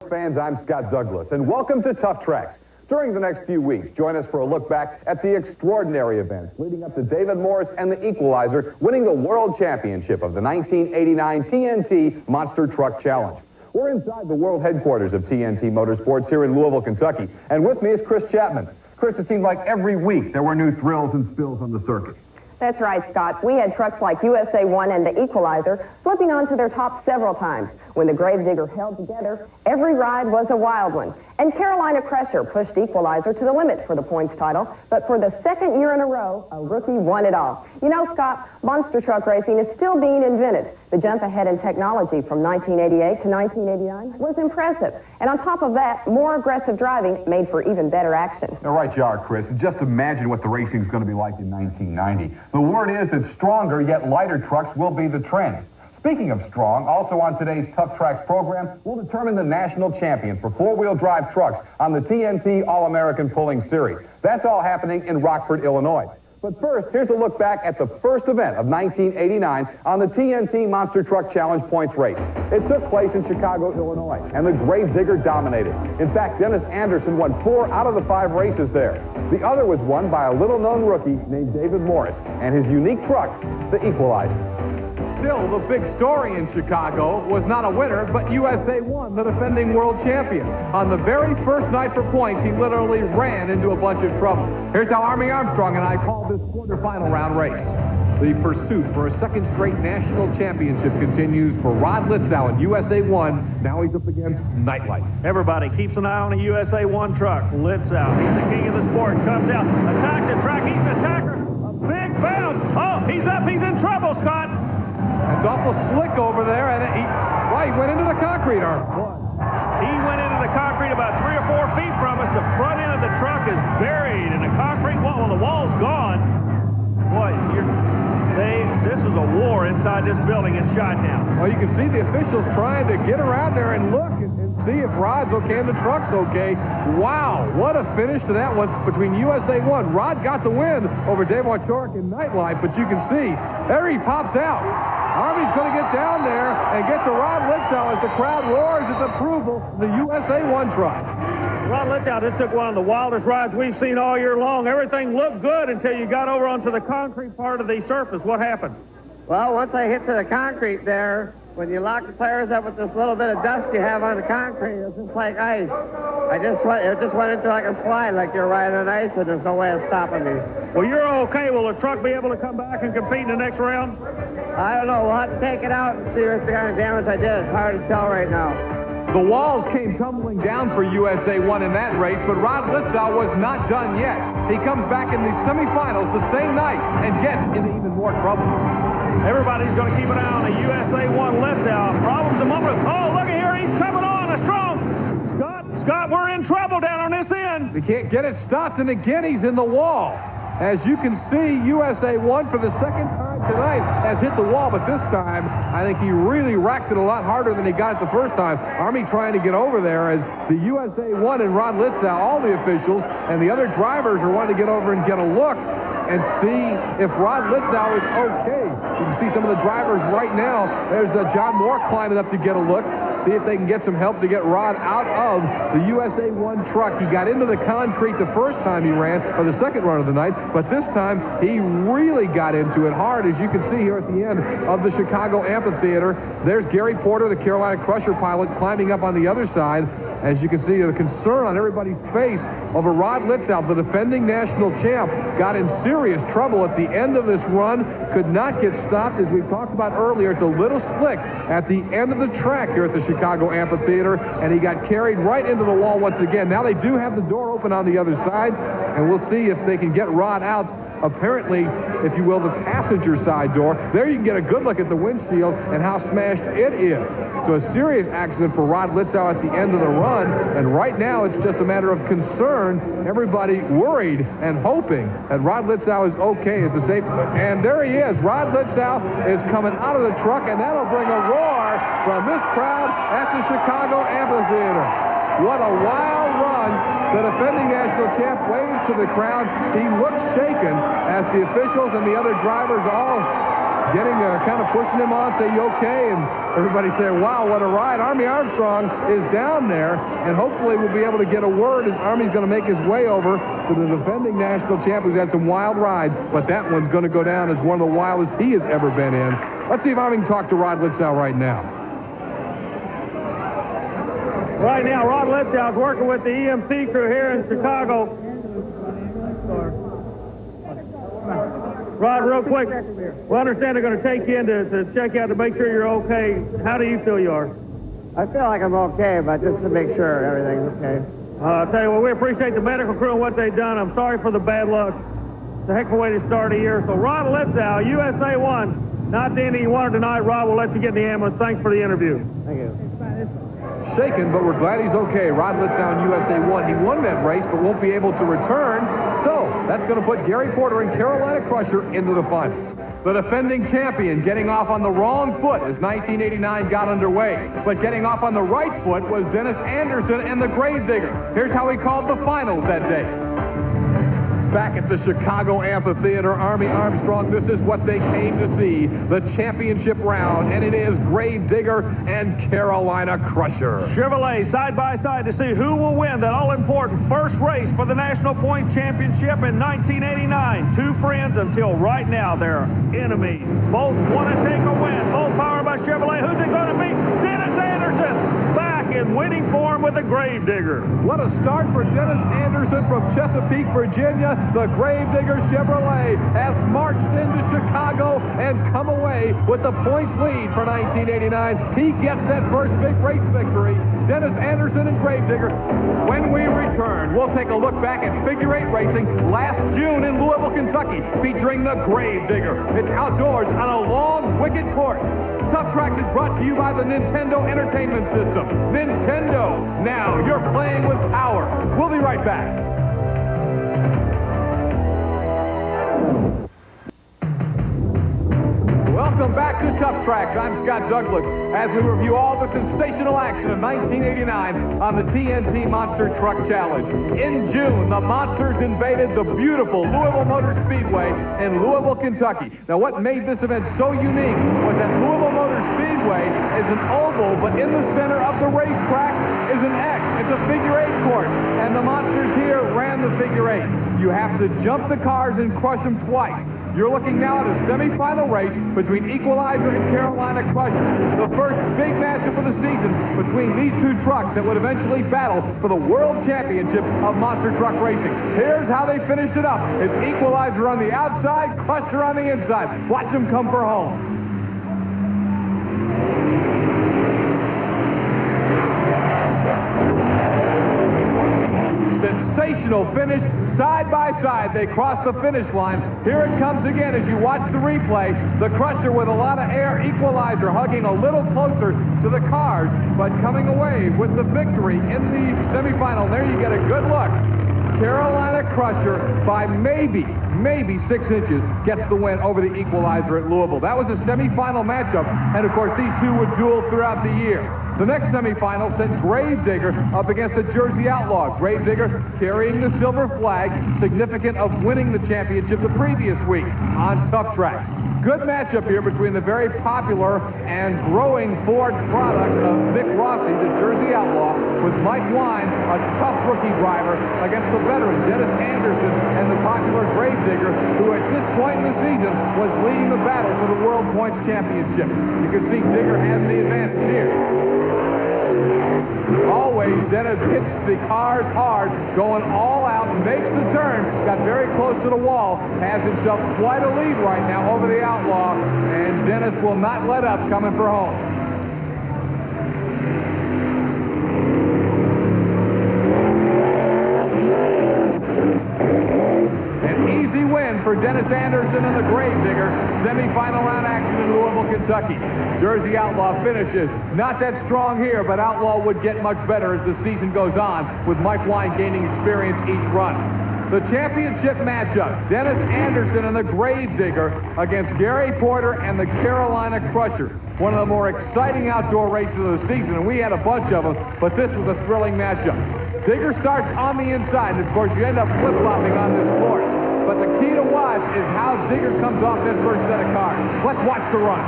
fans, I'm Scott Douglas, and welcome to Tuff Trax. During the next few weeks, join us for a look back at the extraordinary events leading up to David Morris and the Equalizer winning the World Championship of the 1989 TNT Monster Truck Challenge. We're inside the world headquarters of TNT Motorsports here in Louisville, Kentucky, and with me is Chris Chapman. Chris, it seemed like every week there were new thrills and spills on the circuit. That's right, Scott. We had trucks like USA 1 and the Equalizer flipping onto their top several times. When the Gravedigger held together, every ride was a wild one. And Carolina Crusher pushed Equalizer to the limit for the points title, but for the second year in a row, a rookie won it all. You know, Scott, monster truck racing is still being invented. The jump ahead in technology from 1988 to 1989 was impressive. And on top of that, more aggressive driving made for even better action. All right, you are, Chris. Just imagine what the racing is going to be like in 1990. The word is that stronger yet lighter trucks will be the trend. Speaking of strong, also on today's Tuff Trax program, we'll determine the national champion for four-wheel drive trucks on the TNT All-American Pulling Series. That's all happening in Rockford, Illinois. But first, here's a look back at the first event of 1989 on the TNT Monster Truck Challenge points race. It took place in Chicago, Illinois, and the Gravedigger dominated. In fact, Dennis Anderson won 4 out of the 5 races there. The other was won by a little-known rookie named David Morris and his unique truck, the Equalizer. Still, the big story in Chicago was not a winner, but USA 1, the defending world champion. On the very first night for points, he literally ran into a bunch of trouble. Here's how Army Armstrong and I called this quarterfinal round race. The pursuit for a second straight national championship continues for Rod Litzow in USA 1. Now he's up against Nightlight. Everybody keeps an eye on a USA 1 truck. Litzow, he's the king of the sport, comes out, attacks the track, he's an attacker. A big bounce. Oh, he's up, he's in trouble, Scott. It's awful slick over there, and he went into the concrete, He went into the concrete about 3 or 4 feet from us. The front end of the truck is buried in the concrete wall. Well, the wall's gone. Boy, this is a war inside this building in Chi-Town. Well, you can see the officials trying to get around there and look and see if Rod's okay and the truck's okay. Wow, what a finish to that one between USA 1. Rod got the win over Dave Wachorek in Nightlife, but you can see there he pops out. Army's going to get down there and get to Rod Litzow as the crowd roars its approval of the USA 1 truck. Rod Litzow just took one of the wildest rides we've seen all year long. Everything looked good until you got over onto the concrete part of the surface. What happened? Well, once I hit to the concrete there, when you lock the tires up with this little bit of dust you have on the concrete, it's just like ice. It just went into like a slide, like you're riding on ice, and there's no way of stopping me. Well, you're okay. Will the truck be able to come back and compete in the next round? I don't know. We'll have to take it out and see what kind of damage I did. It's hard to tell right now. The walls came tumbling down for USA 1 in that race, but Rod Litzow was not done yet. He comes back in the semifinals the same night and gets into even more trouble. Everybody's going to keep an eye on the USA 1 Litzow. Problems a moment. Oh, look at here. He's coming on. A strong. Scott, we're in trouble down on this end. He can't get it stopped, and again he's in the wall. As you can see, USA 1 for the second time tonight has hit the wall, but this time I think he really racked it a lot harder than he got it the first time. Army trying to get over there as the USA 1 and Rod Litzow, all the officials and the other drivers are wanting to get over and get a look and see if Rod Litzow is okay. You can see some of the drivers right now. There's John Moore climbing up to get a look. See if they can get some help to get Rod out of the USA 1 truck. He got into the concrete the first time he ran, or the second run of the night, but this time he really got into it hard, as you can see here at the end of the Chicago Amphitheater. There's Gary Porter, the Carolina Crusher pilot, climbing up on the other side. As you can see, the concern on everybody's face over Rod Litzow, the defending national champ, got in serious trouble at the end of this run, could not get stopped. As we talked about earlier, it's a little slick at the end of the track here at the Chicago Amphitheater, and he got carried right into the wall once again. Now they do have the door open on the other side, and we'll see if they can get Rod out. Apparently, if you will, the passenger side door. There you can get a good look at the windshield and how smashed it is. So a serious accident for Rod Litzow at the end of the run, and right now it's just a matter of concern. Everybody worried and hoping that Rod Litzow is okay as the safety. And there he is. Rod Litzow is coming out of the truck, and that'll bring a roar from this crowd at the Chicago Amphitheater. What a wild run. The defending national champ waves to the crowd. He looks shaken as the officials and the other drivers all getting kind of pushing him on, say, you okay? And everybody saying, wow, what a ride. Army Armstrong is down there, and hopefully we'll be able to get a word as Army's going to make his way over to the defending Nashville champ, who's had some wild rides, but that one's going to go down as one of the wildest he has ever been in. Let's see if Army can talk to Rod Litzow right now. Right now, Rod Litzow's working with the EMT crew here in Chicago. Rod, real quick, we understand they're going to take you in to check out to make sure you're okay. How do you feel you are? I feel like I'm okay, but just to make sure everything's okay. I'll tell you what, we appreciate the medical crew and what they've done. I'm sorry for the bad luck. It's a heck of a way to start a year. So Rod Litzow, USA 1. Not the ending you wanted tonight. Rod, we'll let you get in the ambulance. Thanks for the interview. Thank you. Shaken, but we're glad he's okay. Rod Litzow in USA 1. He won that race, but won't be able to return. So that's going to put Gary Porter and Carolina Crusher into the finals. The defending champion getting off on the wrong foot as 1989 got underway. But getting off on the right foot was Dennis Anderson and the Gravedigger. Here's how he called the finals that day. Back at the Chicago Amphitheater, Army Armstrong, this is what they came to see, the championship round, and it is Gravedigger and Carolina Crusher. Chevrolet side by side to see who will win that all-important first race for the National Point Championship in 1989. Two friends until right now, they're enemies. Both want to take a win, both powered by Chevrolet. Who's it going to be? Dennis Anderson back in winning form with the Gravedigger. What a start for Dennis Anderson from Chesapeake, Virginia. The Gravedigger Chevrolet has marched into Chicago and come away with the points lead for 1989. He gets that first big race victory. Dennis Anderson and Gravedigger. When we return, we'll take a look back at figure 8 racing last June in Louisville, Kentucky, featuring the Gravedigger. It's outdoors on a long, wicked course. Tuff Trax is brought to you by the Nintendo Entertainment System. Nintendo, now you're playing with power. We'll be right back. Welcome back to Tuff Trax. I'm Scott Douglas as we review all the sensational action of 1989 on the TNT Monster Truck Challenge. In June, the Monsters invaded the beautiful Louisville Motor Speedway in Louisville, Kentucky. Now, what made this event so unique was that Louisville Motor Speedway is an oval, but in the center of the racetrack is an X. It's a figure 8 course, and the Monsters here ran the figure 8. You have to jump the cars and crush them twice. You're looking now at a semifinal race between Equalizer and Carolina Crusher. The first big matchup of the season between these two trucks that would eventually battle for the World Championship of Monster Truck Racing. Here's how they finished it up. It's Equalizer on the outside, Crusher on the inside. Watch them come for home. Sensational finish, side by side. They cross the finish line. Here it comes again as you watch the replay. The Crusher with a lot of air, Equalizer hugging a little closer to the cars, but coming away with the victory in the semifinal. There you get a good look. Carolina Crusher by maybe 6 inches gets the win over the Equalizer at Louisville. That was a semifinal matchup, and of course these two would duel throughout the year. The next semifinal sent Gravedigger up against the Jersey Outlaw. Gravedigger carrying the silver flag, significant of winning the championship the previous week on Tuff Trax. Good matchup here between the very popular and growing Ford product of Vic Rossi, the Jersey Outlaw, with Mike Wine, a tough rookie driver, against the veteran Dennis Anderson and the popular Gravedigger, who at this point in the season was leading the battle for the World Points Championship. You can see Digger has the advantage here. Always, Dennis hits the cars hard, going all out, makes the turn, got very close to the wall, has himself quite a lead right now over the Outlaw, and Dennis will not let up coming for home. An easy win for Dennis Anderson and the Gravedigger. Semifinal round action in Louisville, Kentucky. Jersey Outlaw finishes. Not that strong here, but Outlaw would get much better as the season goes on, with Mike Wine gaining experience each run. The championship matchup, Dennis Anderson and the Gravedigger against Gary Porter and the Carolina Crusher. One of the more exciting outdoor races of the season, and we had a bunch of them, but this was a thrilling matchup. Digger starts on the inside, and of course you end up flip-flopping on this course. but the key to watch is how Digger comes off this first set of cars. Let's watch the run.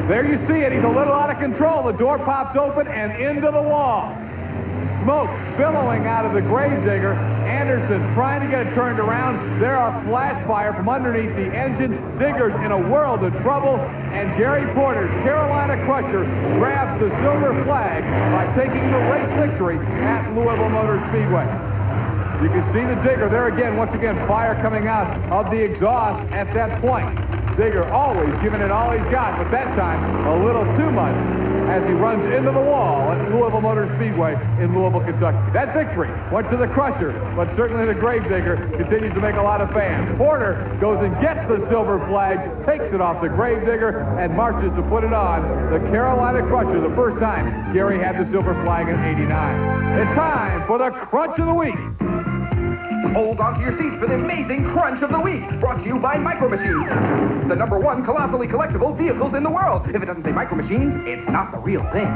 There you see it. He's a little out of control. The door pops open and into the wall. Smoke billowing out of the Gravedigger. Anderson trying to get it turned around. There are flash fire from underneath the engine. Digger's in a world of trouble. And Gary Porter's Carolina Crusher grabs the silver flag by taking the race victory at Louisville Motor Speedway. You can see the Digger there again. Once again, fire coming out of the exhaust at that point. Digger always giving it all he's got, but that time a little too much as he runs into the wall at Louisville Motor Speedway in Louisville, Kentucky. That victory went to the Crusher, but certainly the Gravedigger continues to make a lot of fans. Porter goes and gets the silver flag, takes it off the Gravedigger, and marches to put it on the Carolina Crusher, the first time Gary had the silver flag in '89. It's time for the Crunch of the Week. Hold on to your seats for the amazing Crunch of the Week, brought to you by Micro Machines, the #1 colossally collectible vehicles in the world. If it doesn't say Micro Machines, it's not the real thing.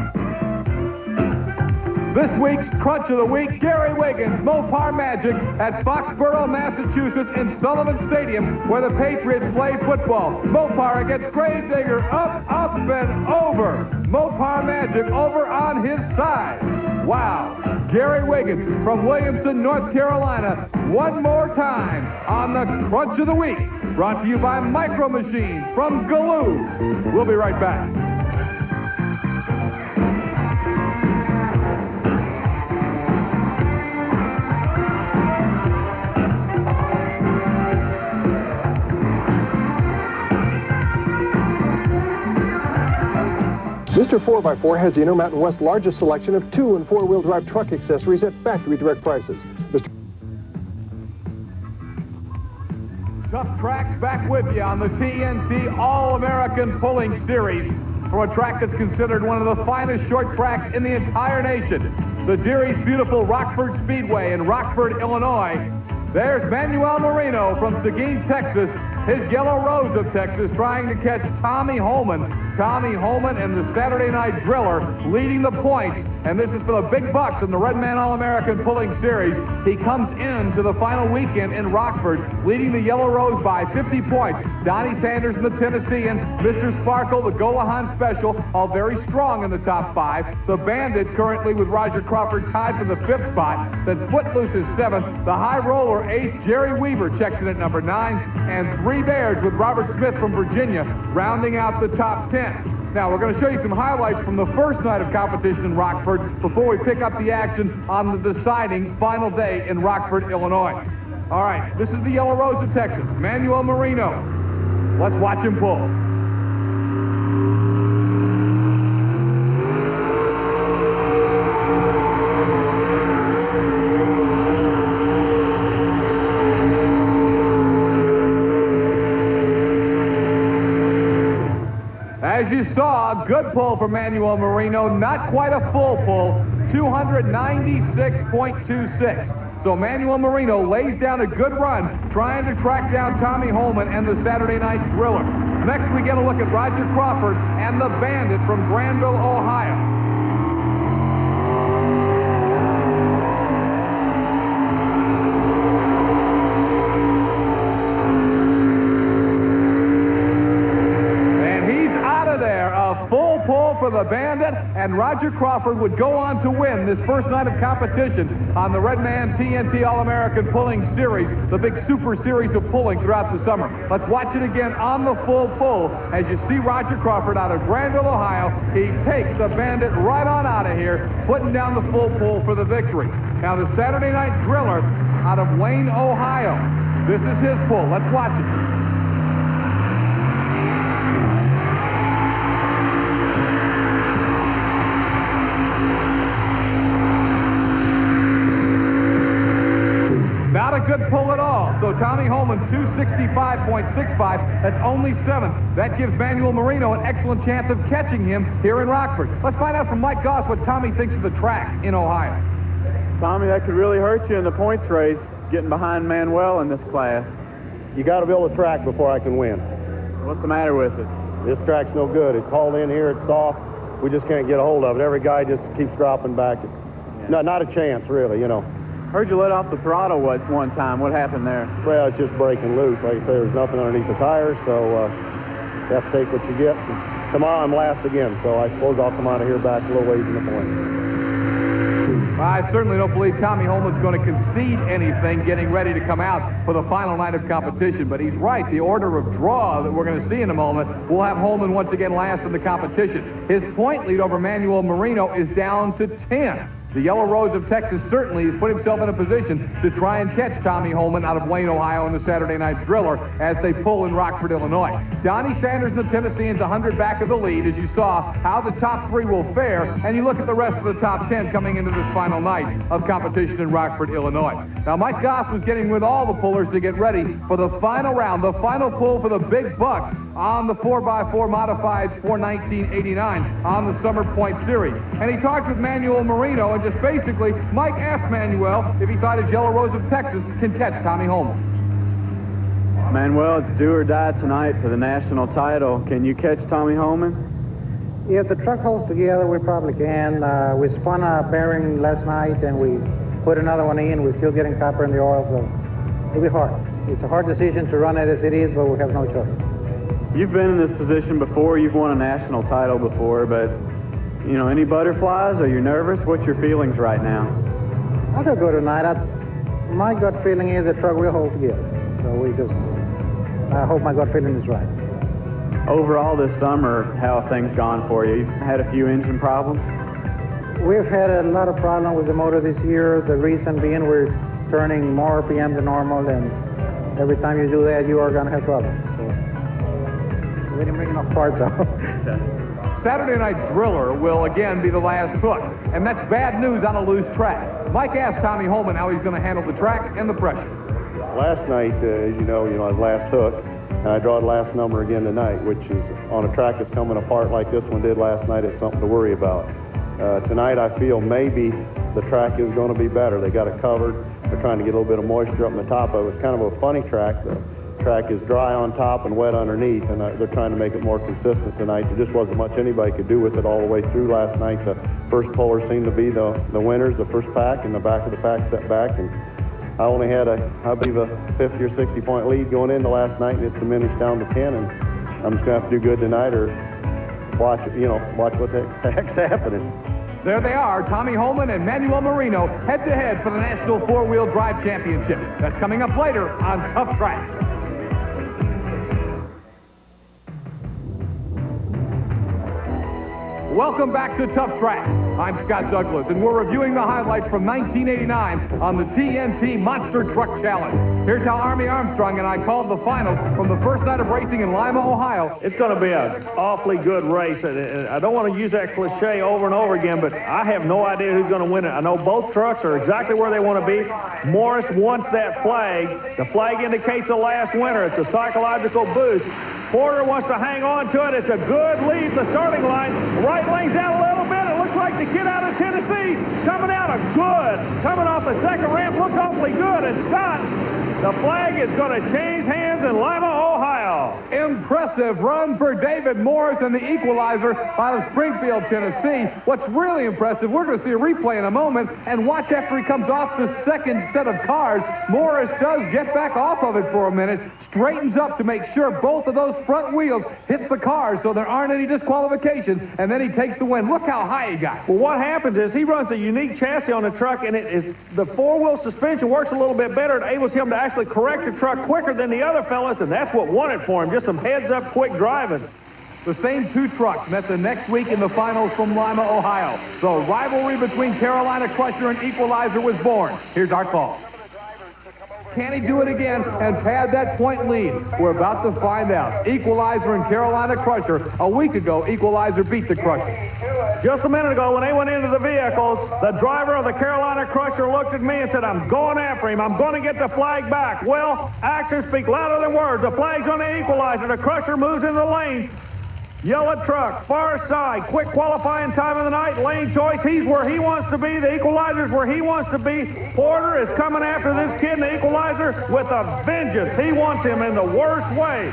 This week's Crunch of the Week, Gary Wiggins, Mopar Magic at Foxborough, Massachusetts in Sullivan Stadium, where the Patriots play football. Mopar against Gravedigger, up, and over. Mopar Magic over on his side. Wow. Gary Wiggins from Williamston, North Carolina, one more time on the Crunch of the Week, brought to you by Micro Machines from Galoo. We'll be right back. Mr. 4x4 has the Intermountain West's largest selection of 2- and 4-wheel drive truck accessories at factory direct prices. Mr. Tuff Trax back with you on the TNT All-American Pulling Series from a track that's considered one of the finest short tracks in the entire nation. The Deary's beautiful Rockford Speedway in Rockford, Illinois. There's Manuel Marino from Seguin, Texas, his Yellow Rose of Texas, trying to catch Tommy Holman. Tommy Holman and the Saturday Night Driller leading the points, and this is for the big bucks in the Redman All-American Pulling Series. He comes into the final weekend in Rockford, leading the Yellow Rose by 50 points. Donnie Sanders and the Tennessean, Mr. Sparkle, the Golahan Special, all very strong in the top 5. The Bandit currently with Roger Crawford tied for the 5th spot. Then Footloose is 7th. The High Roller 8th. Jerry Weaver checks in at number 9. And Three Bears with Robert Smith from Virginia rounding out the top 10. Now, we're going to show you some highlights from the first night of competition in Rockford before we pick up the action on the deciding final day in Rockford, Illinois. All right, this is the Yellow Rose of Texas, Manuel Marino. Let's watch him pull. As you saw, a good pull for Manuel Marino, not quite a full pull, 296.26. So Manuel Marino lays down a good run, trying to track down Tommy Holman and the Saturday Night Driller. Next, we get a look at Roger Crawford and the Bandit from Granville, Ohio. Full pull for the Bandit, and Roger Crawford would go on to win this first night of competition on the Redman TNT All-American Pulling Series, the big super series of pulling throughout the summer. Let's watch it again on the full pull as you see Roger Crawford out of Granville, Ohio. He takes the Bandit right on out of here, putting down the full pull for the victory. Now the Saturday Night Driller out of Wayne, Ohio. This is his pull. Let's watch it. Not a good pull at all. So Tommy Holman, 265.65. That's only 7th. That gives Manuel Marino an excellent chance of catching him here in Rockford. Let's find out from Mike Goss what Tommy thinks of the track in Ohio. Tommy, that could really hurt you in the points race, getting behind Manuel in this class. You got to build a track before I can win. What's the matter with it? This track's no good. It's hauled in here, it's soft. We just can't get a hold of it. Every guy just keeps dropping back. No, not a chance, really, you know. Heard you let off the throttle one time. What happened there? Well, it's just breaking loose. Like I say, there's nothing underneath the tires, so you have to take what you get. And tomorrow I'm last again, so I suppose I'll come out of here back a little ways in the point. I certainly don't believe Tommy Holman's going to concede anything getting ready to come out for the final night of competition. But he's right. The order of draw that we're going to see in a moment will have Holman once again last in the competition. His point lead over Manuel Marino is down to 10. The Yellow Rose of Texas certainly has put himself in a position to try and catch Tommy Holman out of Wayne, Ohio in the Saturday Night Driller as they pull in Rockford, Illinois. Donnie Sanders and the Tennesseans 100 back of the lead as you saw how the top 3 will fare, and you look at the rest of the top 10 coming into this final night of competition in Rockford, Illinois. Now, Mike Goss was getting with all the pullers to get ready for the final round, the final pull for the big bucks on the 4x4 Modifieds for 1989 on the Summer Point Series. And he talked with Manuel Marino, and just basically, Mike asked Manuel if he thought his Yellow Rose of Texas can catch Tommy Holman. Manuel, it's do or die tonight for the national title. Can you catch Tommy Holman? If the truck holds together, we probably can. We spun a bearing last night, and we put another one in. We're still getting copper in the oil, so it'll be hard. It's a hard decision to run it as it is, but we have no choice. You've been in this position before. You've won a national title before, but, you know, any butterflies? Are you nervous? What's your feelings right now? I feel good tonight. My gut feeling is the truck will hold together. So I hope my gut feeling is right. Overall this summer, how have things gone for you? You've had a few engine problems? We've had a lot of problems with the motor this year. The reason being we're turning more RPM than normal, and every time you do that, you are going to have problems. So we didn't bring enough parts out. Saturday Night Driller will again be the last hook, and that's bad news on a loose track. Mike asked Tommy Holman how he's going to handle the track and the pressure. Last night, as you know, I was last hook, and I draw the last number again tonight, which is on a track that's coming apart like this one did last night. It's something to worry about. Tonight, I feel maybe the track is going to be better. They got it covered. They're trying to get a little bit of moisture up in the top of it. It's kind of a funny track. The track is dry on top and wet underneath, and they're trying to make it more consistent tonight. There just wasn't much anybody could do with it all the way through last night. The first pullers seemed to be the winners, the first pack, and the back of the pack set back. And I only had I believe a 50 or 60 point lead going into last night, and it's diminished down to 10. And I'm just going to have to do good tonight, or watch what the heck's happening. There they are, Tommy Holman and Manuel Marino, head-to-head for the National Four-Wheel Drive Championship. That's coming up later on Tuff Trax. Welcome back to Tuff Trax. I'm Scott Douglas, and we're reviewing the highlights from 1989 on the TNT Monster Truck Challenge. Here's how Army Armstrong and I called the final from the first night of racing in Lima, Ohio. It's going to be an awfully good race. And I don't want to use that cliche over and over again, but I have no idea who's going to win it. I know both trucks are exactly where they want to be. Morris wants that flag. The flag indicates the last winner. It's a psychological boost. Porter wants to hang on to it. It's a good lead, the starting line. Right lane's out a little bit. It looks like the kid out of Tennessee coming out of good. Coming off the second ramp, looks awfully good. And Scott, the flag is going to change hands in Lima, Ohio. Impressive run for David Morris and the Equalizer out of Springfield, Tennessee. What's really impressive, we're going to see a replay in a moment, and watch after he comes off the second set of cars. Morris does get back off of it for a minute, straightens up to make sure both of those front wheels hit the cars so there aren't any disqualifications, and then he takes the win. Look how high he got. Well, what happens is he runs a unique chassis on the truck, and the four-wheel suspension works a little bit better. It enables him to actually correct the truck quicker than the other fellas, and that's what won it for him. Just some heads-up quick driving. The same two trucks met the next week in the finals from Lima, Ohio. The rivalry between Carolina Crusher and Equalizer was born. Here's our call. Can he do it again and pad that point lead? We're about to find out. Equalizer and Carolina Crusher. A week ago, Equalizer beat the Crusher. Just a minute ago, when they went into the vehicles, the driver of the Carolina Crusher looked at me and said, I'm going after him. I'm going to get the flag back. Well, actions speak louder than words. The flag's on the Equalizer. The Crusher moves in the lane. Yellow truck, far side, quick qualifying time of the night, lane choice. He's where he wants to be. The Equalizer's where he wants to be. Porter is coming after this kid in the Equalizer with a vengeance. He wants him in the worst way.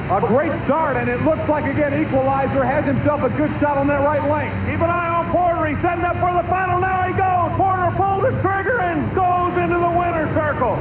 A great start, and it looks like, again, Equalizer has himself a good shot on that right lane. Keep an eye on Porter. He's setting up for the final. Now he goes. Porter pulls the trigger and goes into the winner's circle.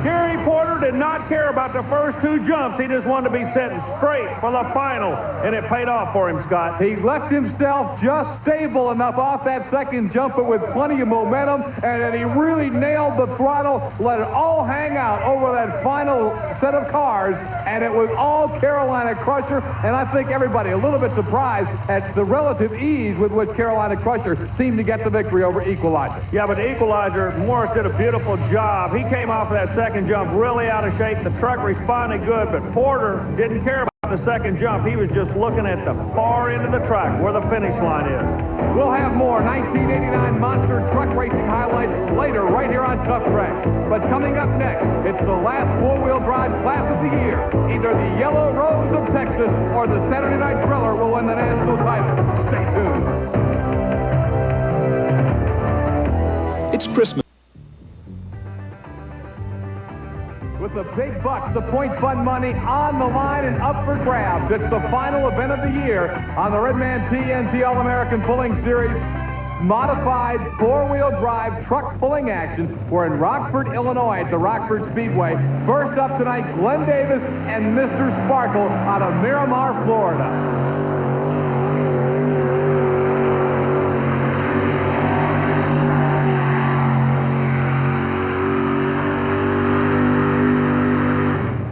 Gary Porter did not care about the first two jumps. He just wanted to be setting straight for the final, and it paid off for him, Scott. He left himself just stable enough off that second jump, but with plenty of momentum, and then he really nailed the throttle, let it all hang out over that final set of cars, and it was all Carolina Crusher, and I think everybody a little bit surprised at the relative ease with which Carolina Crusher seemed to get the victory over Equalizer. Yeah, but the Equalizer, Morris did a beautiful job. He came off of that second jump really out of shape. The truck responded good, but Porter didn't care about the second jump. He was just looking at the far end of the track where the finish line is. We'll have more 1989 monster truck racing highlights later right here on Tuff Trax. But coming up next, it's the last four-wheel drive class of the year. Either the Yellow Rose of Texas or the Saturday Night Thriller will win the national title. Stay tuned. It's Christmas. With the big bucks, the point fund money on the line and up for grabs. It's the final event of the year on the Redman TNT All-American Pulling Series. Modified four-wheel drive truck pulling action. We're in Rockford, Illinois at the Rockford Speedway. First up tonight, Glenn Davis and Mr. Sparkle out of Miramar, Florida.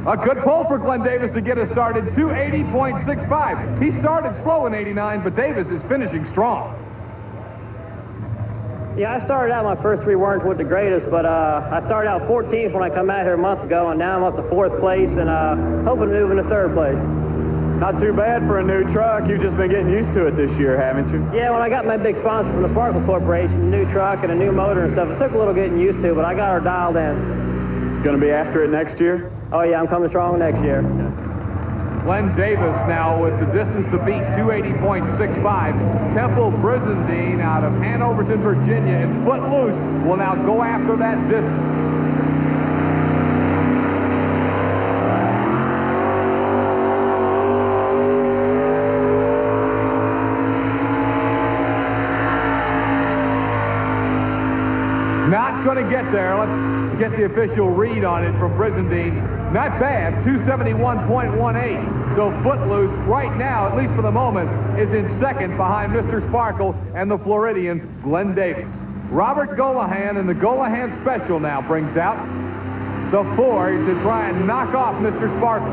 A good pull for Glenn Davis to get us started, 280.65. He started slow in 89, but Davis is finishing strong. Yeah, I started out, my first three weren't with the greatest, but I started out 14th when I come out here a month ago, and now I'm up to 4th place and hoping to move into 3rd place. Not too bad for a new truck. You've just been getting used to it this year, haven't you? Yeah, when I got my big sponsor from the Sparkle Corporation, a new truck and a new motor and stuff, it took a little getting used to, but I got her dialed in. Going to be after it next year? Oh, yeah, I'm coming strong next year. Glenn Davis now with the distance to beat, 280.65. Temple Brizendine out of Hanoverton, Virginia, and Footloose will now go after that distance. Not going to get there. Let's get the official read on it from Brizendine. Not bad, 271.18. So Footloose right now, at least for the moment, is in second behind Mr. Sparkle and the Floridian Glenn Davis. Robert Golahan and the Golahan Special now brings out the Ford to try and knock off Mr. Sparkle.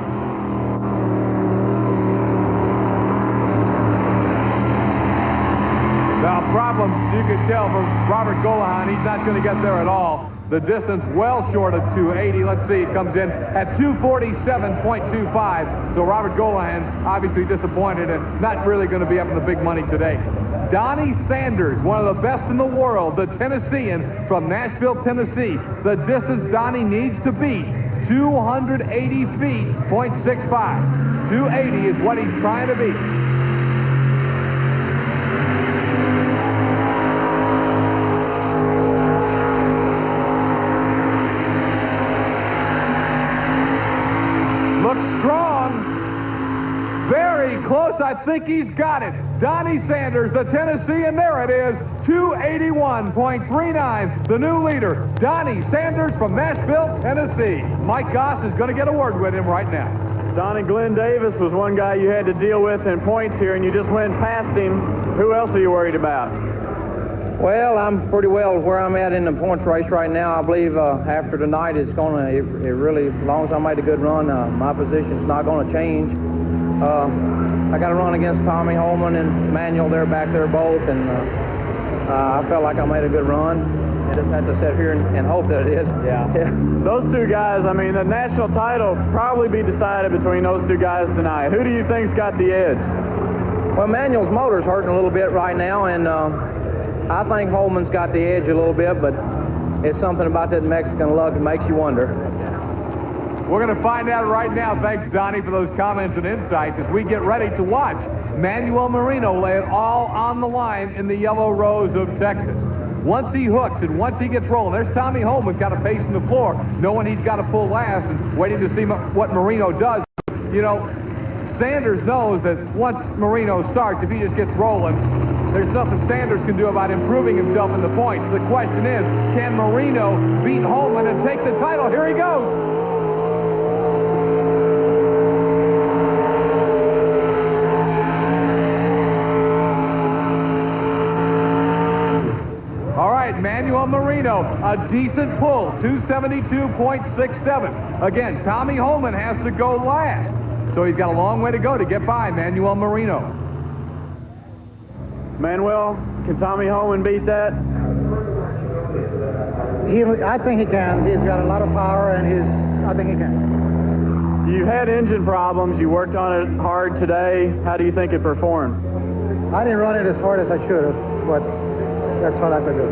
Now, problem, you can tell from Robert Golahan, he's not going to get there at all. The distance well short of 280. Let's see, it comes in at 247.25. So Robert Golahan obviously disappointed and not really going to be up in the big money today. Donnie Sanders, one of the best in the world, the Tennessean from Nashville, Tennessee. The distance Donnie needs to beat, 280 feet, .65. 280 is what he's trying to beat. Close, I think he's got it. Donnie Sanders, the Tennessee, and there it is, 281.39, the new leader. Donnie Sanders from Nashville, Tennessee. Mike Goss is going to get a word with him right now. Donnie, Glenn Davis was one guy you had to deal with in points here, and you just went past him. Who else are you worried about? Well, I'm pretty well where I'm at in the points race right now. I believe after tonight it's going to, it really, as long as I made a good run, my position's not going to change. I got to run against Tommy Holman and Manuel. They're back there both, and I felt like I made a good run. I just have to sit here and hope that it is. Yeah. Those two guys, I mean, the national title probably be decided between those two guys tonight. Who do you think's got the edge? Well, Manuel's motor's hurting a little bit right now, and I think Holman's got the edge a little bit, but it's something about that Mexican luck that makes you wonder. We're going to find out right now. Thanks, Donnie, for those comments and insights as we get ready to watch Manuel Marino lay it all on the line in the Yellow Rose of Texas. Once he hooks and once he gets rolling, there's Tommy Holman got a pace in the floor, knowing he's got to pull last and waiting to see what Marino does. You know, Sanders knows that once Marino starts, if he just gets rolling, there's nothing Sanders can do about improving himself in the points. The question is, can Marino beat Holman and take the title? Here he goes. All right, Manuel Marino, a decent pull, 272.67. Again, Tommy Holman has to go last, so he's got a long way to go to get by Manuel Marino. Manuel, can Tommy Holman beat that? I think he can. He's got a lot of power, and I think he can. You had engine problems. You worked on it hard today. How do you think it performed? I didn't run it as hard as I should have, but that's what I could do.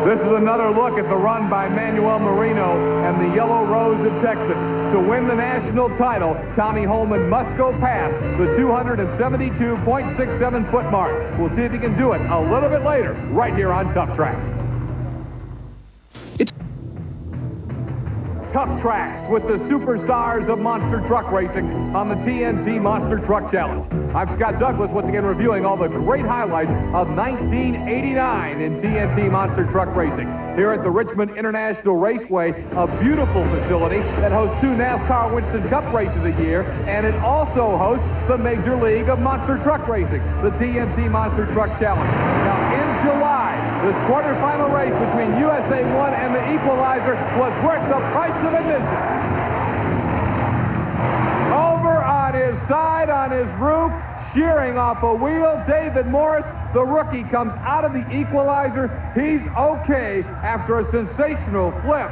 This is another look at the run by Manuel Marino and the Yellow Rose of Texas. To win the national title, Tommy Holman must go past the 272.67 foot mark. We'll see if he can do it a little bit later, right here on Tuff Trax. Tuff Trax with the superstars of monster truck racing on the TNT Monster Truck Challenge. I'm Scott Douglas, once again reviewing all the great highlights of 1989 in TNT Monster Truck Racing. Here at the Richmond International Raceway, a beautiful facility that hosts 2 NASCAR Winston Cup races a year, and it also hosts the Major League of Monster Truck Racing, the TNT Monster Truck Challenge. Now, in July, this quarterfinal race between USA 1 and the Equalizer was worth the price of admission. Over on his side, on his roof, shearing off a wheel, David Morris, the rookie, comes out of the Equalizer. He's okay after a sensational flip.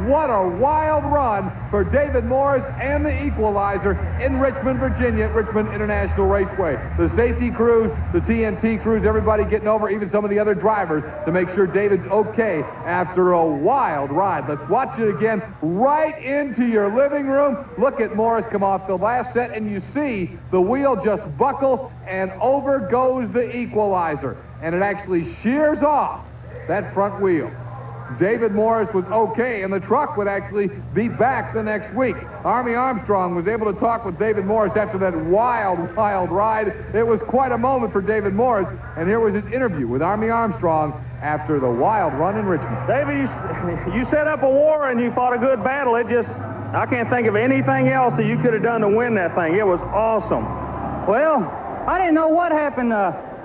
What a wild run for David Morris and the Equalizer in Richmond, Virginia at Richmond International Raceway. The safety crews, the TNT crews, everybody getting over, even some of the other drivers, to make sure David's okay after a wild ride. Let's watch it again right into your living room. Look at Morris come off the last set, and you see the wheel just buckle, and over goes the Equalizer. And it actually shears off that front wheel. David Morris was okay, and the truck would actually be back the next week. Army Armstrong was able to talk with David Morris after that wild ride. It was quite a moment for David Morris, and here was his interview with Army Armstrong after the wild run in Richmond. David, you set up a war and you fought a good battle. I can't think of anything else that you could have done to win that thing. It was awesome. Well, I didn't know what happened.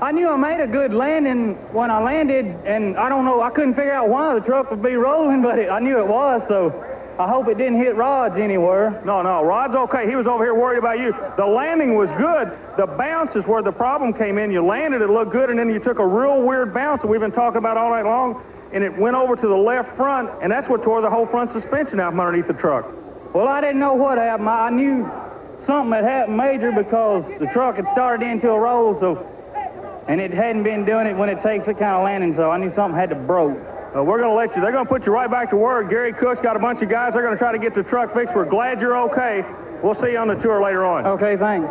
I knew I made a good landing when I landed, and I don't know, I couldn't figure out why the truck would be rolling, but I knew it was, so I hope it didn't hit Rod's anywhere. No, Rod's okay. He was over here worried about you. The landing was good. The bounce is where the problem came in. You landed, it looked good, and then you took a real weird bounce that we've been talking about all night long, and it went over to the left front, and that's what tore the whole front suspension out from underneath the truck. Well, I didn't know what happened. I knew something had happened major because the truck had started into a roll, and it hadn't been doing it when it takes that kind of landing, so I knew something had to broke. We're going to let you. They're going to put you right back to work. Gary Cook's got a bunch of guys. They're going to try to get the truck fixed. We're glad you're okay. We'll see you on the tour later on. Okay, thanks.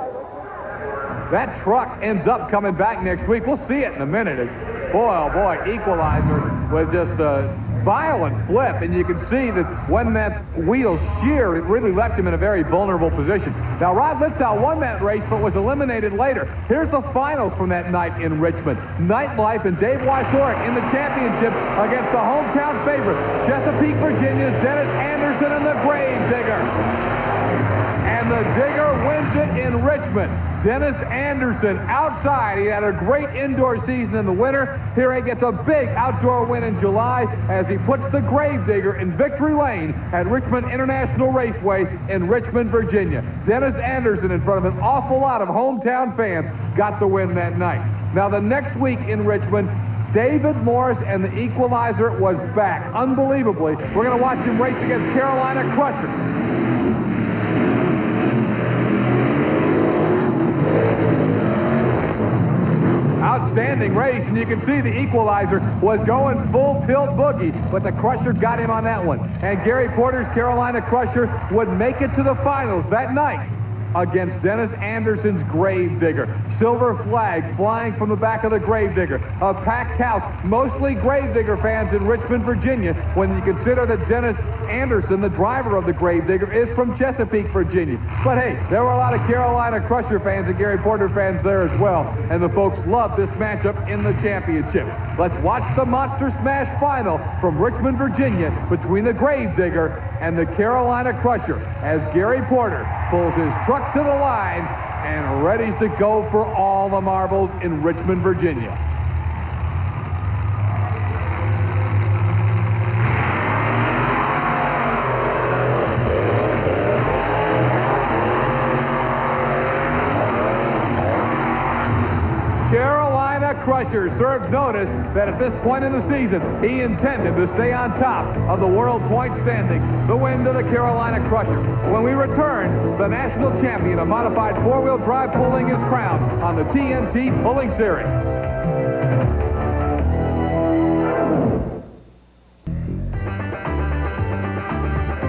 That truck ends up coming back next week. We'll see it in a minute. Boy, oh boy, Equalizer was just a violent flip, and you can see that when that wheel sheared, it really left him in a very vulnerable position. Now, Rod Litzow won that race, but was eliminated later. Here's the finals from that night in Richmond. Nightlife and Dave Wysorek in the championship against the hometown favorite, Chesapeake, Virginia's Dennis Anderson and the Grave Digger. And the Digger wins it in Richmond. Dennis Anderson outside. He had a great indoor season in the winter. Here he gets a big outdoor win in July as he puts the Grave Digger in victory lane at Richmond International Raceway in Richmond, Virginia. Dennis Anderson, in front of an awful lot of hometown fans, got the win that night. Now, the next week in Richmond, David Morris and the Equalizer was back. Unbelievably, we're going to watch him race against Carolina Crusher. Outstanding race, and you can see the Equalizer was going full tilt boogie, but the Crusher got him on that one. And Gary Porter's Carolina Crusher would make it to the finals that night against Dennis Anderson's Gravedigger. Silver flag flying from the back of the Gravedigger. A packed house, mostly Gravedigger fans in Richmond, Virginia, when you consider that Dennis Anderson, the driver of the Gravedigger, is from Chesapeake, Virginia. But hey, there were a lot of Carolina Crusher fans and Gary Porter fans there as well, and the folks loved this matchup in the championship. Let's watch the Monster Smash final from Richmond, Virginia, between the Gravedigger and the Carolina Crusher, as Gary Porter pulls his truck to the line and readies to go for all the marbles in Richmond, Virginia. Carolina Crusher serves notice that at this point in the season, he intended to stay on top of the world point standings. The win to the Carolina Crusher. When we return, the national champion of modified four-wheel drive pulling is crowned on the TNT Pulling Series.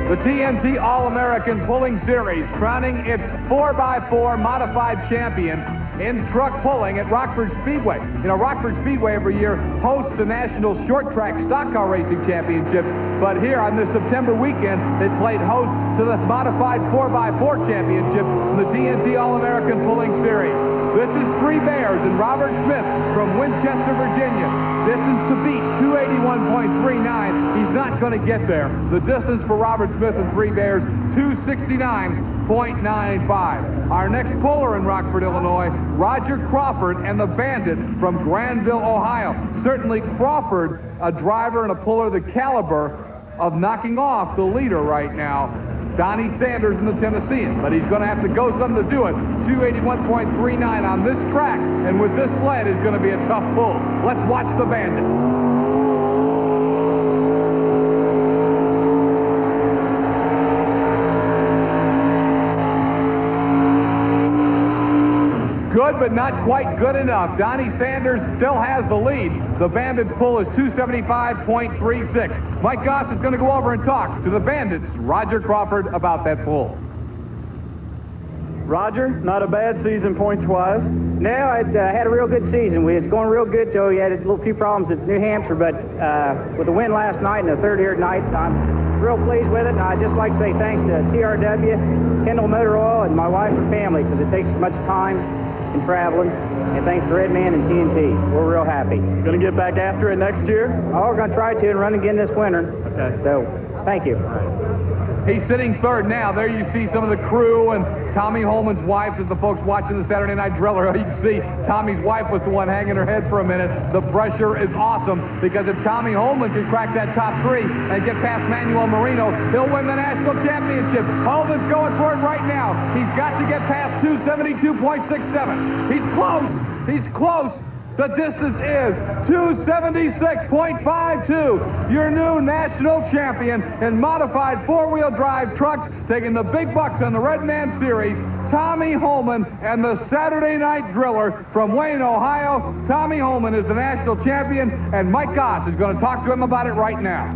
The TNT All-American Pulling Series crowning its 4x4 modified champion in truck pulling at Rockford Speedway. You know, Rockford Speedway every year hosts the National Short Track Stock Car Racing Championship, but here on this September weekend, they played host to the modified 4x4 championship in the TNT All-American Pulling Series. This is Three Bears and Robert Smith from Winchester, Virginia. Distance to beat, 281.39. He's not going to get there. The distance for Robert Smith and Three Bears, 269.95. Our next puller in Rockford, Illinois, Roger Crawford and the Bandit from Granville, Ohio. Certainly Crawford, a driver and a puller the caliber of knocking off the leader right now, Donnie Sanders in the Tennessean, but he's going to have to go some to do it. 281.39 on this track, and with this sled is going to be a tough pull. Let's watch the Bandit. Good, but not quite good enough. Donnie Sanders still has the lead. The Bandit's pull is 275.36. Mike Goss is going to go over and talk to the Bandit's Roger Crawford about that pull. Roger, not a bad season points-wise. No, I had a real good season. We was going real good till we had a little few problems at New Hampshire, but with the win last night and the third here tonight, I'm real pleased with it. And I'd just like to say thanks to TRW, Kendall Motor Oil, and my wife and family, because it takes so much time and traveling. And thanks to Redman and TNT. We're real happy. Going to get back after it next year? Oh, we're going to try to and run again this winter. Okay. So, thank you. He's sitting third now. There you see some of the crew, and Tommy Holman's wife is the folks watching the Saturday Night Driller. You can see Tommy's wife was the one hanging her head for a minute. The pressure is awesome, because if Tommy Holman can crack that top three and get past Manuel Marino, he'll win the national championship. Holman's going for it right now. He's got to get past 272.67. He's close. He's close. The distance is 276.52. Your new national champion in modified four-wheel drive trucks, taking the big bucks on the Red Man Series, Tommy Holman and the Saturday Night Driller from Wayne, Ohio. Tommy Holman is the national champion, and Mike Goss is going to talk to him about it right now.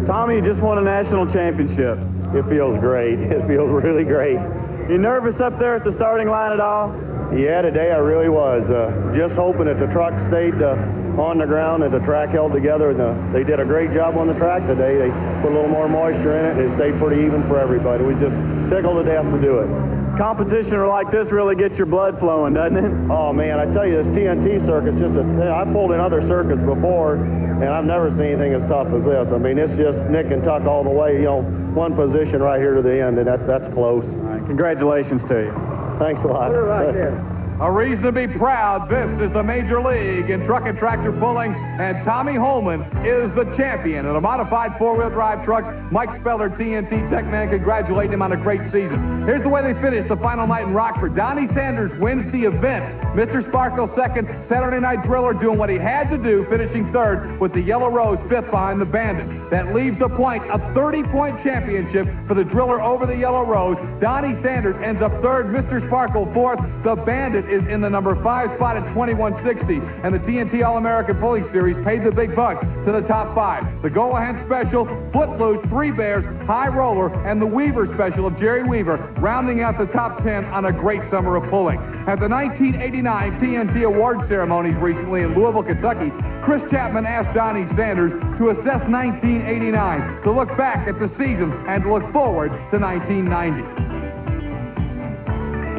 Tommy just won a national championship. It feels great. It feels really great. You nervous up there at the starting line at all? Yeah, today I really was. Just hoping that the truck stayed on the ground and the track held together. And they did a great job on the track today. They put a little more moisture in it, and it stayed pretty even for everybody. We just tickled to death to do it. Competition like this really gets your blood flowing, doesn't it? Oh, man, I tell you, this TNT circuit's just I pulled in other circuits before, and I've never seen anything as tough as this. I mean, it's just nick and tuck all the way, you know, one position right here to the end, and that's close. All right, congratulations to you. Thanks a lot. We're right there. A reason to be proud. This is the Major League in truck and tractor pulling, and Tommy Holman is the champion of the modified four-wheel drive trucks. Mike Speller, TNT Techman, congratulating him on a great season. Here's the way they finished the final night in Rockford. Donnie Sanders wins the event. Mr. Sparkle second. Saturday Night Driller doing what he had to do, finishing third with the Yellow Rose fifth behind the Bandit. That leaves the point, a 30-point championship for the Driller over the Yellow Rose. Donnie Sanders ends up third. Mr. Sparkle fourth. The Bandit is in the number 5 spot at 2160, and the TNT All-American Pulling Series paid the big bucks to the top 5. The Go-Ahead Special, Footloose, Three Bears, High Roller, and the Weaver Special of Jerry Weaver, rounding out the top 10 on a great summer of pulling. At the 1989 TNT Award ceremonies recently in Louisville, Kentucky, Chris Chapman asked Donnie Sanders to assess 1989, to look back at the season and to look forward to 1990.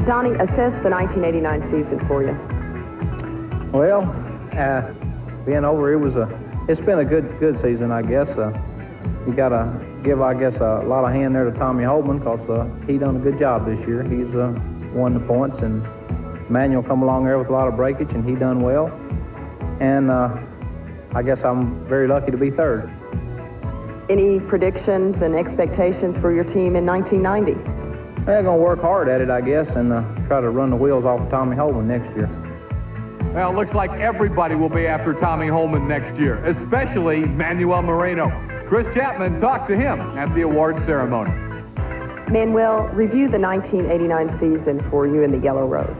Donnie, assess the 1989 season for you. Well, being over, it's been a good season, I guess. You got to give, I guess, a lot of hand there to Tommy Holman, because he done a good job this year. He's won the points, and Manuel come along there with a lot of breakage, and he done well. And I guess I'm very lucky to be third. Any predictions and expectations for your team in 1990? They're going to work hard at it, I guess, and try to run the wheels off of Tommy Holman next year. Well, it looks like everybody will be after Tommy Holman next year, especially Manuel Moreno. Chris Chapman talked to him at the award ceremony. Manuel, review the 1989 season for you in the Yellow Rose.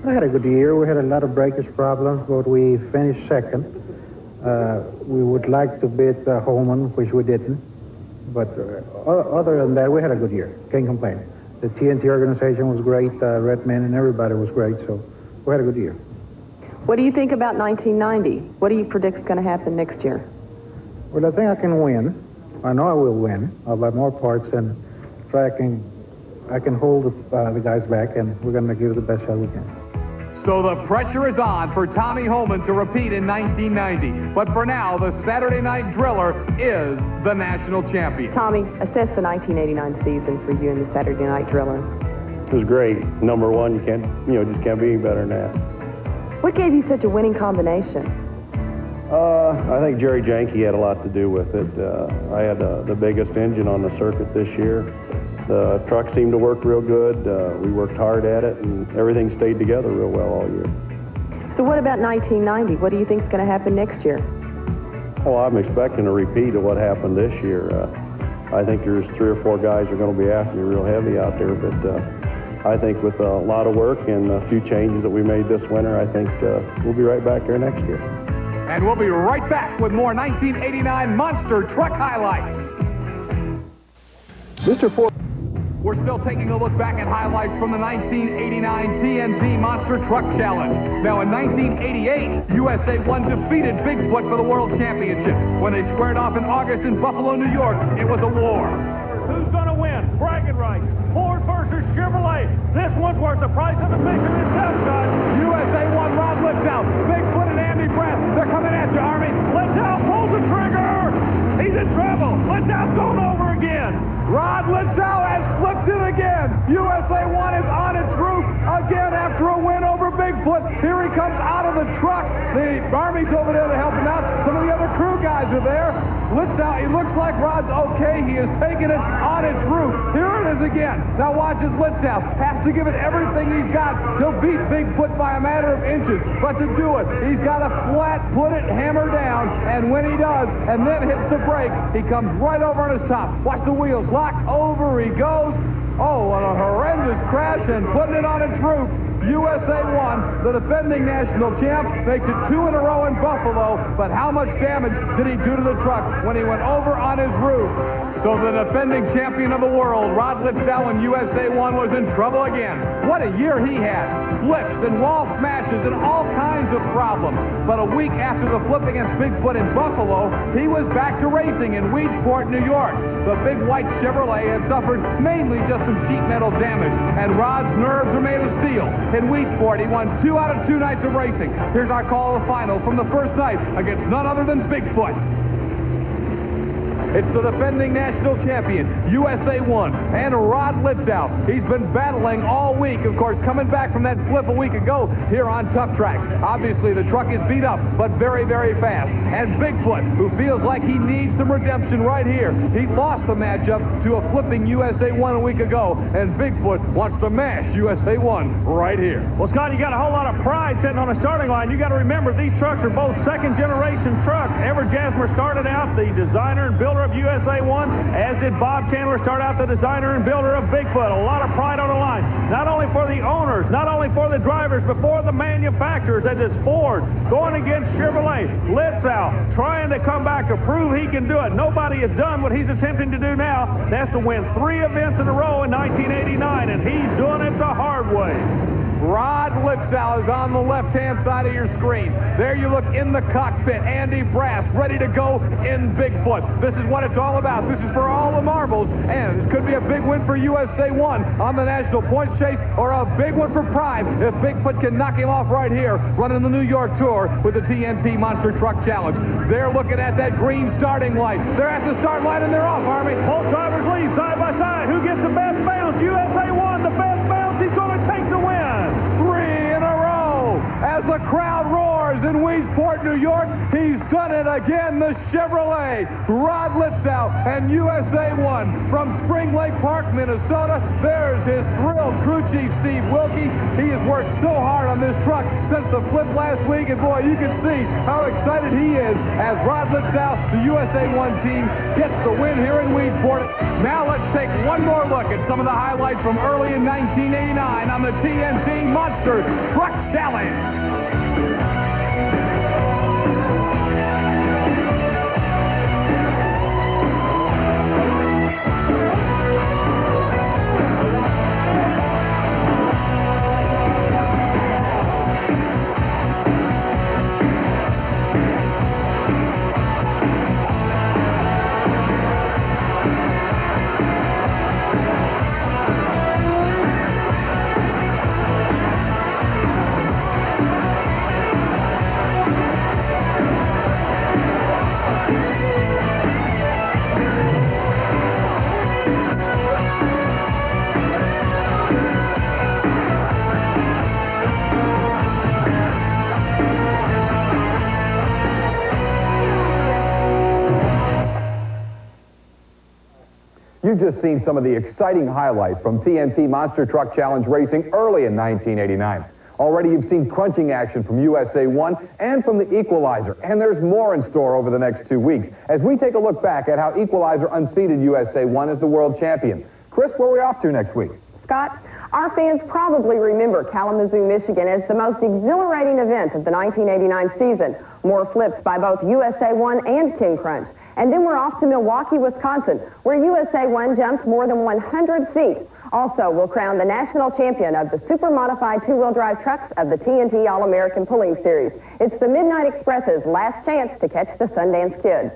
We had a good year. We had a lot of breakage problems, but we finished second. We would like to beat Holman, which we didn't. But other than that, we had a good year. Can't complain. The TNT organization was great. Redman and everybody was great, so we had a good year. What do you think about 1990? What do you predict is going to happen next year? Well, I think I can win. I know I will win. I'll buy more parts and try I can hold the guys back, and we're going to give it the best shot we can. So the pressure is on for Tommy Holman to repeat in 1990. But for now, the Saturday Night Driller is the national champion. Tommy, assess the 1989 season for you in the Saturday Night Driller. It was great. Number one, just can't be any better than that. What gave you such a winning combination? I think Jerry Janke had a lot to do with it. I had the biggest engine on the circuit this year. The truck seemed to work real good. We worked hard at it, and everything stayed together real well all year. So what about 1990? What do you think is going to happen next year? Well, I'm expecting a repeat of what happened this year. I think there's 3 or 4 guys who are going to be after me real heavy out there, but I think with a lot of work and a few changes that we made this winter, I think we'll be right back there next year. And we'll be right back with more 1989 Monster Truck highlights. Mr. Ford. We're still taking a look back at highlights from the 1989 TNT Monster Truck Challenge. Now, in 1988, USA 1 defeated Bigfoot for the World Championship. When they squared off in August in Buffalo, New York, it was a war. Who's going to win? Bragging rights. Ford versus Chevrolet. This one's worth the price of admission itself, guys. USA 1, Rod Litzow, Bigfoot and Andy Pratt. They're coming at you, Army. Litzow pulls the trigger. He's in trouble. Litzow's going over again. Rod Litzow has flipped it again. USA 1 is on its roof again after a win over Bigfoot. Here he comes out of the truck. The Army's over there to help him out. Some of the other crew guys are there. Litzow, it looks like Rod's okay. He is taking it on its roof. Here it is again. Now watch as Litzow has to give it everything he's got. He'll beat Bigfoot by a matter of inches. But to do it, he's got to flat put it, hammer down. And when he does, and then hits the brake, he comes right over on his top. Watch the wheels lock. Over he goes. Oh, what a horrendous crash, and putting it on its roof. USA 1, the defending national champ, makes it 2 in a row in Buffalo. But how much damage did he do to the truck when he went over on his roof? So the defending champion of the world, Rod Litzow in USA 1, was in trouble again. What a year he had. Flips and wall smashes and all kinds of problems. But a week after the flip against Bigfoot in Buffalo, he was back to racing in Weedsport, New York. The big white Chevrolet had suffered mainly just some sheet metal damage, and Rod's nerves were made of steel. In Weedsport, he won 2 out of 2 nights of racing. Here's our call of the final from the first night against none other than Bigfoot. It's the defending national champion, USA 1, and Rod Litzow. He's been battling all week, of course, coming back from that flip a week ago here on Tuff Trax. Obviously, the truck is beat up, but very, very fast. And Bigfoot, who feels like he needs some redemption right here. He lost the matchup to a flipping USA 1 a week ago, and Bigfoot wants to mash USA 1 right here. Well, Scott, you got a whole lot of pride sitting on the starting line. You got to remember, these trucks are both second-generation trucks. Everett Jasmer started out the designer and builder builder of USA 1, as did Bob Chandler, start out the designer and builder of Bigfoot. A lot of pride on the line, not only for the owners, not only for the drivers, but for the manufacturers. That is Ford going against Chevrolet. Litzau trying to come back to prove he can do it. Nobody has done what he's attempting to do now. That's to win 3 events in a row in 1989, and he's doing it the hard way. Rod Litzau is on the left-hand side of your screen. There you look in the cockpit. Andy Brass ready to go in Bigfoot. This is what it's all about. This is for all the marbles, and it could be a big win for USA 1 on the national points chase, or a big one for Prime if Bigfoot can knock him off right here, running the New York Tour with the TNT Monster Truck Challenge. They're looking at that green starting light. They're at the start line, and they're off, Army. Both drivers lead side by side. Who gets the best bounce? USA 1, the best bounce. He's going to take the win. 3 in a row as the crowd roars in Weedsport, New York. He's done it again, the Chevrolet. Rod Litzau and USA 1 from Spring Lake Park, Minnesota. There's his thrilled crew chief, Steve Wilkie. He has worked so hard on this truck since the flip last week, and boy, you can see how excited he is as Rod Litzau, the USA 1 team, gets the win here in Weedsport. Now let's take one more look at some of the highlights from early in 1989 on the TNT Monster Truck Challenge. You've just seen some of the exciting highlights from TNT Monster Truck Challenge racing early in 1989. Already you've seen crunching action from USA 1 and from the Equalizer, and there's more in store over the next 2 weeks as we take a look back at how Equalizer unseated USA 1 as the world champion. Chris, where are we off to next week? Scott, our fans probably remember Kalamazoo, Michigan as the most exhilarating event of the 1989 season. More flips by both USA 1 and King Crunch. And then we're off to Milwaukee, Wisconsin, where USA 1 jumped more than 100 feet. Also, we'll crown the national champion of the super modified two-wheel drive trucks of the TNT All-American Pulling Series. It's the Midnight Express's last chance to catch the Sundance Kid.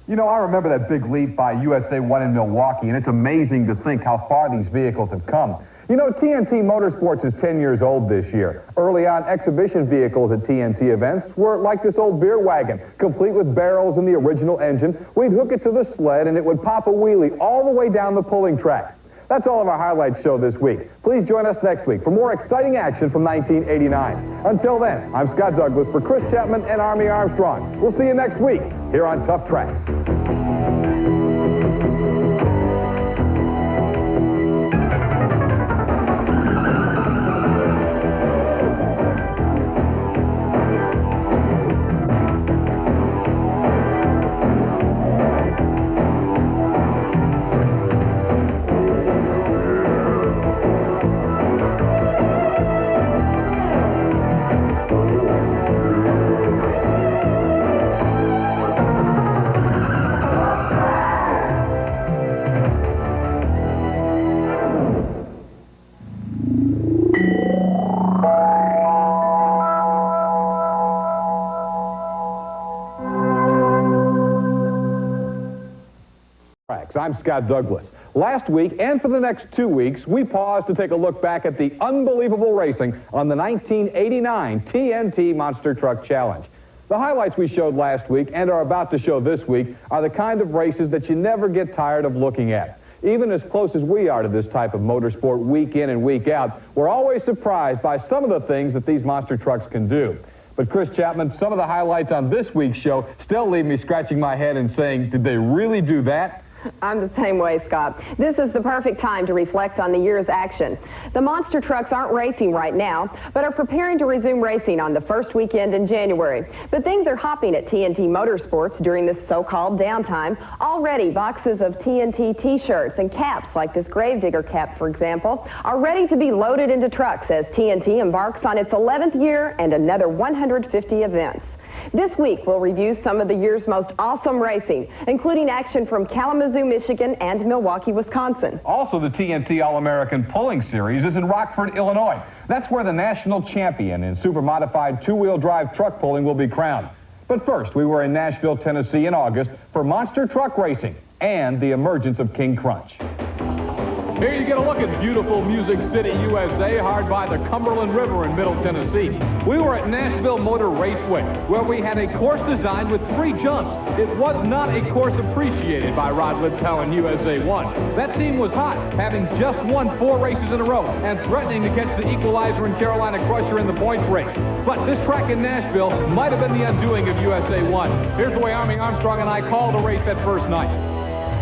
You know, I remember that big leap by USA 1 in Milwaukee, and it's amazing to think how far these vehicles have come. You know, TNT Motorsports is 10 years old this year. Early on, exhibition vehicles at TNT events were like this old beer wagon, complete with barrels and the original engine. We'd hook it to the sled, and it would pop a wheelie all the way down the pulling track. That's all of our highlights show this week. Please join us next week for more exciting action from 1989. Until then, I'm Scott Douglas for Chris Chapman and Army Armstrong. We'll see you next week here on Tuff Trax. I'm Scott Douglas. Last week, and for the next 2 weeks, we paused to take a look back at the unbelievable racing on the 1989 TNT Monster Truck Challenge. The highlights we showed last week and are about to show this week are the kind of races that you never get tired of looking at. Even as close as we are to this type of motorsport week in and week out, we're always surprised by some of the things that these monster trucks can do. But Chris Chapman, some of the highlights on this week's show still leave me scratching my head and saying, did they really do that? I'm the same way, Scott. This is the perfect time to reflect on the year's action. The monster trucks aren't racing right now, but are preparing to resume racing on the first weekend in January. But things are hopping at TNT Motorsports during this so-called downtime. Already, boxes of TNT T-shirts and caps, like this Gravedigger cap, for example, are ready to be loaded into trucks as TNT embarks on its 11th year and another 150 events. This week, we'll review some of the year's most awesome racing, including action from Kalamazoo, Michigan, and Milwaukee, Wisconsin. Also, the TNT All-American Pulling Series is in Rockford, Illinois. That's where the national champion in super-modified two-wheel drive truck pulling will be crowned. But first, we were in Nashville, Tennessee in August for monster truck racing and the emergence of King Crunch. Here you get a look at beautiful Music City, USA, hard by the Cumberland River in Middle Tennessee. We were at Nashville Motor Raceway, where we had a course designed with 3 jumps. It was not a course appreciated by Rod Litzau and USA 1. That team was hot, having just won 4 races in a row and threatening to catch the Equalizer and Carolina Crusher in the points race. But this track in Nashville might have been the undoing of USA 1. Here's the way Army Armstrong and I called the race that first night.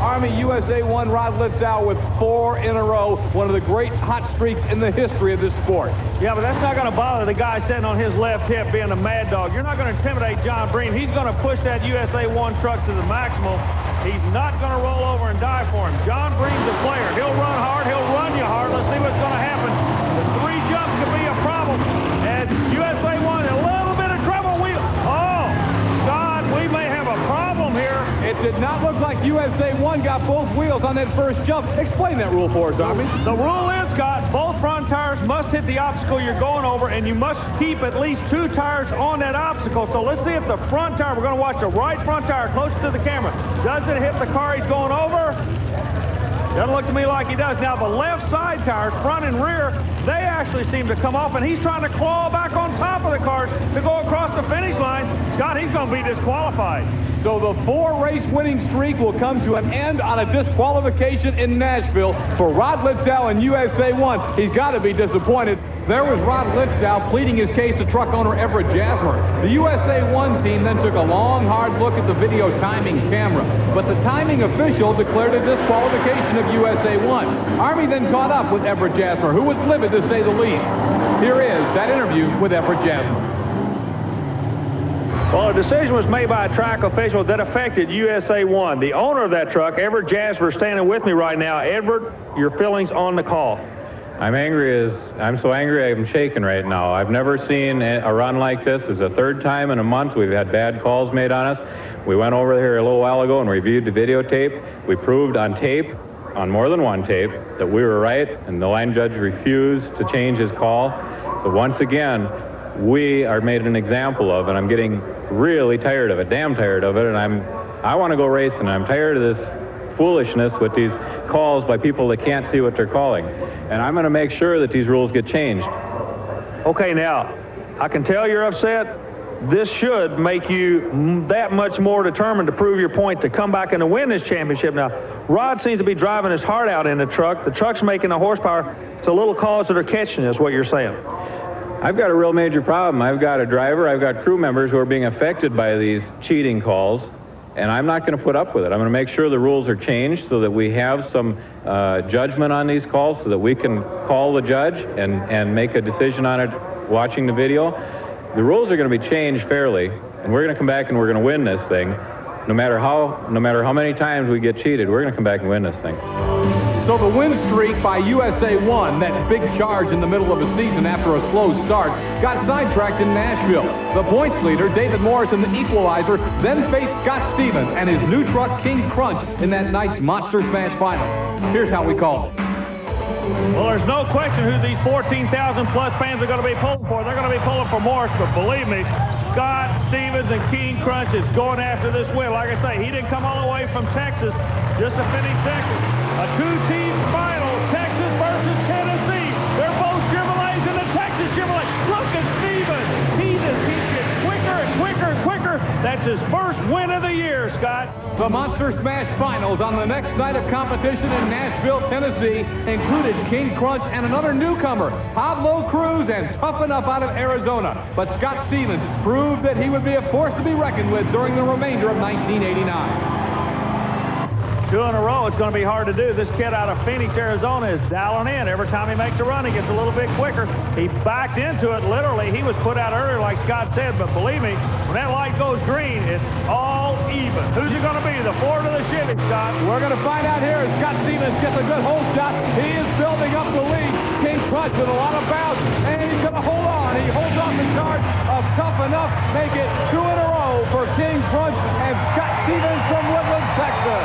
Army USA 1 Rod Litzau with 4 in a row, one of the great hot streaks in the history of this sport. Yeah, but that's not going to bother the guy sitting on his left hip being a mad dog. You're not going to intimidate John Breen. He's going to push that USA 1 truck to the maximum. He's not going to roll over and die for him. John Breen's a player. He'll run hard. He'll run you hard. Let's see what's going to happen. The 3 jumps could be a problem. And USA 1 a little bit of trouble. Oh, God, we may have a problem here. It did not look like USA 1 got both wheels on that first jump. Explain that rule for us, Army. The rule is, Scott, both front tires must hit the obstacle you're going over, and you must keep at least 2 tires on that obstacle. So let's see if the front tire, we're going to watch the right front tire close to the camera. Does it hit the car he's going over? Doesn't look to me like he does. Now, the left side tires, front and rear, they actually seem to come off, and he's trying to claw back on top of the cars to go across the finish line. Scott, he's going to be disqualified. So the 4-race winning streak will come to an end on a disqualification in Nashville for Rod Litzau and USA 1. He's got to be disappointed. There was Rod Litzau pleading his case to truck owner Everett Jasmer. The USA 1 team then took a long, hard look at the video timing camera, but the timing official declared a disqualification of USA 1. Army then caught up with Everett Jasmer, who was livid to say the least. Here is that interview with Everett Jasmer. Well, a decision was made by a track official that affected USA 1. The owner of that truck, Everett Jasper, standing with me right now. Everett, your feelings on the call? I'm so angry I'm shaking right now. I've never seen a run like this. It's the 3rd time in a month we've had bad calls made on us. We went over here a little while ago and reviewed the videotape. We proved on tape, on more than one tape, that we were right, and the line judge refused to change his call. So once again, we are made an example of, and I'm getting really tired of it, damn tired of it, and I want to go racing. I'm tired of this foolishness with these calls by people that can't see what they're calling. And I'm going to make sure that these rules get changed. Okay, now, I can tell you're upset. This should make you that much more determined to prove your point to come back and to win this championship. Now, Rod seems to be driving his heart out in the truck. The truck's making the horsepower. It's a little calls that are catching is what you're saying. I've got a real major problem. I've got a driver, I've got crew members who are being affected by these cheating calls, and I'm not going to put up with it. I'm going to make sure the rules are changed so that we have some judgment on these calls so that we can call the judge and make a decision on it watching the video. The rules are going to be changed fairly, and we're going to come back and we're going to win this thing. No matter how many times we get cheated, we're going to come back and win this thing. So the win streak by USA 1, that big charge in the middle of a season after a slow start, got sidetracked in Nashville. The points leader, David Morris in the Equalizer, then faced Scott Stevens and his new truck, King Crunch, in that night's Monster Smash final. Here's how we called it. Well, there's no question who these 14,000-plus fans are going to be pulling for. They're going to be pulling for Morris, but believe me, Scott Stevens and King Crunch is going after this win. Like I say, he didn't come all the way from Texas just to finish second. A 2-team final, Texas versus Tennessee. They're both Chevrolets in the Texas Chevrolet. Look at Stevens. He just keeps getting quicker and quicker and quicker. That's his first win of the year, Scott. The Monster Smash Finals on the next night of competition in Nashville, Tennessee, included King Crunch and another newcomer, Pablo Cruz, and Tough Enough out of Arizona. But Scott Stevens proved that he would be a force to be reckoned with during the remainder of 1989. 2 in a row. It's going to be hard to do. This kid out of Phoenix, Arizona is dialing in. Every time he makes a run, he gets a little bit quicker. He backed into it, literally. He was put out earlier, like Scott said, but believe me, when that light goes green, it's all even. Who's it going to be, the Ford or the Chevy, Scott? We're going to find out here as Scott Stevens gets a good hold shot. He is building up the lead. King Crunch with a lot of bounce, and he's going to hold on. He holds off the charge of Tough Enough. Make it 2 in a row for King Crunch and Scott Stevens from Woodland, Texas.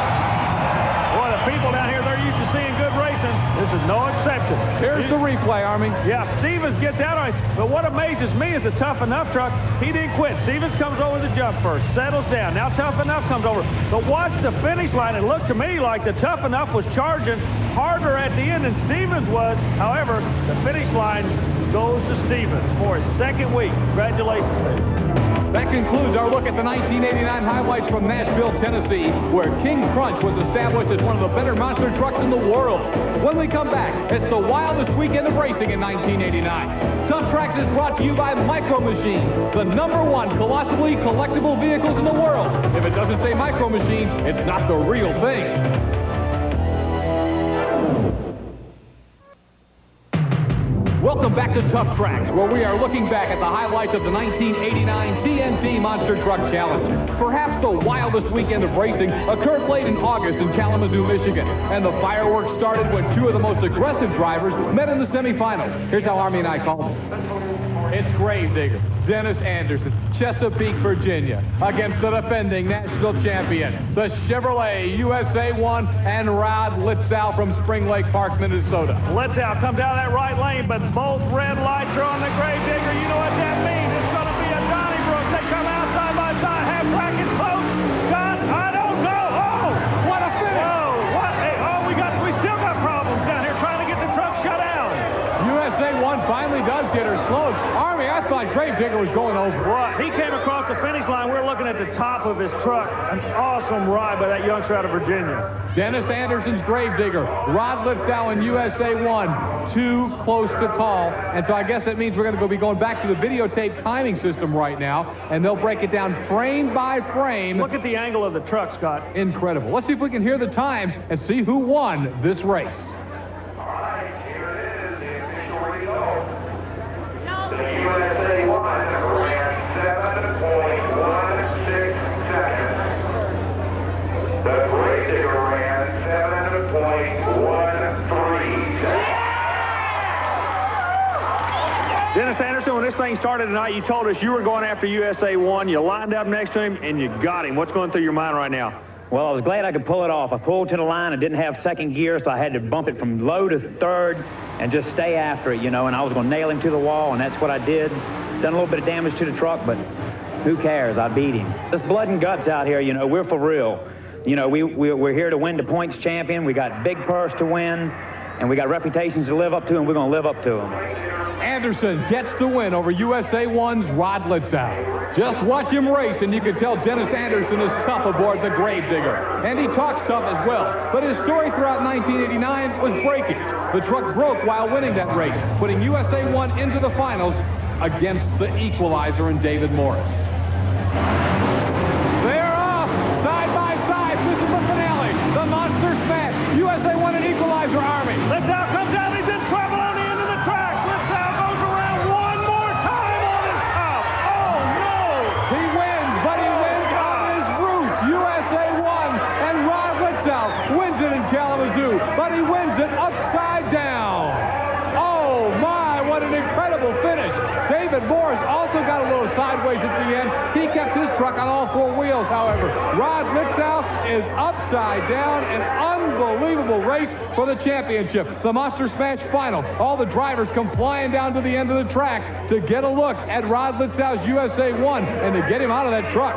Boy, the people down here, they're used to seeing good racing. This is no exception. Here's the replay, Army. Yeah, Stevens gets out on it. But what amazes me is the Tough Enough truck. He didn't quit. Stevens comes over the jump first, settles down. Now Tough Enough comes over. But watch the finish line. It looked to me like the Tough Enough was charging harder at the end than Stevens was. However, the finish line goes to Stevens for his second week. Congratulations, Steve. That concludes our look at the 1989 highlights from Nashville, Tennessee, where King Crunch was established as one of the better monster trucks in the world. When we come back, it's the wildest weekend of racing in 1989. Tuff Trax is brought to you by Micro Machines, the #1 colossally collectible vehicles in the world. If it doesn't say Micro Machines, it's not the real thing. Welcome back to Tuff Trax, where we are looking back at the highlights of the 1989 TNT Monster Truck Challenge. Perhaps the wildest weekend of racing occurred late in August in Kalamazoo, Michigan, and the fireworks started when 2 of the most aggressive drivers met in the semifinals. Here's how Army and I called it. It's Gravedigger, Dennis Anderson, Chesapeake, Virginia, against the defending Nashville champion, the Chevrolet USA 1, and Rod Litzow from Spring Lake Park, Minnesota. Litzow comes out of that right lane, but both red lights are on the Gravedigger. You know what that means? It's going to be a Donnybrook. They come out side by side, half bracket close. Scott, I don't know. Oh, what a finish. Whoa, what? Hey, oh, we still got problems down here trying to get the truck shut down. USA 1 finally does get her slowed. Army, I thought Gravedigger was going over. What? He came across the finish line. We're looking at the top of his truck. An awesome ride by that youngster out of Virginia. Dennis Anderson's Gravedigger, Rod Litzow in USA 1, too close to call. And so I guess that means we're going to be going back to the videotape timing system right now, and they'll break it down frame by frame. Look at the angle of the truck, Scott. Incredible. Let's see if we can hear the times and see who won this race. USA 1 ran 7.16 seconds. The Gravedigger ran 7.13. Dennis Anderson, when this thing started tonight, you told us you were going after USA 1. You lined up next to him, and you got him. What's going through your mind right now? Well, I was glad I could pull it off. I pulled to the line. I didn't have second gear, so I had to bump it from low to third and just stay after it, you know, and I was going to nail him to the wall, and that's what I did. Done a little bit of damage to the truck, but who cares? I beat him. This blood and guts out here, you know, we're for real. You know, we're here to win the points champion. We got big purse to win, and we got reputations to live up to, and we're going to live up to them. Anderson gets the win over USA 1's Rod Litzow. Just watch him race, and you can tell Dennis Anderson is tough aboard the Gravedigger. And he talks tough as well. But his story throughout 1989 was breakage. The truck broke while winning that race, putting USA 1 into the finals against the Equalizer and David Morris. They're off, side by side. This is the finale. The Monster Smash. USA 1 and Equalizer Army. Litzow comes out. He's in trouble on the end of the track. Litzow goes around one more time on his top. Oh, no. He wins, but he wins on his roof. USA 1 and Rod Litzow wins it in Kalamazoo, but he wins it upside down. Oh, my, what an incredible finish. David Morris also got a little sideways at the end. He kept his truck on all 4 wheels, however. Rod Litzow is upside down. An unbelievable race for the championship. The Monster Smash final. All the drivers come flying down to the end of the track to get a look at Rod Litzow's USA 1 and to get him out of that truck.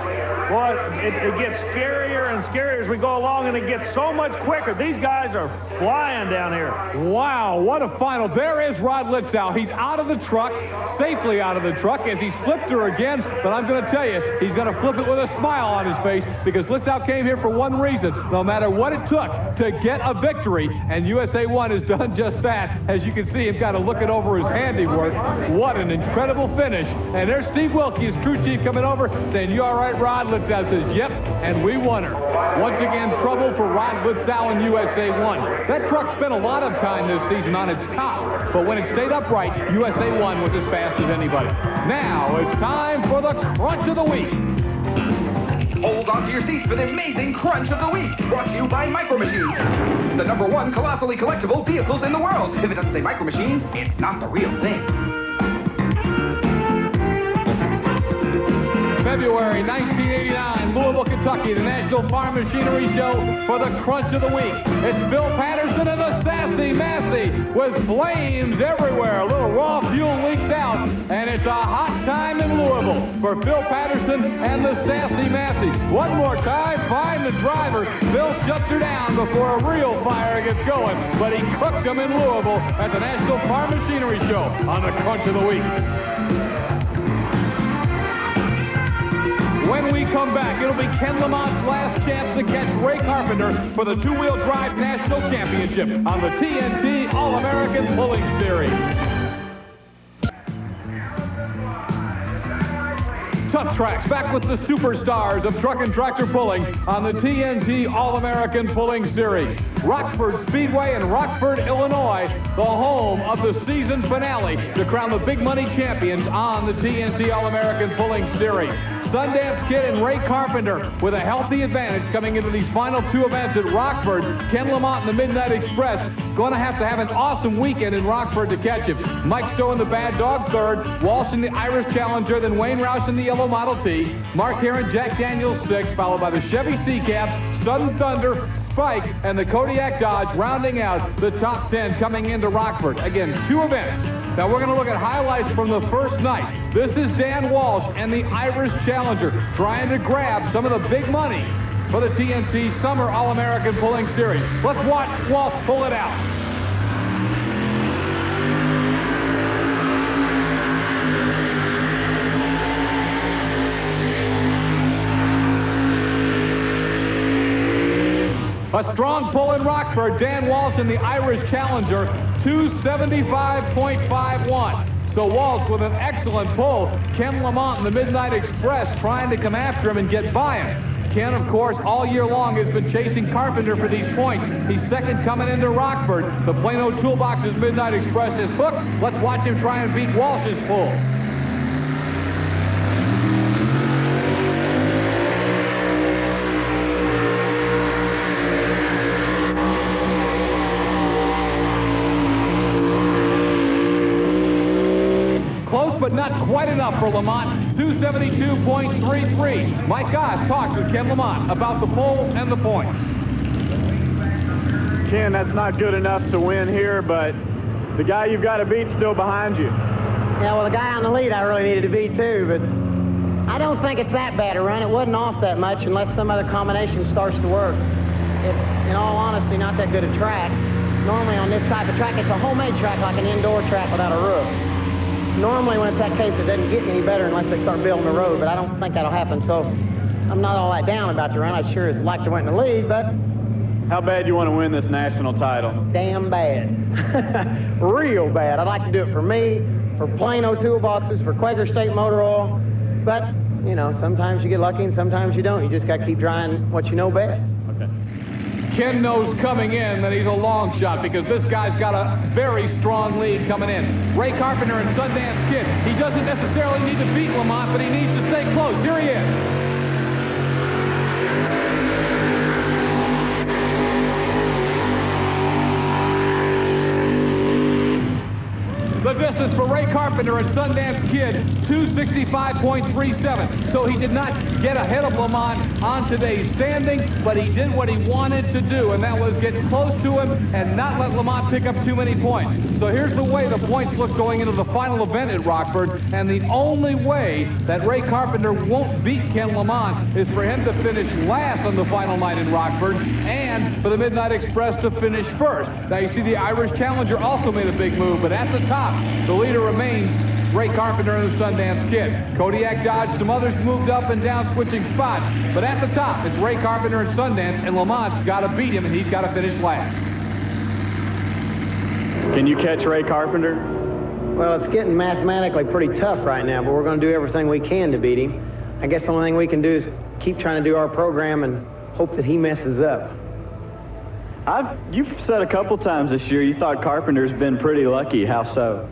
Well, it gets scarier and scarier as we go along, and it gets so much quicker. These guys are flying down here. Wow, what a final. There is Rod Litzow. He's out of the truck, safely out of the truck, as he's flipped her again. But I'm going to tell you, he's going to flip it with a smile on his face, because Litzow came here for one reason, no matter what it took to get a victory. And USA 1 has done just that. As you can see, he's got to look it over his handiwork. What an incredible finish. And there's Steve Wilkie, his crew chief, coming over, saying, "You all right, Rod?" Litzow says, "Yep," and we won her. Once again, trouble for Ron Litzau in USA 1. That truck spent a lot of time this season on its top, but when it stayed upright, USA 1 was as fast as anybody. Now it's time for the Crunch of the Week. Hold on to your seats for the amazing Crunch of the Week, brought to you by Micro Machines, the #1 colossally collectible vehicles in the world. If it doesn't say Micro Machines, it's not the real thing. February 1989, Louisville, Kentucky, the National Farm Machinery Show for the Crunch of the Week. It's Bill Patterson and the Sassy Massey with flames everywhere. A little raw fuel leaks out, and it's a hot time in Louisville for Bill Patterson and the Sassy Massey. One more time, find the driver. Bill shuts her down before a real fire gets going, but he cooked them in Louisville at the National Farm Machinery Show on the Crunch of the Week. When we come back, it'll be Ken Lamont's last chance to catch Ray Carpenter for the two-wheel drive national championship on the TNT All-American Pulling Series. Tuff Trax back with the superstars of truck and tractor pulling on the TNT All-American Pulling Series. Rockford Speedway in Rockford, Illinois, the home of the season finale to crown the big money champions on the TNT All-American Pulling Series. Sundance Kid and Ray Carpenter with a healthy advantage coming into these final two events at Rockford. Ken Lamont and the Midnight Express going to have an awesome weekend in Rockford to catch him. Mike Stowe in the Bad Dog third, Walsh in the Irish Challenger, then Wayne Roush in the Yellow Model T, Mark Heron, Jack Daniels sixth, followed by the Chevy C-Cab, Sudden Thunder, Spike, and the Kodiak Dodge rounding out the top 10 coming into Rockford. Again, two events. Now we're going to look at highlights from the first night. This is Dan Walsh and the Irish Challenger trying to grab some of the big money for the TNT Summer All-American Pulling Series. Let's watch Walsh pull it out. A strong pull in Rockford. Dan Walsh in the Irish Challenger, 275.51. So Walsh with an excellent pull. Ken Lamont in the Midnight Express trying to come after him and get by him. Ken, of course, all year long has been chasing Carpenter for these points. He's second coming into Rockford. The Plano Toolbox's Midnight Express is hooked. Let's watch him try and beat Walsh's pull. But not quite enough for Lamont. 272.33. Mike Goss talks with Ken Lamont about the pull and the points. Ken, that's not good enough to win here, but the guy you've got to beat's still behind you. Yeah, well, the guy on the lead I really needed to beat too, but I don't think it's that bad a run. It wasn't off that much unless some other combination starts to work. It's, in all honesty, not that good a track. Normally on this type of track, it's a homemade track like an indoor track without a roof. Normally, when it's that case, it doesn't get any better unless they start building the road, but I don't think that'll happen, so I'm not all that down about the run. I sure as like to win the lead, but... How bad you want to win this national title? Damn bad. Real bad. I'd like to do it for me, for Plano Toolboxes, for Quaker State Motor Oil, but, you know, sometimes you get lucky and sometimes you don't. You just got to keep trying what you know best. Okay. Ken knows coming in that he's a long shot because this guy's got a very strong lead coming in. Ray Carpenter and Sundance Kid. He doesn't necessarily need to beat Lamont, but he needs to stay close. Here he is. The distance for Ray Carpenter and Sundance Kid, 265.37. So he did not get ahead of Lamont on today's standing, but he did what he wanted to do, and that was get close to him and not let Lamont pick up too many points. So here's the way the points look going into the final event at Rockford, and the only way that Ray Carpenter won't beat Ken Lamont is for him to finish last on the final night in Rockford and for the Midnight Express to finish first. Now you see the Irish Challenger also made a big move, but at the top, the leader remains Ray Carpenter and the Sundance Kid. Kodiak Dodge, some others moved up and down switching spots, but at the top, it's Ray Carpenter and Sundance, and Lamont's got to beat him, and he's got to finish last. Can you catch Ray Carpenter? Well, it's getting mathematically pretty tough right now, but we're going to do everything we can to beat him. I guess the only thing we can do is keep trying to do our program and hope that he messes up. You've said a couple times this year you thought Carpenter's been pretty lucky. How so?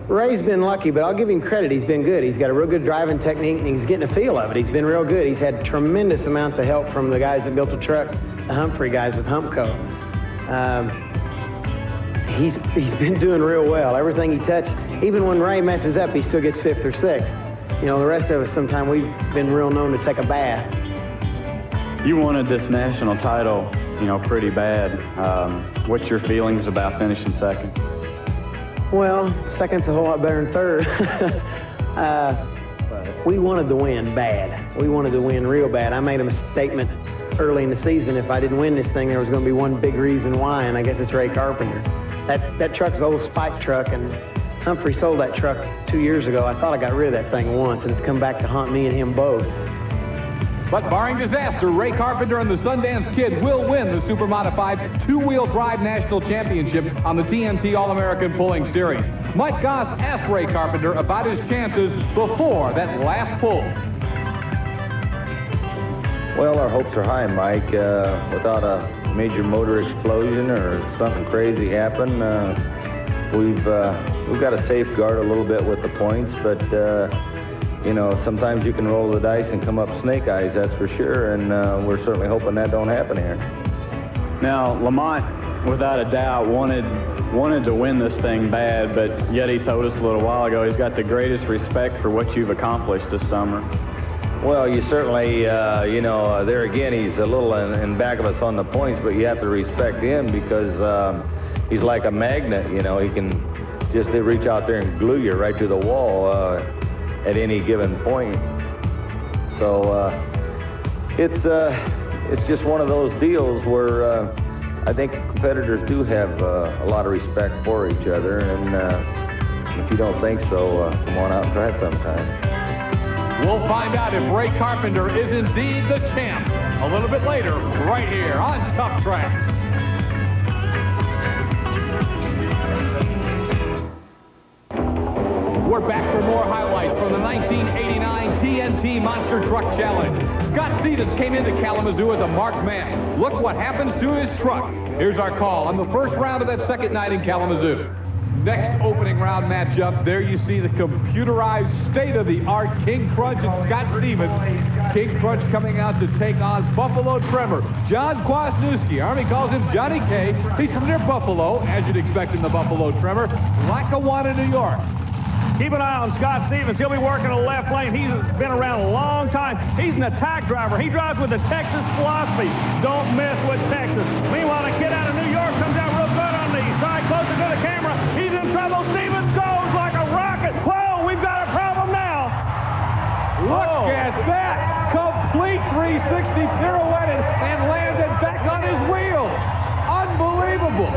Ray's been lucky, but I'll give him credit. He's been good. He's got a real good driving technique, and he's getting a feel of it. He's been real good. He's had tremendous amounts of help from the guys that built the truck, the Humphrey guys with Humpco. He's been doing real well. Everything he touched, even when Ray messes up, he still gets 5th or 6th. You know, the rest of us, sometimes we've been real known to take a bath. You wanted this national title, you know, pretty bad. What's your feelings about finishing second? Well, second's a whole lot better than third. We wanted to win bad. We wanted to win real bad. I made a statement early in the season. If I didn't win this thing, there was going to be one big reason why, and I guess it's Ray Carpenter. That truck's an old Spike truck, and Humphrey sold that truck 2 years ago. I thought I got rid of that thing once, and it's come back to haunt me and him both. But barring disaster, Ray Carpenter and the Sundance Kid will win the super modified two-wheel drive national championship on the TNT All-American Pulling Series. Mike Goss asked Ray Carpenter about his chances before that last pull. Well, our hopes are high, Mike. Without a major motor explosion or something crazy happen, we've got to safeguard a little bit with the points, but you know, sometimes you can roll the dice and come up snake eyes, that's for sure, and we're certainly hoping that don't happen here. Now, Lamont, without a doubt, wanted to win this thing bad, but yet he told us a little while ago he's got the greatest respect for what you've accomplished this summer. Well, you certainly, you know, there again, he's a little in back of us on the points, but you have to respect him because he's like a magnet, you know. He can just reach out there and glue you right to the wall at any given point. So it's just one of those deals where I think competitors do have a lot of respect for each other, and if you don't think so, come on out and try it sometime. We'll find out if Ray Carpenter is indeed the champ a little bit later, right here on Tuff Trax. We're back for more highlights from the 1989 TNT Monster Truck Challenge. Scott Stevens came into Kalamazoo as a marked man. Look what happens to his truck. Here's our call on the first round of that second night in Kalamazoo. Next opening round matchup, there you see the computerized state-of-the-art King Crunch and Scott Stevens. King Crunch coming out to take on Buffalo Tremor, John Kwasniewski. Army calls him Johnny K. He's from near Buffalo, as you'd expect in the Buffalo Tremor, Lackawanna, New York. Keep an eye on Scott Stevens. He'll be working the left lane. He's been around a long time. He's an attack driver. He drives with the Texas philosophy. Don't mess with Texas. Meanwhile, the kid out of New York comes out real good on the side, closer to the camera. He's in trouble. Stevens goes like a rocket. Whoa, we've got a problem now. Look at that. Complete 360 pirouetted and landed back on his wheels. Unbelievable.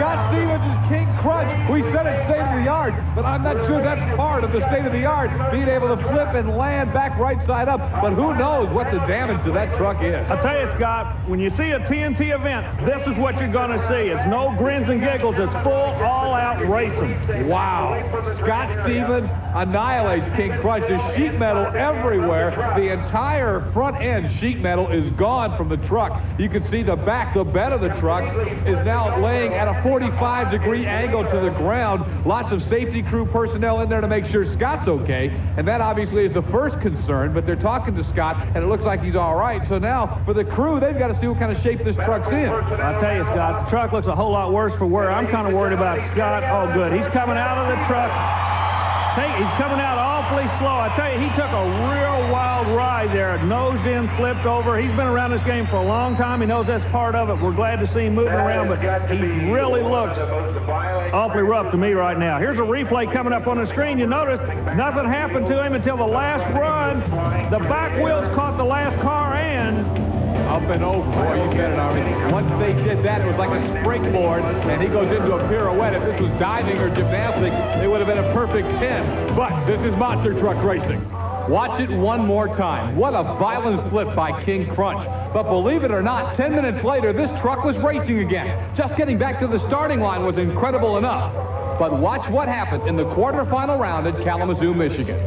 Scott Stevens is King Crunch. We said it's state-of-the-art, but I'm not sure that's part of the state-of-the-art, being able to flip and land back right side up. But who knows what the damage to that truck is. I'll tell you, Scott, when you see a TNT event, this is what you're going to see. It's no grins and giggles. It's full, all-out racing. Wow. Scott Stevens annihilates King Crunch. There's sheet metal everywhere. The entire front end sheet metal is gone from the truck. You can see the back, the bed of the truck is now laying at a 45-degree angle to the ground. Lots of safety crew personnel in there to make sure Scott's okay. And that obviously is the first concern, but they're talking to Scott, and it looks like he's all right. So now, for the crew, they've got to see what kind of shape this truck's in. I'll tell you, Scott, the truck looks a whole lot worse for wear. I'm kind of worried about Scott. Oh, good. He's coming out of the truck. He's coming out awfully slow. I tell you, he took a real wild ride there. Nosed in, flipped over. He's been around this game for a long time. He knows that's part of it. We're glad to see him moving around, but he really looks awfully rough to me right now. Here's a replay coming up on the screen. You notice nothing happened to him until the last run. The back wheels caught the last car and... Up and over, boy, you get it, Army. Once they did that, it was like a springboard, and he goes into a pirouette. If this was diving or gymnastics, it would have been a perfect 10. But this is monster truck racing. Watch it one more time. What a violent flip by King Crunch. But believe it or not, 10 minutes later, this truck was racing again. Just getting back to the starting line was incredible enough. But watch what happened in the quarterfinal round at Kalamazoo, Michigan.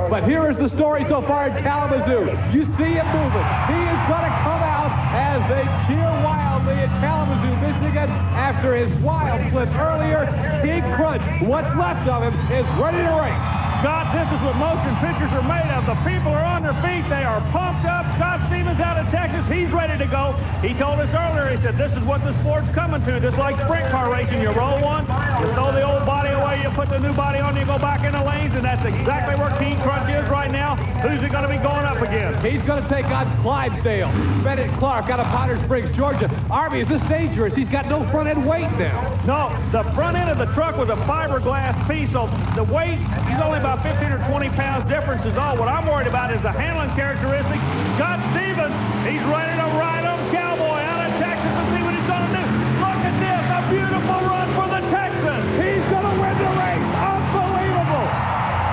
But here is the story so far in Kalamazoo. You see him moving. He is going to come out as they cheer wildly in Kalamazoo, Michigan, after his wild flip earlier. King Crunch, what's left of him, is ready to race. Scott, this is what motion pictures are made of. The people are on their feet. They are pumped up. Scott Stevens out of Texas, he's ready to go. He told us earlier, he said, this is what the sport's coming to. Just like sprint car racing, you roll one, you throw the old body away, you put the new body on, you go back in the lanes, and that's exactly where King Crunch is right now. Who's he going to be going up against? He's going to take on Clydesdale. Bennett Clark out of Powder Springs, Georgia. Arby, is this dangerous? He's got no front end weight now. No, the front end of the truck was a fiberglass piece, so the weight, he's only about 15 or 20 pounds difference is all. What I'm worried about is the handling characteristics. Scott Stevens, he's ready to ride him cowboy out of Texas and see what he's going to do. Look at this, a beautiful run for the Texans. He's going to win the race. Unbelievable.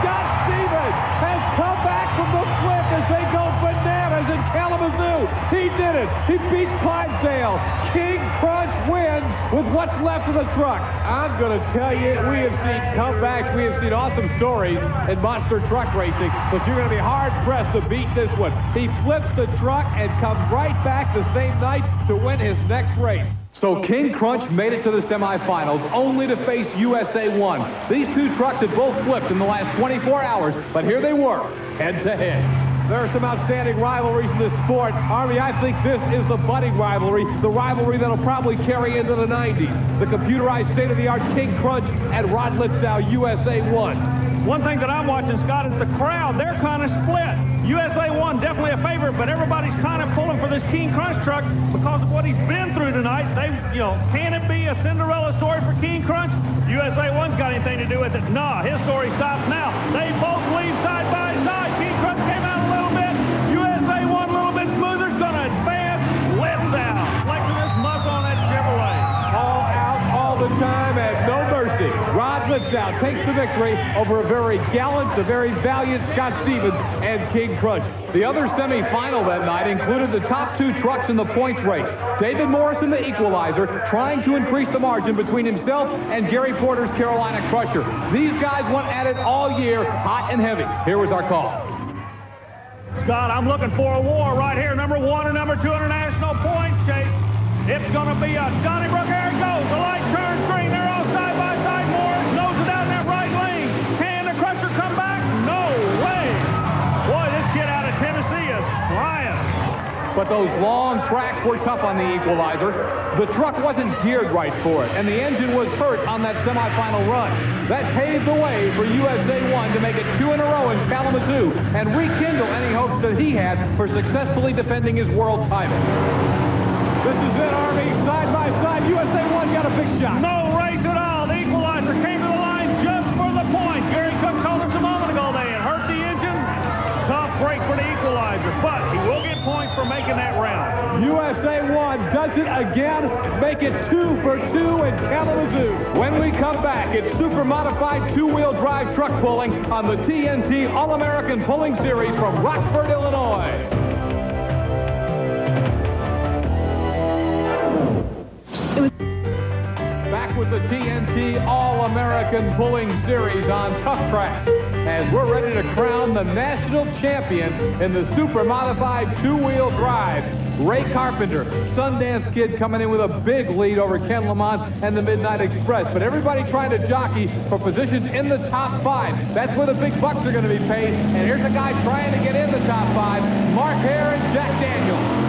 Scott Stevens has come back from the flip as they go bananas in Kalamazoo. He did it. He beats Clydesdale. King Crunch wins with what's left of the truck. I'm going to tell you, we have seen comebacks. We have seen awesome stories in monster truck racing, but you're going to be hard-pressed to beat this one. He flips the truck and comes right back the same night to win his next race. So King Crunch made it to the semifinals, only to face USA 1. These two trucks had both flipped in the last 24 hours, but here they were, head-to-head. There are some outstanding rivalries in this sport. Army, I think this is the budding rivalry, the rivalry that'll probably carry into the 90s. The computerized state-of-the-art King Crunch and Rod Litzow USA 1. One thing that I'm watching, Scott, is the crowd. They're kind of split. USA 1 definitely a favorite, but everybody's kind of pulling for this King Crunch truck because of what he's been through tonight. They, can it be a Cinderella story for King Crunch? USA 1's got anything to do with it? Nah, his story stops now. They both leave side by side. King Crunch came out a little bit. USA 1 a little bit smoother. It's going to advance. Litzow flexing his muscle on that Chevrolet. All out all the time and no mercy. Rod Litzow takes the victory over a very gallant, a very valiant Scott Stevens and King Crunch. The other semifinal that night included the top two trucks in the points race. David Morrison, the Equalizer, trying to increase the margin between himself and Gary Porter's Carolina Crusher. These guys went at it all year, hot and heavy. Here was our call. Scott, I'm looking for a war right here. Number 1 and number 2 international points chase. It's going to be a Donnybrook. There it goes. The light turns green. They're all side by side. Morris noses out in that right lane. Can the Crusher come back? No way. Boy, this kid out of Tennessee is flying. But those long tracks were tough on the Equalizer. The truck wasn't geared right for it, and the engine was hurt on that semifinal run. That paved the way for USA 1 to make it 2 in a row in Kalamazoo and rekindle any hopes that he had for successfully defending his world title. This is it, Army, side by side. USA 1 got a big shot. No race at all. The Equalizer came to the line just for the point. Gary Cook told us a moment ago they had hurt the engine. Tough break for the Equalizer, but he will get points for making that round. USA 1 does it again, make it 2 for 2 in Kalamazoo. When we come back, it's super modified two-wheel drive truck pulling on the TNT All-American Pulling Series from Rockford, Illinois. Back with the TNT All-American Pulling Series on Tuff Trax, as we're ready to crown the national champion in the super modified two-wheel drive. Ray Carpenter, Sundance Kid, coming in with a big lead over Ken Lamont and the Midnight Express. But everybody trying to jockey for positions in the top 5. That's where the big bucks are going to be paid. And here's a guy trying to get in the top 5, Mark Hare and Jack Daniels.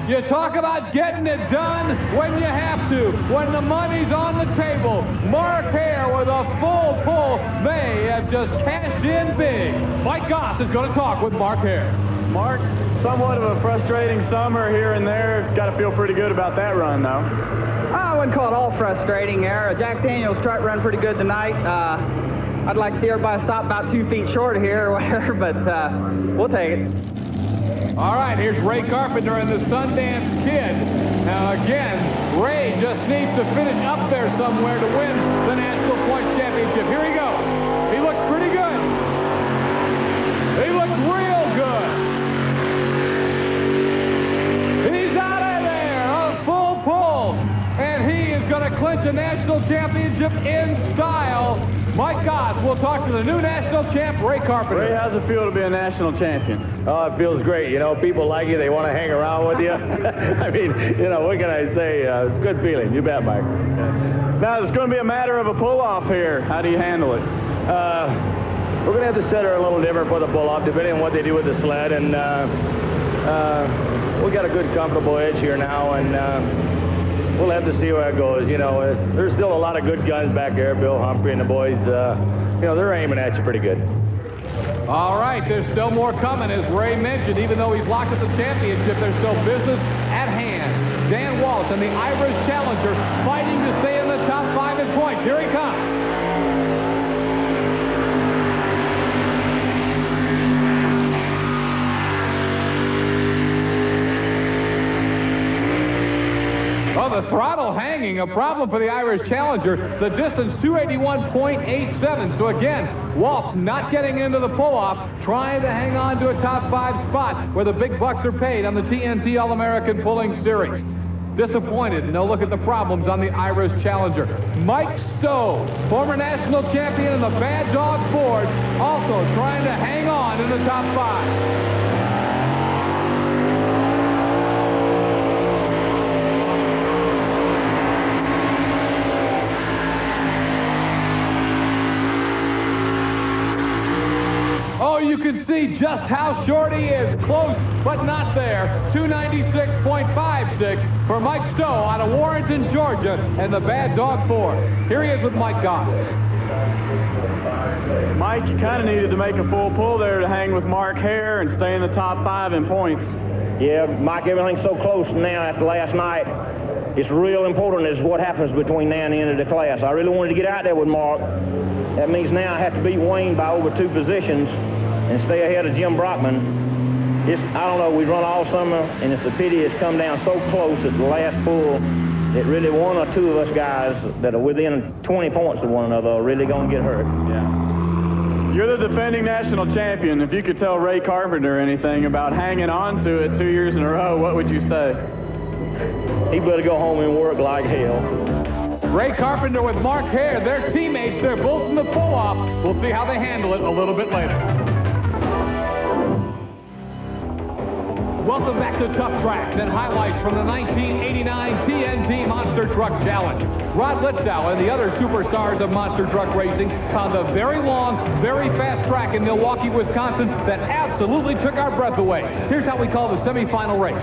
You talk about getting it done when you have to, when the money's on the table. Mark Hare with a full pull may have just cashed in big. Mike Goss is going to talk with Mark Hare. Mark, somewhat of a frustrating summer here and there. Got to feel pretty good about that run, though. I wouldn't call it all frustrating there. Jack Daniels' truck run pretty good tonight. I'd like to see everybody stop about 2 feet short of here or whatever, but we'll take it. All right, here's Ray Carpenter and the Sundance Kid. Now again, Ray just needs to finish up there somewhere to win the National Point Championship. Here he goes. He looks pretty good. He looks real good. clinch a national championship in style. Mike Goss will talk to the new national champ, Ray Carpenter. Ray, how's it feel to be a national champion? Oh, it feels great. You know, people like you. They want to hang around with you. I mean, you know, what can I say? It's a good feeling. You bet, Mike. Now, it's going to be a matter of a pull-off here. How do you handle it? We're going to have to set her a little different for the pull-off, depending on what they do with the sled. And we got a good, comfortable edge here now, and we'll have to see where it goes. You know, there's still a lot of good guns back there. Bill Humphrey and the boys, you know, they're aiming at you pretty good. All right, there's still more coming, as Ray mentioned. Even though he's locked at the championship, there's still business at hand. Dan Walsh and the Irish Challenger fighting to stay in the top 5 in points. Here he comes. Oh, the throttle hanging, a problem for the Irish Challenger. The distance, 281.87. So again, Walsh not getting into the pull-off, trying to hang on to a top 5 spot where the big bucks are paid on the TNT All-American Pulling Series. Disappointed. No look at the problems on the Irish Challenger. Mike Stowe, former national champion in the Bad Dog Ford, also trying to hang on in the top 5. Oh, you can see just how short he is. Close, but not there. 296.56 for Mike Stowe out of Warrenton, Georgia, and the Bad Dog Ford. Here he is with Mike Goss. Mike, you kind of needed to make a full pull there to hang with Mark Hare and stay in the top 5 in points. Yeah, Mike, everything's so close now after last night. It's real important is what happens between now and the end of the class. I really wanted to get out there with Mark. That means now I have to beat Wayne by over 2 positions and stay ahead of Jim Brockman. I don't know, we've run all summer, and it's a pity it's come down so close at the last pull that really 1 or 2 of us guys that are within 20 points of one another are really going to get hurt. Yeah. You're the defending national champion. If you could tell Ray Carpenter anything about hanging on to it 2 years in a row, what would you say? He better go home and work like hell. Ray Carpenter with Mark Hare, their teammates. They're both in the pull-off. We'll see how they handle it a little bit later. Welcome back to Tuff Trax and highlights from the 1989 TNT Monster Truck Challenge. Rod Litzow and the other superstars of monster truck racing found a very long, very fast track in Milwaukee, Wisconsin that absolutely took our breath away. Here's how we call the semifinal race.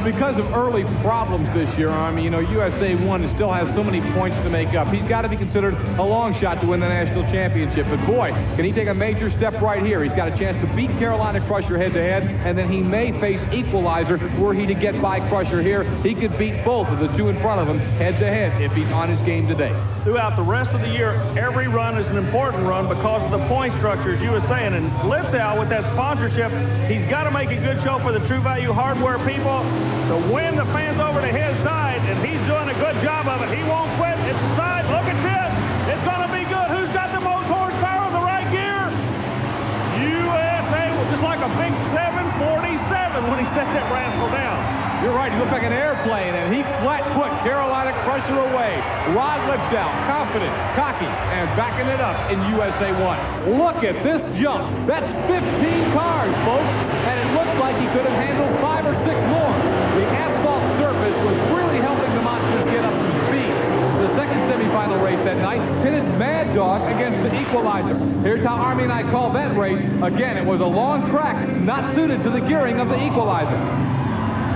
Because of early problems this year, I mean, you know, USA 1 still has so many points to make up. He's got to be considered a long shot to win the national championship. But boy, can he take a major step right here. He's got a chance to beat Carolina Crusher head-to-head, and then he may face Equalizer. Were he to get by Crusher here, he could beat both of the 2 in front of him head-to-head if he's on his game today. Throughout the rest of the year, every run is an important run because of the point structures you were saying. And Litzow, with that sponsorship, he's got to make a good show for the True Value Hardware people to win the fans over to his side, and he's doing a good job of it. He won't quit. It's the side. Look at this. It's going to be good. Who's got the most horsepower in the right gear? USA was just like a big 747 when he set that rascal down. You're right. He looked like an airplane, and he flat put Carolina Crusher away. Rod Litzow, confident, cocky, and backing it up in USA 1. Look at this jump. That's 15 cars, folks, and it looks like he could have handled 5 or 6 more. The asphalt surface was really helping the Monsters get up to speed. The second semifinal race that night pitted Mad Dog against the Equalizer. Here's how Army and I call that race. Again, it was a long track, not suited to the gearing of the Equalizer.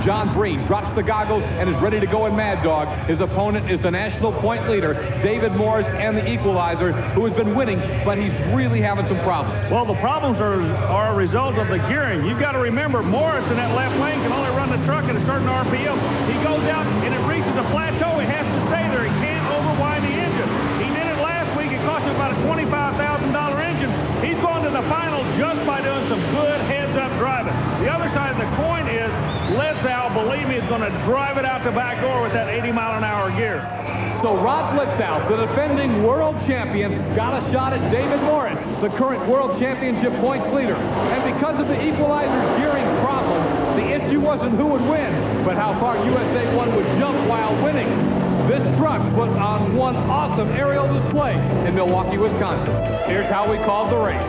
John Breen drops the goggles and is ready to go in Mad Dog. His opponent is the national point leader, David Morris, and the Equalizer, who has been winning, but he's really having some problems. Well, the problems are a result of the gearing. You've got to remember, Morris in that left lane can only run the truck at a certain RPM. He goes out and it reaches a plateau. He has to stay there. He can't overwind the engine. He did it last week. It cost him about a $25,000 engine. He's going to the final just by doing some good heads-up driving. The other side of the coin is Litzow, believe me, is going to drive it out the back door with that 80-mile-an-hour gear. So Rod Litzow, the defending world champion, got a shot at David Morris, the current world championship points leader. And because of the Equalizer's gearing problem, the issue wasn't who would win, but how far USA 1 would jump while winning. This truck put on one awesome aerial display in Milwaukee, Wisconsin. Here's how we called the race.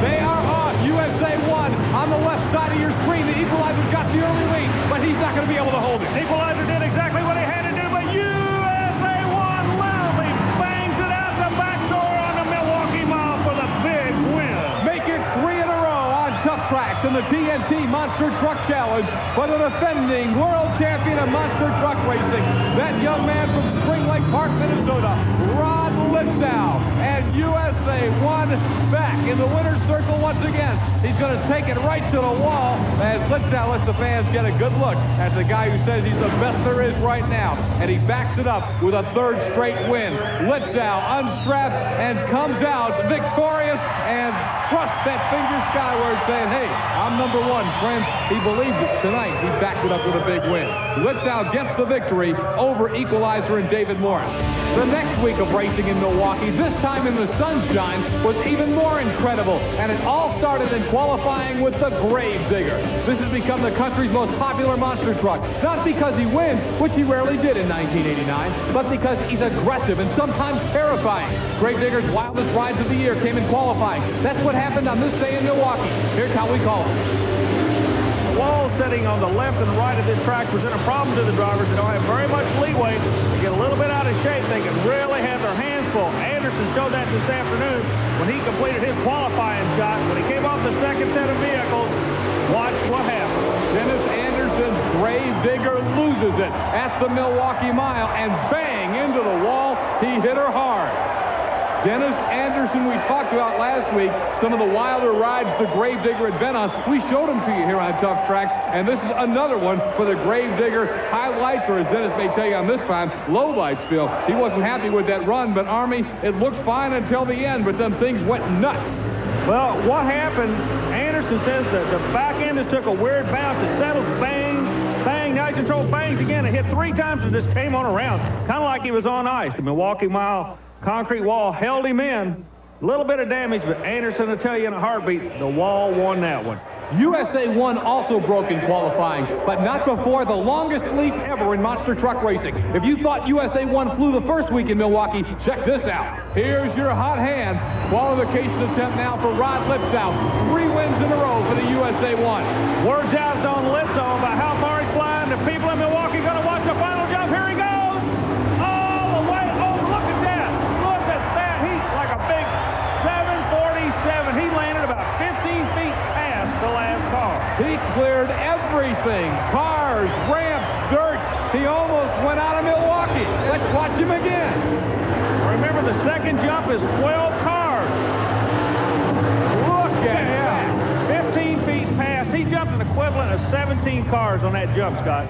They are off. USA 1 on the left side of your screen. The Equalizer got the early lead, but he's not going to be able to hold it. Equalizer did exactly what he had to do, but USA 1 loudly bangs it out the back door on the Milwaukee Mile for the big win. Make it 3 in a row on Tuff Trax in the TNT Monster Truck Challenge for the defending world champion of monster truck racing. That young man from Spring Lake Park, Minnesota, Rod Litzow, and USA 1 back in the winner's circle once again. He's going to take it right to the wall as Litzow lets the fans get a good look at the guy who says he's the best there is right now. And he backs it up with a 3rd straight win. Litzow unstraps and comes out victorious and thrusts that finger skyward saying, hey, I'm number 1, friends. He believes it tonight. He backed it up with a big win. Litzow gets the victory over Equalizer and David Morris. The next week of racing in Milwaukee, this time in the sunshine, was even more incredible, and it all started in qualifying with the Gravedigger. This has become the country's most popular monster truck, not because he wins, which he rarely did in 1989, but because he's aggressive and sometimes terrifying. Gravedigger's wildest rides of the year came in qualifying. That's what happened on this day in Milwaukee. Here's how we call it. The wall setting on the left and right of this track present a problem to the drivers. They don't have very much leeway to get a little bit out of shape. They can really have their hands full. Anderson showed that this afternoon when he completed his qualifying shot. When he came off the second set of vehicles, watch what happened. Dennis Anderson's Gravedigger loses it at the Milwaukee Mile, and bang into the wall. He hit her hard. Dennis Anderson, we talked about last week, some of the wilder rides the Gravedigger had been on. We showed them to you here on Tuff Trax, and this is another one for the Gravedigger. Highlights, or as Dennis may tell you on this time, lowlights, Phil. He wasn't happy with that run, but Army, it looked fine until the end, but then things went nuts. Well, what happened, Anderson says that the back end just took a weird bounce. It settled, bang, bang, now he controls, bangs again. It hit 3 times and just came on around, kind of like he was on ice. The Milwaukee Mile concrete wall held him in. A little bit of damage, but Anderson will tell you in a heartbeat, the wall won that one. USA 1 also broke in qualifying, but not before the longest leap ever in monster truck racing. If you thought USA 1 flew the first week in Milwaukee, check this out. Here's your hot hand. Qualification attempt now for Rod Litzow. 3 wins in a row for the USA 1. Words out on Litzow about how far he's flying. The people in Milwaukee going to watch the final jump. Here he goes. All the way. Oh, look at that. Look at that. He's like a big 747. He landed about 15 feet past the last car. He cleared everything. Cars, ramps, dirt. He almost went out of Milwaukee. Let's watch him again. Remember, the second jump is 12 cars. Look at that. 15 feet past. He jumped an equivalent of 17 cars on that jump, Scott.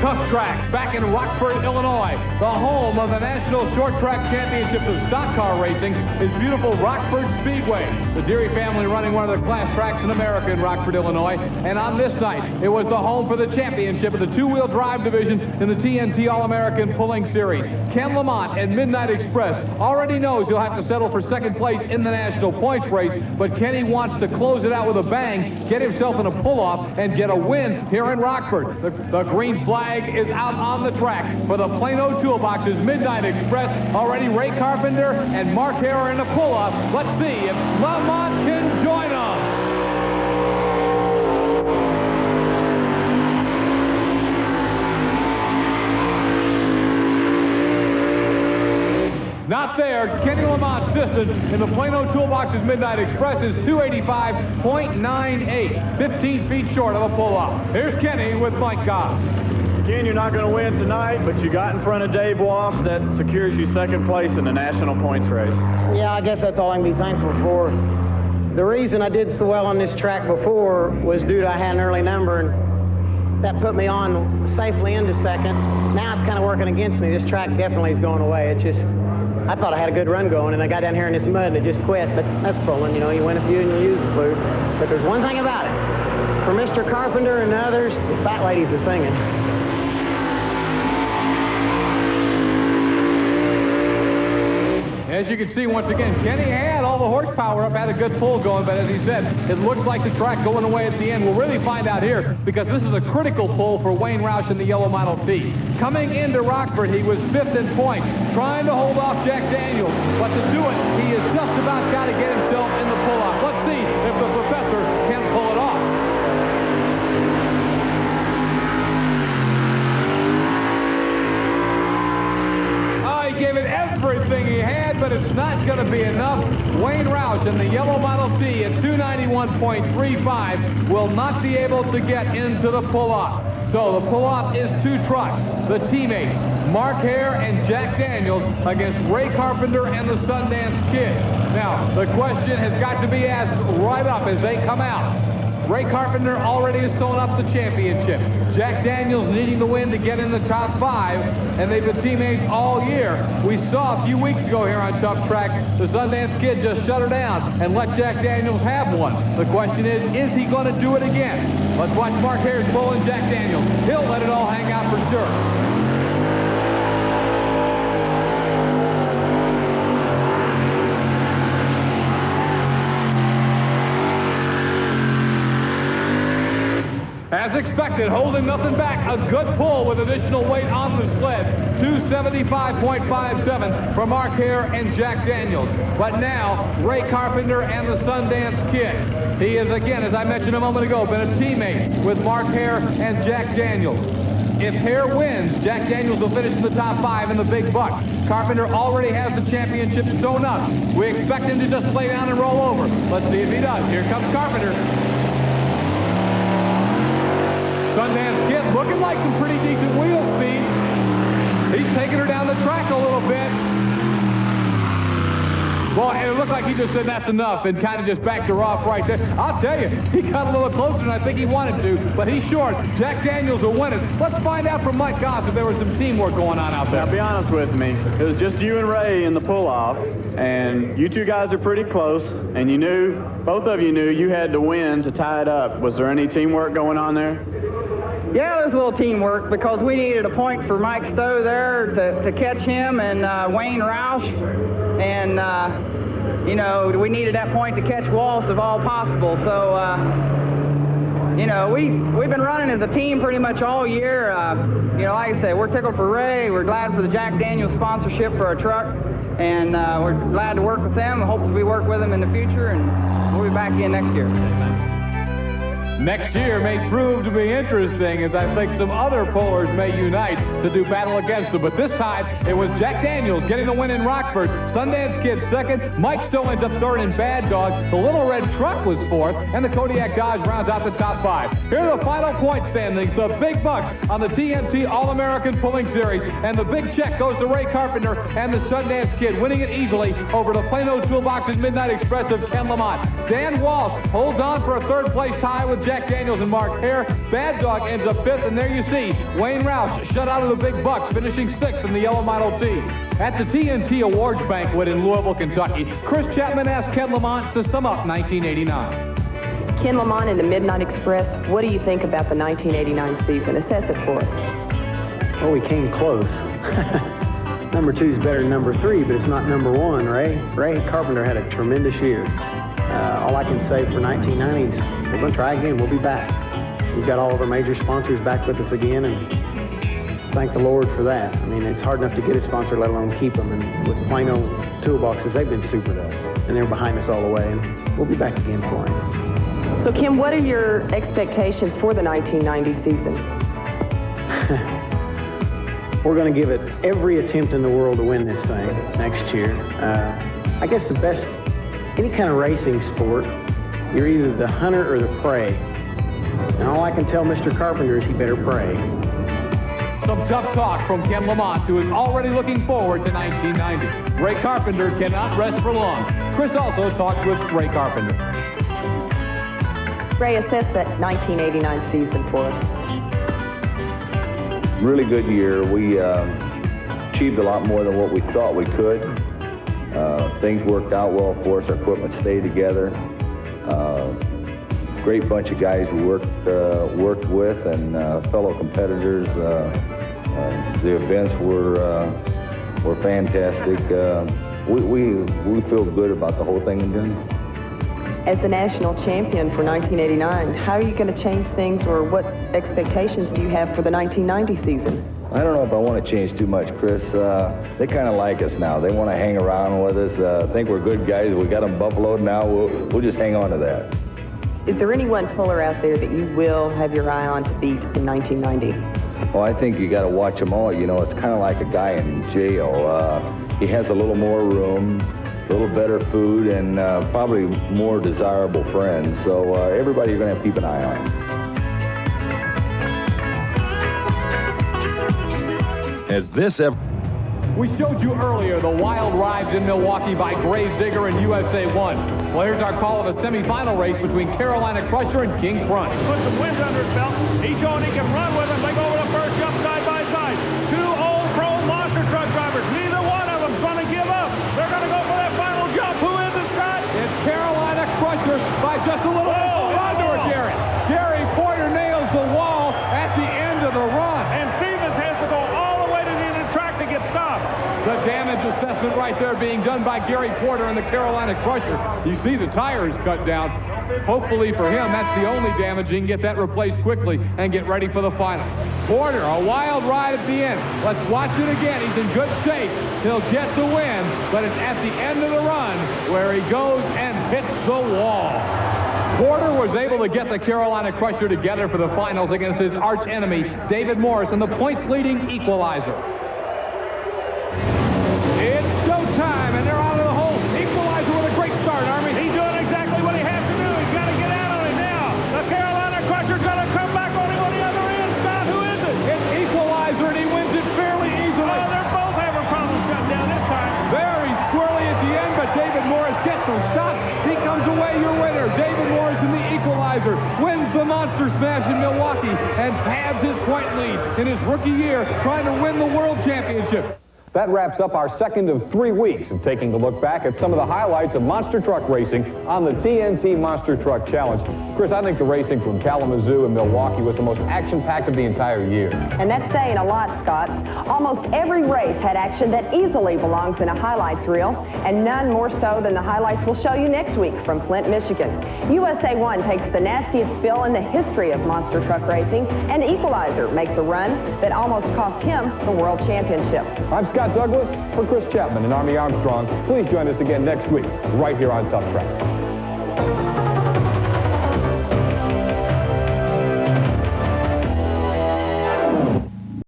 Tuff Trax back in Rockford, Illinois. The home of the National Short Track Championships of Stock Car Racing is beautiful Rockford Speedway. The Deary family running one of the class tracks in America in Rockford, Illinois. And on this night, it was the home for the championship of the 2-wheel drive division in the TNT All-American Pulling Series. Ken Lamont and Midnight Express already knows he'll have to settle for second place in the national points race, but Kenny wants to close it out with a bang, get himself in a pull-off, and get a win here in Rockford. The green flag is out on the track for the Plano Toolbox's Midnight Express. Already Ray Carpenter and Mark Hare in a pull-off. Let's see if Lamont can join them. Not there. Kenny Lamont's distance in the Plano Toolbox's Midnight Express is 285.98, 15 feet short of a pull-off. Here's Kenny with Mike Goss. Ken, you're not going to win tonight, but you got in front of Dave Woff. That secures you second place in the national points race. Yeah, I guess that's all I can be thankful for. The reason I did so well on this track before was due to I had an early number, and that put me on safely into second. Now it's kind of working against me. This track definitely is going away. It's just, I thought I had a good run going, and I got down here in this mud and it just quit. But that's pulling, you know, you win a few and you use the food. But there's one thing about it. For Mr. Carpenter and others, the fat ladies are singing. As you can see, once again, Kenny had all the horsepower up, had a good pull going, but as he said, it looks like the track going away at the end. We'll really find out here because this is a critical pull for Wayne Roush in the yellow Model T. Coming into Rockford, he was 5th in points, trying to hold off Jack Daniels, but to do it, he has just about got to get himself in the pull-off. Let's see if the professor can pull it off. Gave it everything he had, but it's not going to be enough. Wayne Roush in the yellow Model T at 291.35 will not be able to get into the pull-off. So the pull-off is 2 trucks. The teammates, Mark Hare and Jack Daniels against Ray Carpenter and the Sundance Kid. Now, the question has got to be asked right up as they come out. Ray Carpenter already has sewn up the championship. Jack Daniels needing the win to get in the top 5, and they've been teammates all year. We saw a few weeks ago here on Tuff Trax, the Sundance Kid just shut her down and let Jack Daniels have one. The question is he going to do it again? Let's watch Mark Hare's bull and Jack Daniels. He'll let it all hang out for sure. As expected, holding nothing back, a good pull with additional weight on the sled. 275.57 for Mark Hare and Jack Daniels. But now, Ray Carpenter and the Sundance Kid. He is, again, as I mentioned a moment ago, been a teammate with Mark Hare and Jack Daniels. If Hare wins, Jack Daniels will finish in the top 5 in the big buck. Carpenter already has the championship sewn up. We expect him to just lay down and roll over. Let's see if he does. Here comes Carpenter. Sundance Kid looking like some pretty decent wheel speed. He's taking her down the track a little bit. Well, it looked like he just said that's enough and kind of just backed her off right there. I'll tell you, he got a little closer than I think he wanted to, but he's short. Jack Daniels will win it. Let's find out from Mike Goss if there was some teamwork going on out there. Now, be honest with me. It was just you and Ray in the pull-off, and you two guys are pretty close, and you knew, both of you knew you had to win to tie it up. Was there any teamwork going on there? Yeah, there's a little teamwork because we needed a point for Mike Stowe there to catch him and Wayne Roush. And, you know, we needed that point to catch Walsh if all possible. So, you know, we've been running as a team pretty much all year. You know, like I said, we're tickled for Ray. We're glad for the Jack Daniels sponsorship for our truck. And we're glad to work with them. Hopefully we work with them in the future, and we'll be back in next year. Next year may prove to be interesting as I think some other pullers may unite to do battle against them. But this time, it was Jack Daniels getting the win in Rockford. Sundance Kid 2nd. Mike Stowe ends up 3rd in Bad Dog. The Little Red Truck was 4th. And the Kodiak Dodge rounds out the top 5. Here are the final point standings. The big bucks on the TNT All-American Pulling Series. And the big check goes to Ray Carpenter and the Sundance Kid, winning it easily over the Plano Toolbox's Midnight Express of Ken Lamont. Dan Walsh holds on for a 3rd place tie with Jack Daniels and Mark Hare. Bad Dog ends up 5th, and there you see Wayne Roush shut out of the big bucks, finishing 6th in the yellow Model T. At the TNT Awards Banquet in Louisville, Kentucky, Chris Chapman asked Ken Lamont to sum up 1989. Ken Lamont in the Midnight Express, what do you think about the 1989 season? Assess it for us. Well, we came close. Number 2 is better than number 3, but it's not number 1, Ray. Ray Carpenter had a tremendous year. All I can say for 1990 is we're going to try again. We'll be back. We've got all of our major sponsors back with us again, and thank the Lord for that. I mean, it's hard enough to get a sponsor, let alone keep them. And with Plano Toolboxes, they've been super to us, and they're behind us all the way, and we'll be back again for them. So, Kim, what are your expectations for the 1990 season? We're going to give it every attempt in the world to win this thing next year. I guess the best, any kind of racing sport, you're either the hunter or the prey. And all I can tell Mr. Carpenter is he better pray. Some tough talk from Ken Lamont, who is already looking forward to 1990. Ray Carpenter cannot rest for long. Chris also talked with Ray Carpenter. Ray, assess that 1989 season for us. Really good year. We achieved a lot more than what we thought we could. Things worked out well for us. Our equipment stayed together. Great bunch of guys we worked with and fellow competitors. The events were fantastic. we feel good about the whole thing again. As the national champion for 1989, how are you going to change things, or what expectations do you have for the 1990 season? I don't know if I want to change too much, Chris. They kind of like us now. They want to hang around with us. Think we're good guys. We got them buffaloed now. We'll just hang on to that. Is there any one puller out there that you will have your eye on to beat in 1990? Well, I think you got to watch them all. You know, it's kind of like a guy in jail. He has a little more room, a little better food, and probably more desirable friends. So everybody you're going to have to keep an eye on. We showed you earlier the wild rides in Milwaukee by Gravedigger and USA 1. Well, here's our call of the semifinal race between Carolina Crusher and King Crunch. Put some wind under his belt. He's showing he can run with him. They go over the first jump side by side. Two old pro monster truck drivers. Neither one of them's going to give up. They're going to go for that final jump. Who is it, Scott? It's Carolina Crusher by just a little under it, Gary. Gary Porter nails the wall at the end of the run. And Stevens has to go all the way to the end of the track to get stopped. The damage assessment right there being done by Gary Porter and the Carolina Crusher. You see the tires cut down. Hopefully for him, that's the only damage. He can get that replaced quickly and get ready for the final. Porter, a wild ride at the end. Let's watch it again. He's in good shape. He'll get the win, but it's at the end of the run where he goes and hits the wall. Porter was able to get the Carolina Crusher together for the finals against his arch enemy, David Morris, and the points-leading Equalizer. It's showtime, and they're out of the hole. Equalizer with a great start, Army. He's doing exactly what he has to do. He's got to get out on him now. The Carolina Crusher's going to come back on him on the other end. Scott, who is it? It's Equalizer, and he wins it fairly easily. Oh, they're both having problems shut down this time. Very squirrely at the end, but David Morris gets some stop. He comes away your winner. David Morris in the Equalizer wins the Monster Smash in Milwaukee and pads his point lead in his rookie year trying to win the World Championship. That wraps up our second of 3 weeks of taking a look back at some of the highlights of monster truck racing on the TNT Monster Truck Challenge. Chris, I think the racing from Kalamazoo and Milwaukee was the most action-packed of the entire year. And that's saying a lot, Scott. Almost every race had action that easily belongs in a highlights reel, and none more so than the highlights we'll show you next week from Flint, Michigan. USA 1 takes the nastiest spill in the history of monster truck racing, and Equalizer makes a run that almost cost him the World Championship. I'm Scott Douglas for Chris Chapman and Army Armstrong. Please join us again next week, right here on Tuff Trax.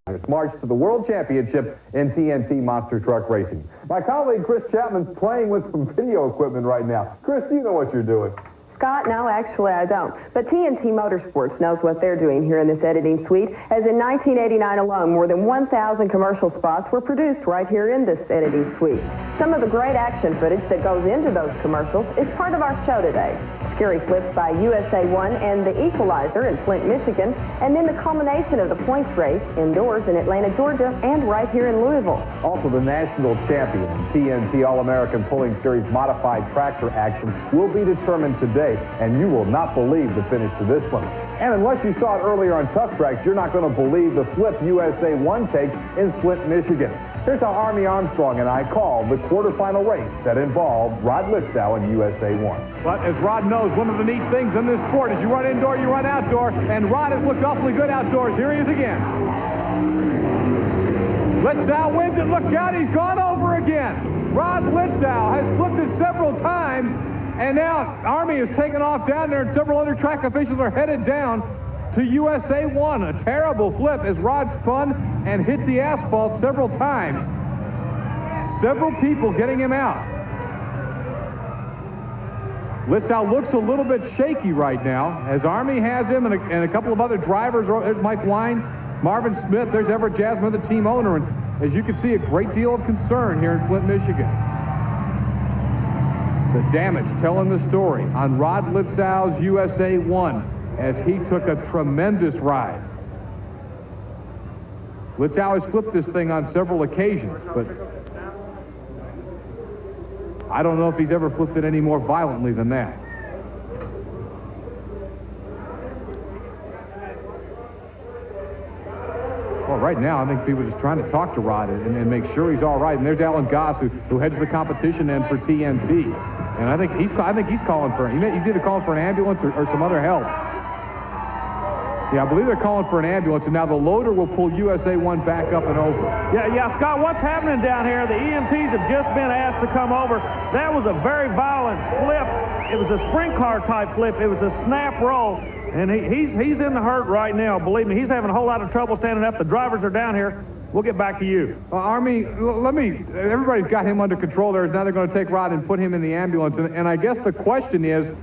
It's march to the World Championship in TNT Monster Truck Racing. My colleague Chris Chapman's playing with some video equipment right now. Chris, do you know what you're doing? Scott, no, actually I don't. But TNT Motorsports knows what they're doing here in this editing suite, as in 1989 alone, more than 1,000 commercial spots were produced right here in this editing suite. Some of the great action footage that goes into those commercials is part of our show today. Scary flips by USA 1 and the Equalizer in Flint, Michigan, and then the culmination of the points race indoors in Atlanta, Georgia, and right here in Louisville. Also, the national champion TNT All-American Pulling Series Modified Tractor action will be determined today, and you will not believe the finish to this one. And unless you saw it earlier on Tuff Trax, you're not going to believe the flip USA 1 takes in Flint, Michigan. Here's how Army Armstrong and I called the quarterfinal race that involved Rod Litzow and USA 1. But as Rod knows, one of the neat things in this sport is you run indoor, you run outdoor, and Rod has looked awfully good outdoors. Here he is again. Litzow wins it. Look out, he's gone over again. Rod Litzow has flipped it several times, and now Army is taking off down there, and several other track officials are headed down to USA 1. A terrible flip as Rod spun and hit the asphalt several times. Several people getting him out. Litzow looks a little bit shaky right now as Army has him and a couple of other drivers. There's Mike Wine, Marvin Smith, there's Everett Jasmine, the team owner, and as you can see, a great deal of concern here in Flint, Michigan. The damage telling the story on Rod Litzow's USA 1 as he took a tremendous ride. Litzow has flipped this thing on several occasions, but I don't know if he's ever flipped it any more violently than that. Well, right now, I think people are just trying to talk to Rod and make sure he's all right. And there's Alan Goss, who heads the competition end for TNT. And I think he's calling for, he's either calling for an ambulance or some other help. Yeah, I believe they're calling for an ambulance, and now the loader will pull USA 1 back up and over. Yeah, Scott, what's happening down here? The EMTs have just been asked to come over. That was a very violent flip. It was a sprint car type flip. It was a snap roll, and he's in the hurt right now. Believe me, he's having a whole lot of trouble standing up. The drivers are down here. We'll get back to you. Army, everybody's got him under control there. Now they're going to take Rod and put him in the ambulance. And I guess the question is,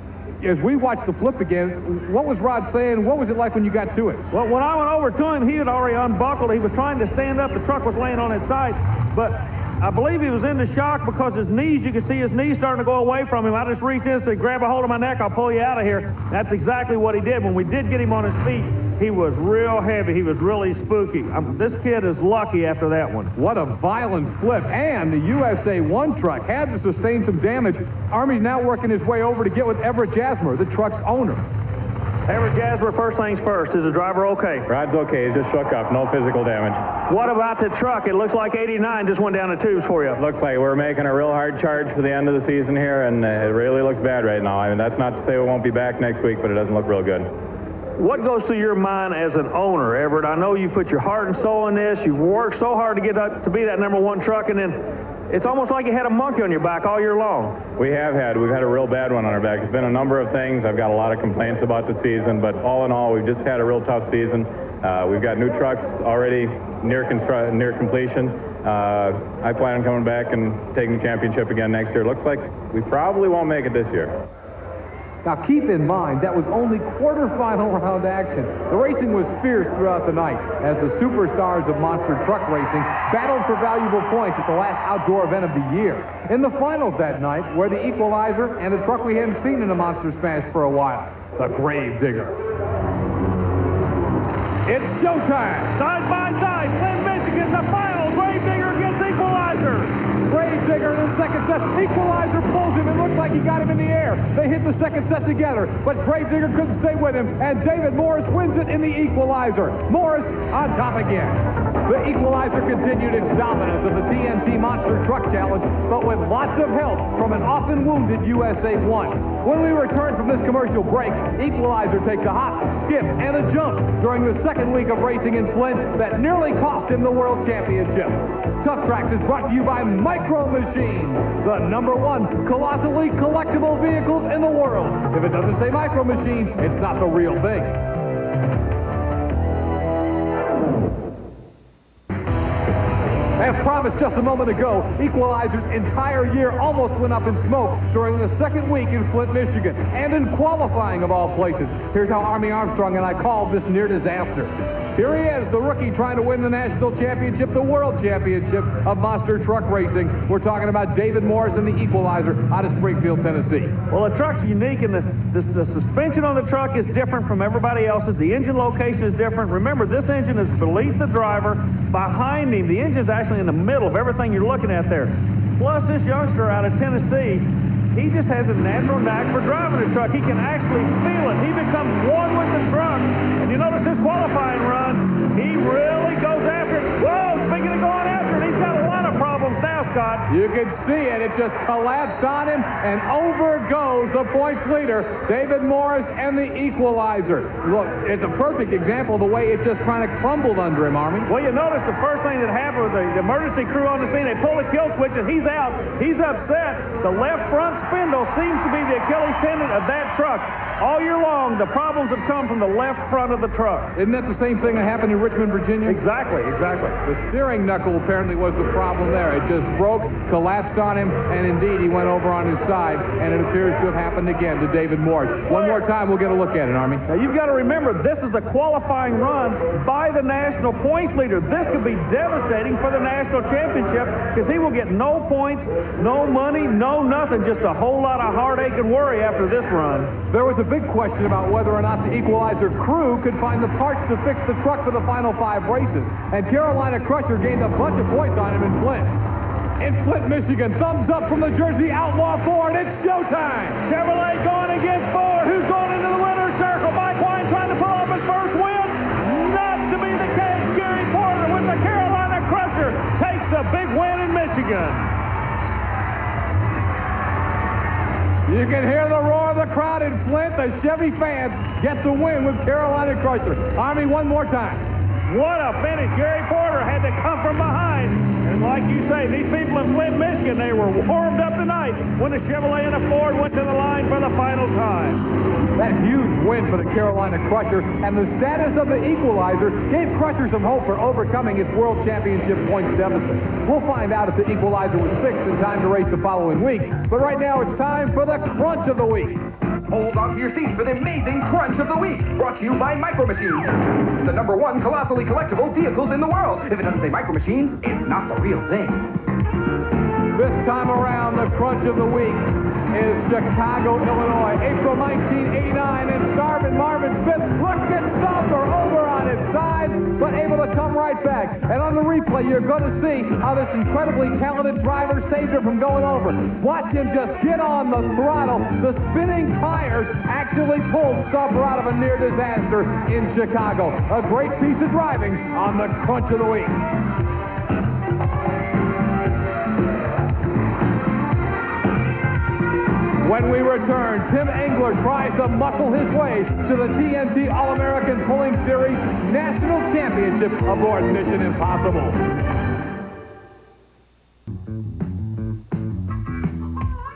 as we watch the flip again, what was Rod saying? What was it like when you got to it? Well, when I went over to him, he had already unbuckled. He was trying to stand up. The truck was laying on his side. But I believe he was into shock because his knees, you could see his knees starting to go away from him. I just reached in and said, grab a hold of my neck. I'll pull you out of here. That's exactly what he did. When we did get him on his feet, he was real heavy. He was really spooky. This kid is lucky after that one. What a violent flip. And the USA 1 truck had to sustain some damage. Army's now working his way over to get with Everett Jasmer, the truck's owner. Everett Jasmer, first things first. Is the driver okay? Rod's okay. He's just shook up. No physical damage. What about the truck? It looks like 89 just went down the tubes for you. Looks like we're making a real hard charge for the end of the season here, and it really looks bad right now. I mean, that's not to say we won't be back next week, but it doesn't look real good. What goes through your mind as an owner, Everett? I know you put your heart and soul in this. You've worked so hard to get up to be that #1 truck, and then it's almost like you had a monkey on your back all year long. We've had a real bad one on our back. It's been a number of things. I've got a lot of complaints about the season, but all in all, we've just had a real tough season. We've got new trucks already near completion. I plan on coming back and taking the championship again next year. Looks like we probably won't make it this year. Now, keep in mind, that was only quarterfinal round action. The racing was fierce throughout the night as the superstars of monster truck racing battled for valuable points at the last outdoor event of the year. In the finals that night were the Equalizer and a truck we hadn't seen in a monster smash for a while, the Grave Digger. It's showtime. Side by side, Flint Michigan, the final. Grave Digger against Equalizer. Grave Digger in the second set. Equalizer pulls him. It looks like he got him in the air. They hit the second set together, but Grave Digger couldn't stay with him, and David Morris wins it in the Equalizer. Morris on top again. The Equalizer continued its dominance of the TNT Monster Truck Challenge, but with lots of help from an often wounded USA 1. When we return from this commercial break, Equalizer takes a hop, skip, and a jump during the second week of racing in Flint that nearly cost him the World Championship. Tuff Trax is brought to you by Micro Machines, the #1 colossally collectible vehicles in the world. If it doesn't say Micro Machines, it's not the real thing. As promised just a moment ago, Equalizer's entire year almost went up in smoke during the second week in Flint, Michigan, and in qualifying of all places. Here's how Army Armstrong and I called this near disaster. Here he is, the rookie trying to win the national championship, the world championship of monster truck racing. We're talking about David Morris and the Equalizer out of Springfield, Tennessee. Well, the truck's unique, and the suspension on the truck is different from everybody else's. The engine location is different. Remember, this engine is beneath the driver. Behind him, the engine's actually in the middle of everything you're looking at there. Plus, this youngster out of Tennessee, he just has a natural knack for driving the truck. He can actually feel it. He becomes one with the truck. And you notice his qualifying run, he really goes after it. Whoa, speaking of going after it, he's got a lot of problems now, Scott. You can see it. It just collapsed on him, and over goes the points leader, David Morris and the Equalizer. Look, it's a perfect example of the way it just kind of crumbled under him, Army. Well, you notice the first thing that happened was the emergency crew on the scene. They pull the kill switch, and he's out. He's upset. The left front spindle seems to be the Achilles tendon of that truck. All year long, the problems have come from the left front of the truck. Isn't that the same thing that happened in Richmond, Virginia? Exactly. The steering knuckle apparently was the problem there. It just broke, collapsed on him, and indeed he went over on his side, and it appears to have happened again to David Morris. One more time, we'll get a look at it, Army. Now, you've got to remember, this is a qualifying run by the national points leader. This could be devastating for the national championship because he will get no points, no money, no nothing, just a whole lot of heartache and worry after this run. There was a big question about whether or not the Equalizer crew could find the parts to fix the truck for the final 5 races, and Carolina Crusher gained a bunch of points on him in Flint. In Flint, Michigan, thumbs up from the Jersey Outlaw Ford. It's showtime. Chevrolet going against Ford. Who's going into the winner's circle? Mike Wine trying to pull off his first win. Not to be the case. Gary Porter You can hear the roar of the crowd in Flint. The Chevy fans get the win with Carolina Crusher. Army, one more time. What a finish. Gary Porter had to come from behind. And like you say, these people in Flint, Michigan, they were warmed up tonight when the Chevrolet and the Ford went to the line for the final time. That huge win for the Carolina Crusher and the status of the Equalizer gave Crusher some hope for overcoming its World Championship points deficit. We'll find out if the Equalizer was fixed in time to race the following week. But right now it's time for the Crunch of the Week. Hold on to your seats for the amazing Crunch of the Week, brought to you by Micro Machines, the #1 colossally collectible vehicles in the world. If it doesn't say Micro Machines, it's not the real thing. This time around, the Crunch of the Week is Chicago, Illinois, April 1989, and Starvin Marvin Smith looked at Stomper over on its side, but able to come right back. And on the replay, you're going to see how this incredibly talented driver saved her from going over. Watch him just get on the throttle. The spinning tires actually pulled Stomper out of a near disaster in Chicago. A great piece of driving on the Crunch of the Week. When we return, Tim Engler tries to muscle his way to the TNT All-American Pulling Series National Championship aboard Mission Impossible.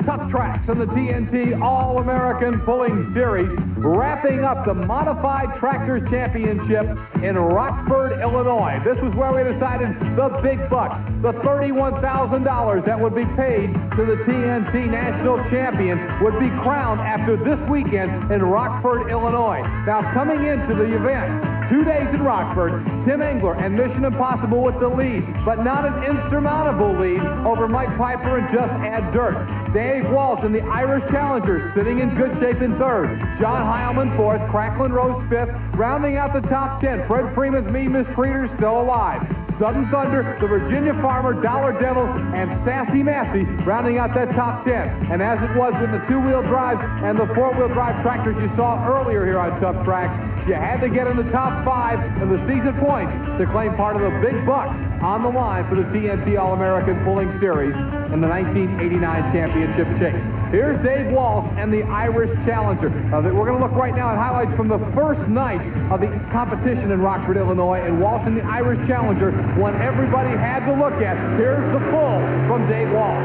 Tuff Trax and the TNT All-American Pulling Series, wrapping up the Modified Tractors Championship in Rockford, Illinois. This was where we decided the big bucks, the $31,000 that would be paid to the TNT National Champion, would be crowned after this weekend in Rockford, Illinois. Now, coming into the event, 2 days in Rockford, Tim Engler and Mission Impossible with the lead, but not an insurmountable lead over Mike Piper and Just Add Dirt. Dave Walsh and the Irish Challengers sitting in good shape in third. John Heilman fourth, Cracklin Rose fifth. Rounding out the top 10, Fred Freeman's Mean Mistreater still alive. Sudden Thunder, the Virginia Farmer, Dollar Devil, and Sassy Massey rounding out that top 10. And as it was with the two-wheel drives and the four-wheel drive tractors you saw earlier here on Tuff Trax, you had to get in the top 5 of the season points to claim part of the big bucks on the line for the TNT All-American Pulling Series in the 1989 championship chase. Here's Dave Walsh and the Irish Challenger. We're going to look right now at highlights from the first night of the competition in Rockford, Illinois, and Walsh and the Irish Challenger, one everybody had to look at. Here's the pull from Dave Walsh.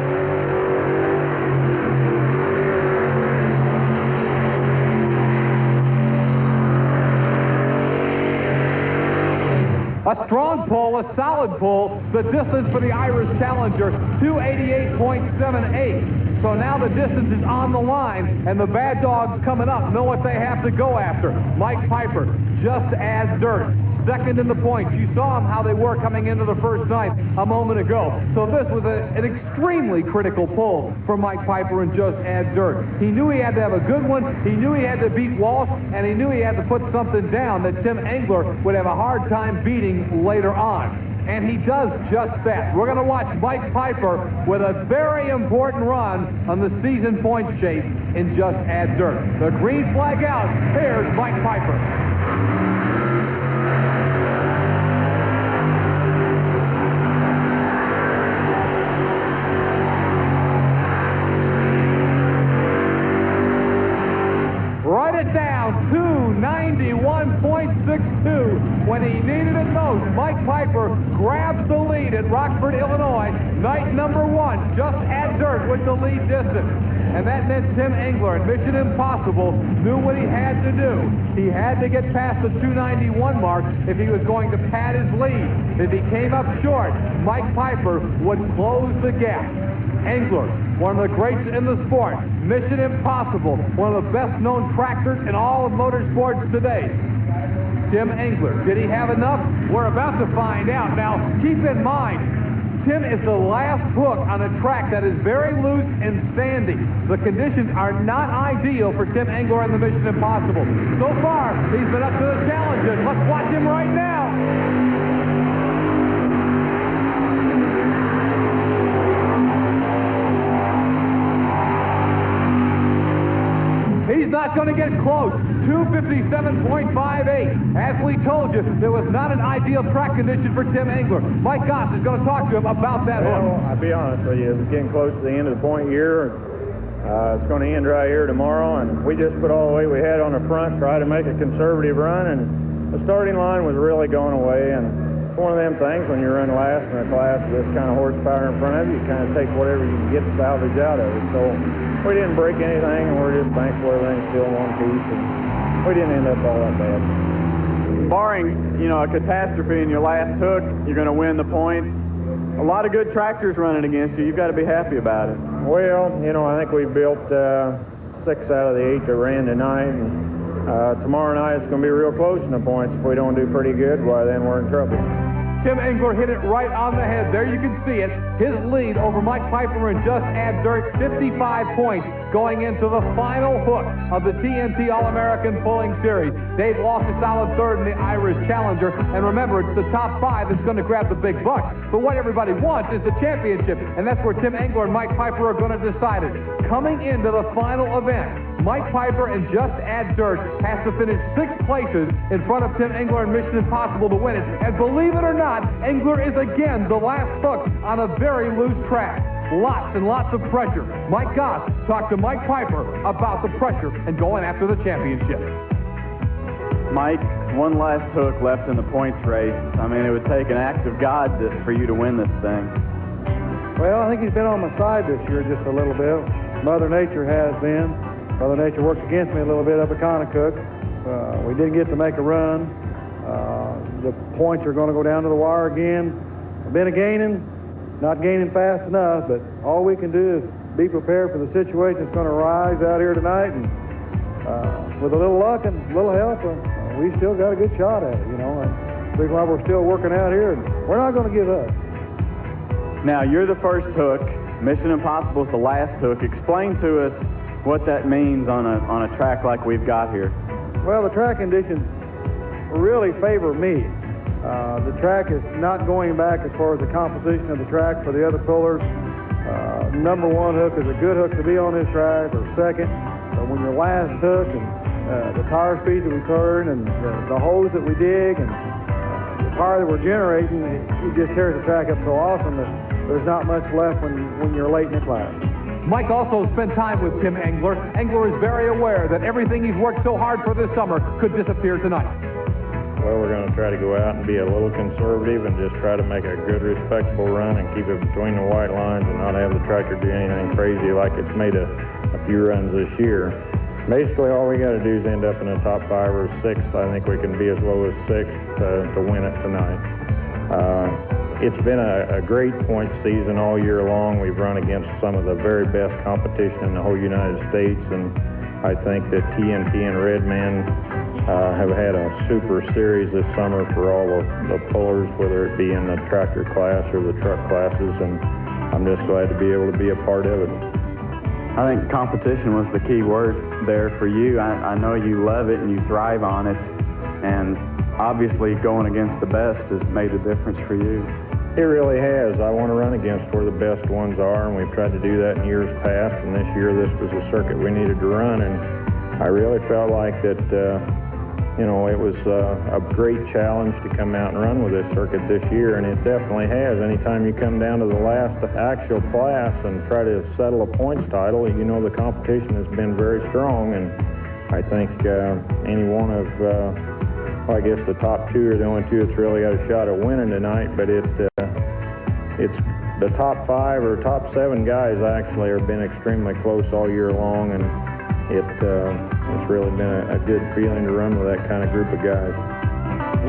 A strong pull, a solid pull. The distance for the Irish Challenger, 288.78. So now the distance is on the line, and the bad dogs coming up know what they have to go after. Mike Piper, Just Add Dirt, second in the points. You saw them how they were coming into the first night a moment ago. So this was an extremely critical pull for Mike Piper and Just Add Dirt. He knew he had to have a good one. He knew he had to beat Walsh, and he knew he had to put something down that Tim Engler would have a hard time beating later on. And he does just that. We're going to watch Mike Piper with a very important run on the season points chase in Just Add Dirt. The green flag out. Here's Mike Piper. Write it down, 291.62. When he needed it most, Mike Piper grabs the lead at Rockford, Illinois. Night number 1, Just Add Dirt with the lead distance. And that meant Tim Engler and Mission Impossible knew what he had to do. He had to get past the 291 mark if he was going to pad his lead. If he came up short, Mike Piper would close the gap. Engler, one of the greats in the sport. Mission Impossible, one of the best-known tractors in all of motorsports today. Tim Engler, did he have enough? We're about to find out. Now, keep in mind, Tim is the last hook on a track that is very loose and sandy. The conditions are not ideal for Tim Engler and the Mission Impossible. So far, he's been up to the challenge. Let's watch him right now. He's not going to get close. 257.58. As we told you, there was not an ideal track condition for Tim Engler. Mike Goss is going to talk to him about that hook. Well, I'll be honest with you, it was getting close to the end of the point here. It's going to end right here tomorrow, and we just put all the weight we had on the front, try to make a conservative run, and the starting line was really going away. And it's one of them things when you run last in a class with this kind of horsepower in front of you, you kind of take whatever you can get to salvage out of it. So we didn't break anything, and we're just thankful everything's still in one piece, and we didn't end up all that bad. Barring, a catastrophe in your last hook, you're going to win the points. A lot of good tractors running against you. You've got to be happy about it. Well, I think we built 6 out of the 8 that ran tonight. And, tomorrow night it's going to be real close in the points. If we don't do pretty good, why then we're in trouble. Tim Engler hit it right on the head. There you can see it. His lead over Mike Piper and Just Add Dirt, 55 points going into the final hook of the TNT All-American Pulling Series. They've lost a solid third in the Irish Challenger. And remember, it's the top 5 that's going to grab the big bucks. But what everybody wants is the championship. And that's where Tim Engler and Mike Piper are going to decide it. Coming into the final event, Mike Piper and Just Add Dirt has to finish 6 places in front of Tim Engler and Mission Impossible to win it. And believe it or not, Engler is again the last hook on a very loose track. Lots and lots of pressure. Mike Goss talked to Mike Piper about the pressure and going after the championship. Mike, one last hook left in the points race. I mean, it would take an act of God for you to win this thing. Well, I think he's been on my side this year just a little bit. Mother Nature has been. Mother Nature worked against me a little bit up at Conacook. We didn't get to make a run. The points are going to go down to the wire again. I've been gaining, not gaining fast enough, but all we can do is be prepared for the situation that's going to rise out here tonight. And with a little luck and a little help, we still got a good shot at it, That's why we're still working out here, and we're not going to give up. Now, you're the first hook. Mission Impossible is the last hook. Explain to us what that means on a track like we've got here. Well, the track conditions really favor me. The track is not going back as far as the composition of the track for the other pullers. Number 1 hook is a good hook to be on this track, or second. But when your last hook and the tire speed that we turn and the hose that we dig and the power that we're generating, it just tears the track up so awesome that there's not much left when you're late in the class. Mike also spent time with Tim Engler. Engler is very aware that everything he's worked so hard for this summer could disappear tonight. Well, we're going to try to go out and be a little conservative and just try to make a good, respectable run and keep it between the white lines and not have the tractor do anything crazy like it's made a few runs this year. Basically, all we got to do is end up in the top 5 or 6th. I think we can be as low as 6th to win it tonight. It's been a great point season all year long. We've run against some of the very best competition in the whole United States, and I think that TNT and Redman have had a super series this summer for all of the pullers, whether it be in the tractor class or the truck classes, and I'm just glad to be able to be a part of it. I think competition was the key word there for you. I know you love it and you thrive on it, and obviously going against the best has made a difference for you. It really has. I want to run against where the best ones are, and we've tried to do that in years past, and this year this was a circuit we needed to run, and I really felt like that it was a great challenge to come out and run with this circuit this year, and it definitely has. Anytime you come down to the last actual class and try to settle a points title, the competition has been very strong, and I think any one of, I guess the top 2 are the only 2 that's really got a shot at winning tonight, but it's the top 5 or top 7 guys actually have been extremely close all year long, and it's really been a good feeling to run with that kind of group of guys.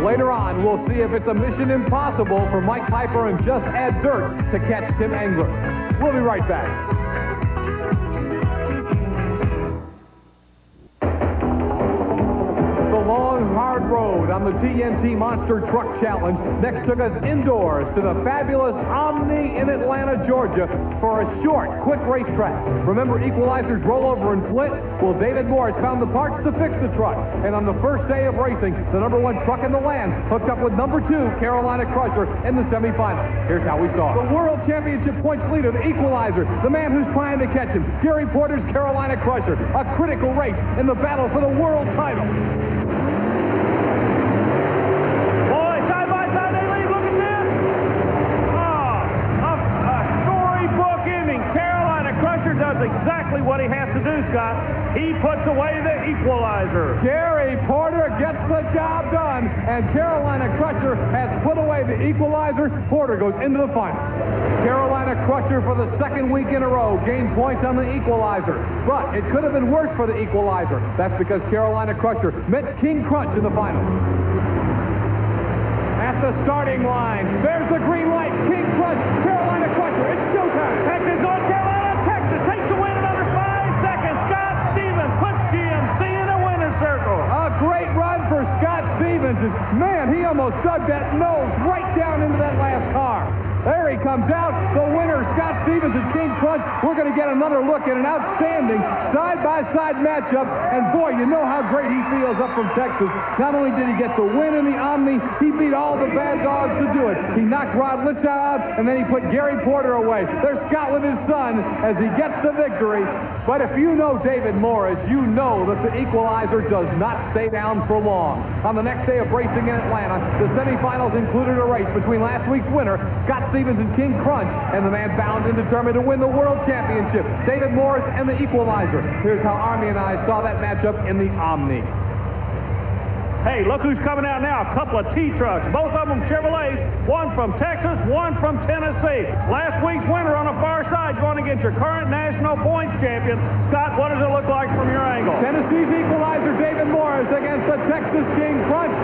Later on, we'll see if it's a mission impossible for Mike Piper and Just Add Dirt to catch Tim Engler. We'll be right back. The long, hard road on the TNT Monster Truck Challenge next took us indoors to the fabulous Omni in Atlanta, Georgia for a short, quick racetrack. Remember Equalizer's rollover in Flint? Well, David Morris found the parts to fix the truck. And on the first day of racing, the number 1 truck in the land hooked up with number 2 Carolina Crusher in the semifinals. Here's how we saw it. The World Championship points leader, the Equalizer, the man who's trying to catch him, Gary Porter's Carolina Crusher. A critical race in the battle for the world title. does exactly what he has to do, Scott. He puts away the equalizer. Gary Porter gets the job done, and Carolina Crusher has put away the equalizer. Porter goes into the final. Carolina Crusher for the second week in a row gained points on the equalizer, but it could have been worse for the equalizer. That's because Carolina Crusher met King Crunch in the final. At the starting line, there's the green light. King Crunch, Carolina Crusher, it's showtime. Texas, North Carolina, Texas takes the win in under 5 seconds. Scott Stevens puts GMC in a winner's circle. A great run for Scott Stevens. Man, he almost dug that nose right down into that last car. There he comes out, the winner, Scott Stevens and King Crunch. We're going to get another look at an outstanding side-by-side matchup. And boy, you know how great he feels up from Texas. Not only did he get the win in the Omni, he beat all the bad dogs to do it. He knocked Rod Litchow out, and then he put Gary Porter away. There's Scott with his son as he gets the victory. But if you know David Morris, you know that the equalizer does not stay down for long. On the next day of racing in Atlanta, the semifinals included a race between last week's winner, Scott Stevens and King Crunch, and the man bound and determined to win the World Championship, David Morris and the equalizer. Here's how Army and I saw that matchup in the Omni. Hey, look who's coming out now. A couple of T-trucks, both of them Chevrolets, one from Texas, one from Tennessee. Last week's winner on the far side going against your current national points champion. Scott, what does it look like from your angle? Tennessee's equalizer, David Morris, against the Texas King Crunch.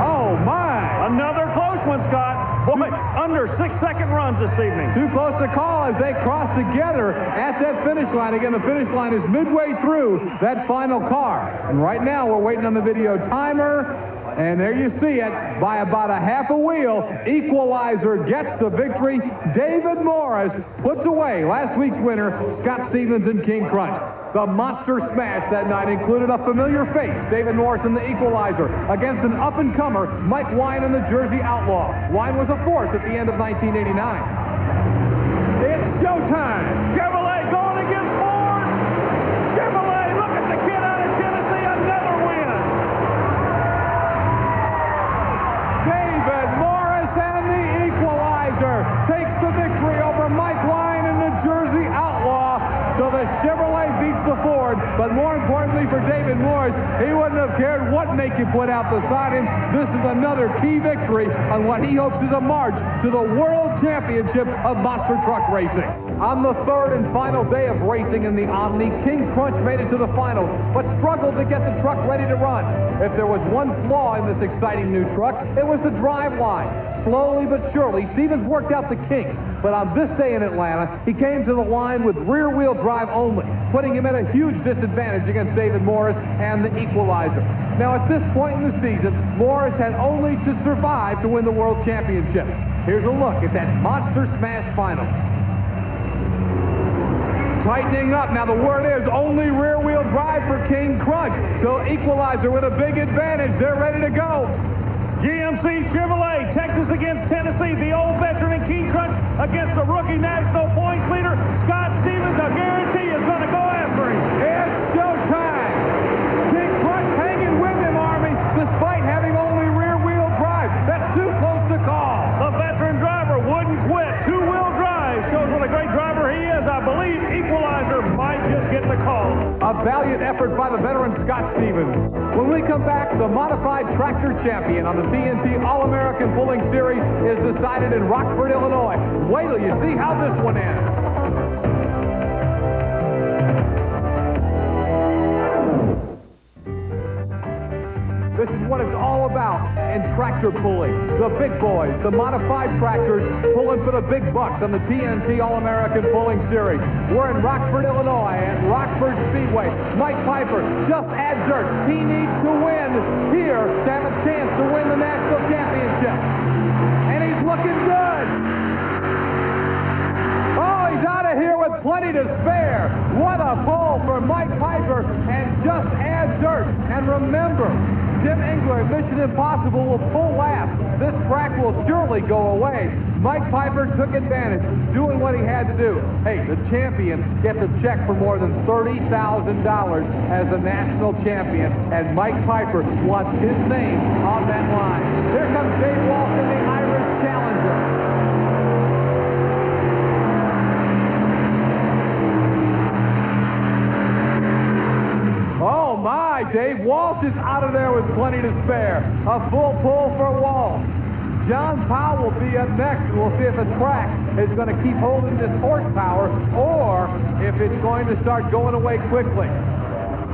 Oh, my. Another close one, Scott. Boy, under 6-second runs this evening. Too close to call as they cross together at that finish line. Again, the finish line is midway through that final car. And right now, we're waiting on the video timer. And there you see it, by about a half a wheel, equalizer gets the victory. David Morris puts away last week's winner, Scott Stevens and King Crunch. The monster smash that night included a familiar face, David Morris in the equalizer, against an up-and-comer, Mike Wine and the Jersey Outlaw. Wine was a force at the end of 1989. It's showtime. Chevrolet going against Ford. Chevrolet, look at the kid out of Tennessee, another win. David Morris and the equalizer takes the victory over Mike Wine and the Jersey Outlaw. So the Chevrolet beats the Ford, but more importantly for David Morris, he wouldn't have cared what make you put out beside him. This is another key victory on what he hopes is a march to the World Championship of Monster Truck Racing. On the third and final day of racing in the Omni, King Crunch made it to the final, but struggled to get the truck ready to run. If there was one flaw in this exciting new truck, it was the drive line. Slowly but surely, Stevens worked out the kinks, but on this day in Atlanta, he came to the line with rear-wheel drive only, putting him at a huge disadvantage against David Morris and the equalizer. Now, at this point in the season, Morris had only to survive to win the World Championship. Here's a look at that Monster Smash final. Tightening up. Now, the word is only rear-wheel drive for King Crunch. So equalizer with a big advantage. They're ready to go. GMC Chevrolet, Texas against Tennessee, the old veteran in King Crunch against the rookie national points leader, Scott Stevens. I guarantee is going to go after him. It's showtime. King Crunch hanging with him, Army, despite having only rear-wheel drive. That's too close to call. The veteran driver wouldn't quit. Two-wheel drive shows what a great driver he is. I believe equalizer might just get the call. A valiant effort by the veteran Scott Stevens. When we come back, the modified tractor champion on the TNT All-American Pulling Series is decided in Rockford, Illinois. Wait till you see how this one ends. This is what it's all about in tractor pulling. The big boys, the modified tractors, pulling for the big bucks on the TNT All-American Pulling Series. We're in Rockford, Illinois at Rockford Speedway. Mike Piper just adds dirt. He needs to win here to have a chance to win the national championship. And he's looking good. Oh, he's out of here with plenty to spare. What a pull for Mike Piper, and just add dirt. And remember, Jim Engler, Mission Impossible, will pull last. This track will surely go away. Mike Piper took advantage, doing what he had to do. Hey, the champion gets a check for more than $30,000 as the national champion, and Mike Piper wants his name on that line. Here comes Dave Walton, the Irish Challenger. right, Dave. Walsh is out of there with plenty to spare. A full pull for Walsh. John Powell will be up next, and we'll see if the track is going to keep holding this horsepower or if it's going to start going away quickly.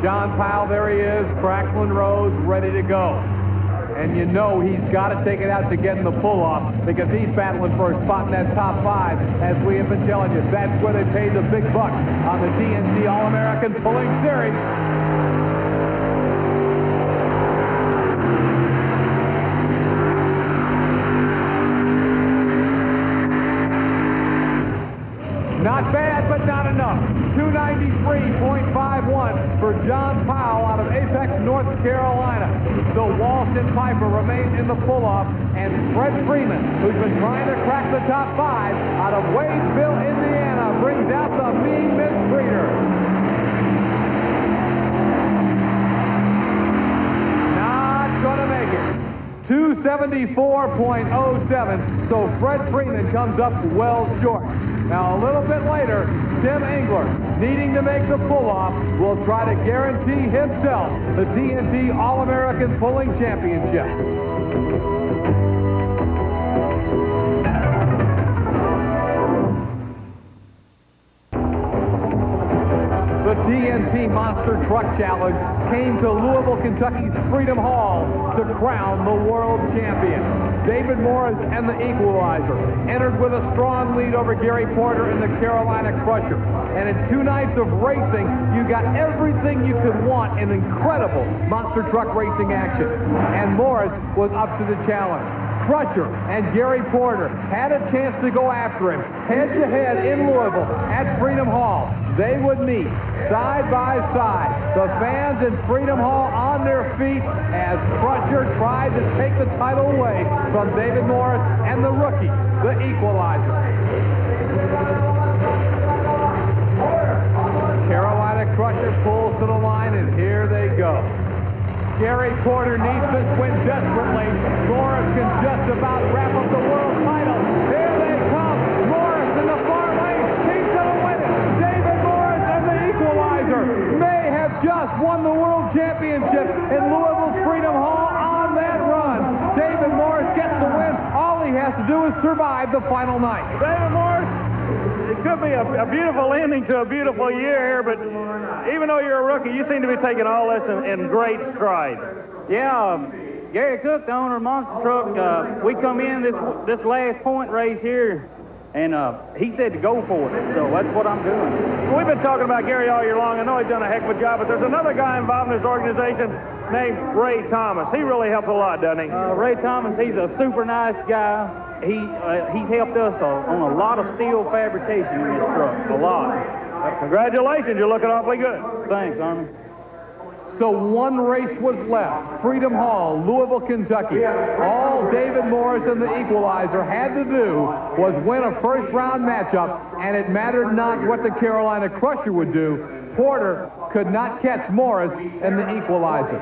John Powell, there he is, crackling roads, ready to go. And you know he's got to take it out to get in the pull-off because he's battling for a spot in that top 5, as we have been telling you. That's where they paid the big bucks on the TNT All-American Pulling Series. Not bad, but not enough. 293.51 for John Powell out of Apex, North Carolina. So Walsh and Piper remain in the pull-off, and Fred Freeman, who's been trying to crack the top 5 out of Wadesville, Indiana, brings out the mean mistreater. Not gonna make it. 274.07, so Fred Freeman comes up well short. Now, a little bit later, Tim Engler, needing to make the pull-off, will try to guarantee himself the TNT All-American Pulling Championship. The TNT Monster Truck Challenge came to Louisville, Kentucky's Freedom Hall to crown the world champion. David Morris and the Equalizer entered with a strong lead over Gary Porter in the Carolina Crusher. And in 2 nights of racing, you got everything you could want in incredible monster truck racing action. And Morris was up to the challenge. Crusher and Gary Porter had a chance to go after him head-to-head in Louisville at Freedom Hall. They would meet side by side. The fans in Freedom Hall on their feet as Crusher tried to take the title away from David Morris and the rookie, the Equalizer. Carolina Crusher pulls to the line, and here they go. Gary Porter needs this win desperately. Morris can just about wrap up the world title. Here they come. Morris in the far lane. He's going to win it. David Morris and the Equalizer may have just won the world championship in Louisville's Freedom Hall on that run. David Morris gets the win. All he has to do is survive the final night. David Morris, it could be a beautiful ending to a beautiful year here, but even though you're a rookie, you seem to be taking all this in great stride. Yeah, Gary Cook, the owner of Monster Truck, we come in this last point race here, and he said to go for it, so that's what I'm doing. We've been talking about Gary all year long. I know he's done a heck of a job, but there's another guy involved in his organization named Ray Thomas. He really helps a lot, doesn't he? Ray Thomas, he's a super nice guy. He's helped us on a lot of steel fabrication in this truck, a lot. Congratulations, you're looking awfully good. Thanks, Army. So 1 race was left. Freedom Hall, Louisville, Kentucky. All David Morris and the Equalizer had to do was win a first-round matchup, and it mattered not what the Carolina Crusher would do. Porter could not catch Morris and the Equalizer.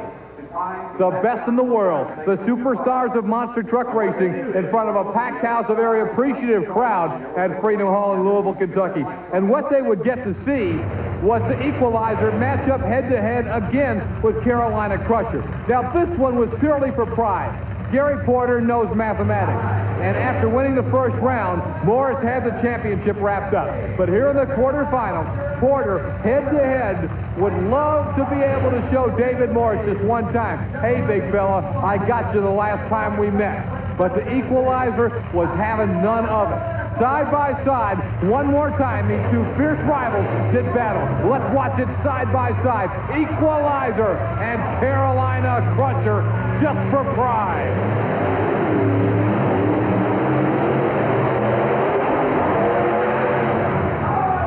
The best in the world, the superstars of monster truck racing in front of a packed house, a very appreciative crowd at Freedom Hall in Louisville, Kentucky. And what they would get to see was the Equalizer match up head-to-head again with Carolina Crusher. Now, this one was purely for pride. Gary Porter knows mathematics. And after winning the first round, Morris had the championship wrapped up. But here in the quarterfinals, Porter, head-to-head, would love to be able to show David Morris just one time, hey, big fella, I got you the last time we met. But the Equalizer was having none of it. Side by side, one more time, these 2 fierce rivals did battle. Let's watch it side by side. Equalizer and Carolina Crusher, just for pride.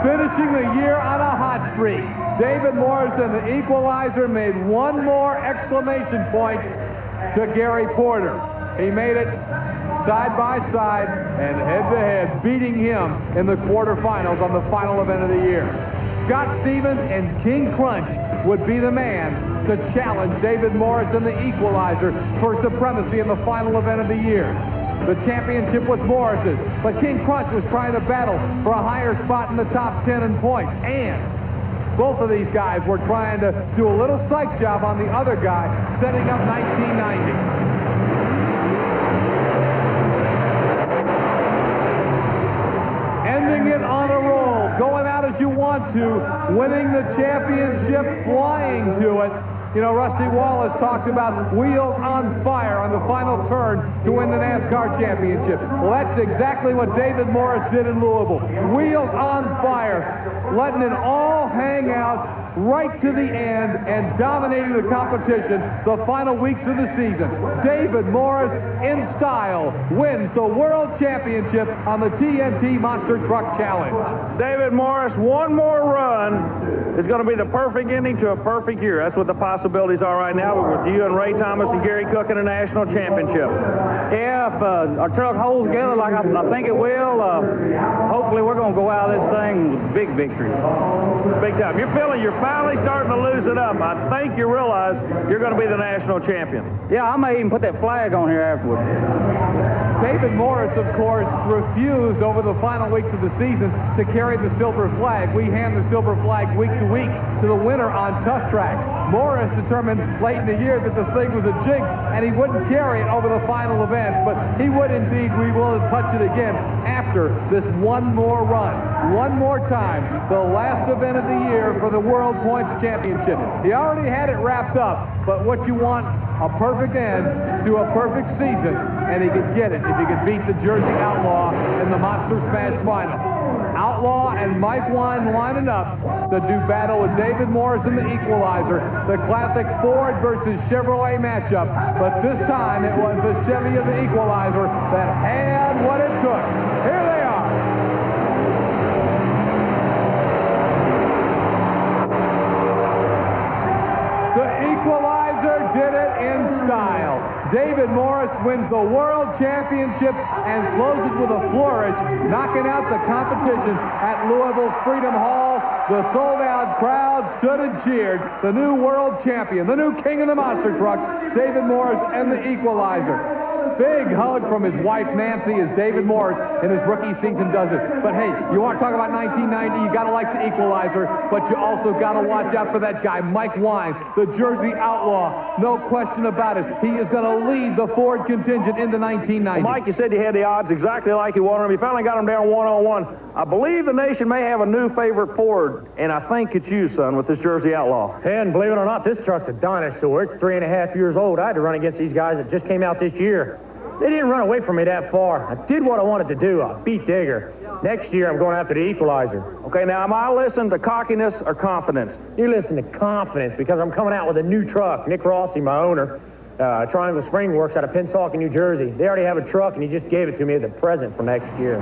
Finishing the year on a hot streak, David Morris and the Equalizer made one more exclamation point to Gary Porter. He made it side by side and head-to-head, beating him in the quarterfinals on the final event of the year. Scott Stevens and King Crunch would be the man to challenge David Morris and the Equalizer for supremacy in the final event of the year. The championship was Morris's, but King Crunch was trying to battle for a higher spot in the top 10 in points. And Both of these guys were trying to do a little psych job on the other guy, setting up 1990. Ending it on a roll, going out as you want to, winning the championship, flying to it. You know, Rusty Wallace talks about wheels on fire on the final turn to win the NASCAR championship. Well, that's exactly what David Morris did in Louisville. Wheels on fire, letting it all hang out right to the end and dominating the competition the final weeks of the season. David Morris, in style, wins the World Championship on the TNT Monster Truck Challenge. David Morris, one more run is going to be the perfect ending to a perfect year. That's what the possibilities are right now with you and Ray Thomas and Gary Cook in a national championship. Yeah, if our truck holds together like I think it will, hopefully we're going to go out of this thing with big victory. Big time. You're feeling you're finally starting to lose it up. I think you realize you're going to be the national champion. Yeah, I may even put that flag on here afterwards. David Morris, of course, refused over the final weeks of the season to carry the silver flag. We hand the silver flag week to week to the winner on Tuff Trax. Morris determined late in the year that the thing was a jinx and he wouldn't carry it over the final events, but he would indeed be willing to touch it again after this one more run. One more time, the last event of the year for the World Points Championship. He already had it wrapped up, but what you want, a perfect end to a perfect season, and he could get it if he could beat the Jersey Outlaw in the Monster Smash Final. Outlaw and Mike Wine lining up to do battle with David Morris in the Equalizer, the classic Ford versus Chevrolet matchup. But this time it was the Chevy of the Equalizer that had what it took. Here they are. The Equalizer did it in style. David Morris wins the World Championship and closes with a flourish, knocking out the competition at Louisville's Freedom Hall. The sold-out crowd stood and cheered the new world champion, the new king of the monster trucks, David Morris and the Equalizer. Big hug from his wife, Nancy, as David Morris in his rookie season does it. But hey, you want to talk about 1990, you got to like the Equalizer, but you also got to watch out for that guy, Mike Wine, the Jersey Outlaw. No question about it. He is going to lead the Ford contingent into 1990. Well, Mike, you said you had the odds exactly like you wanted them. You finally got them down one-on-one. I believe the nation may have a new favorite Ford, and I think it's you, son, with this Jersey Outlaw. And believe it or not, this truck's a dinosaur. It's 3.5 years old. I had to run against these guys that just came out this year. They didn't run away from me that far. I did what I wanted to do. I beat Digger. Next year, I'm going after the Equalizer. Okay, now, am I listening to cockiness or confidence? You listen to confidence because I'm coming out with a new truck. Nick Rossi, my owner, Triangle Spring Works out of Pensacola, New Jersey. They already have a truck, and he just gave it to me as a present for next year.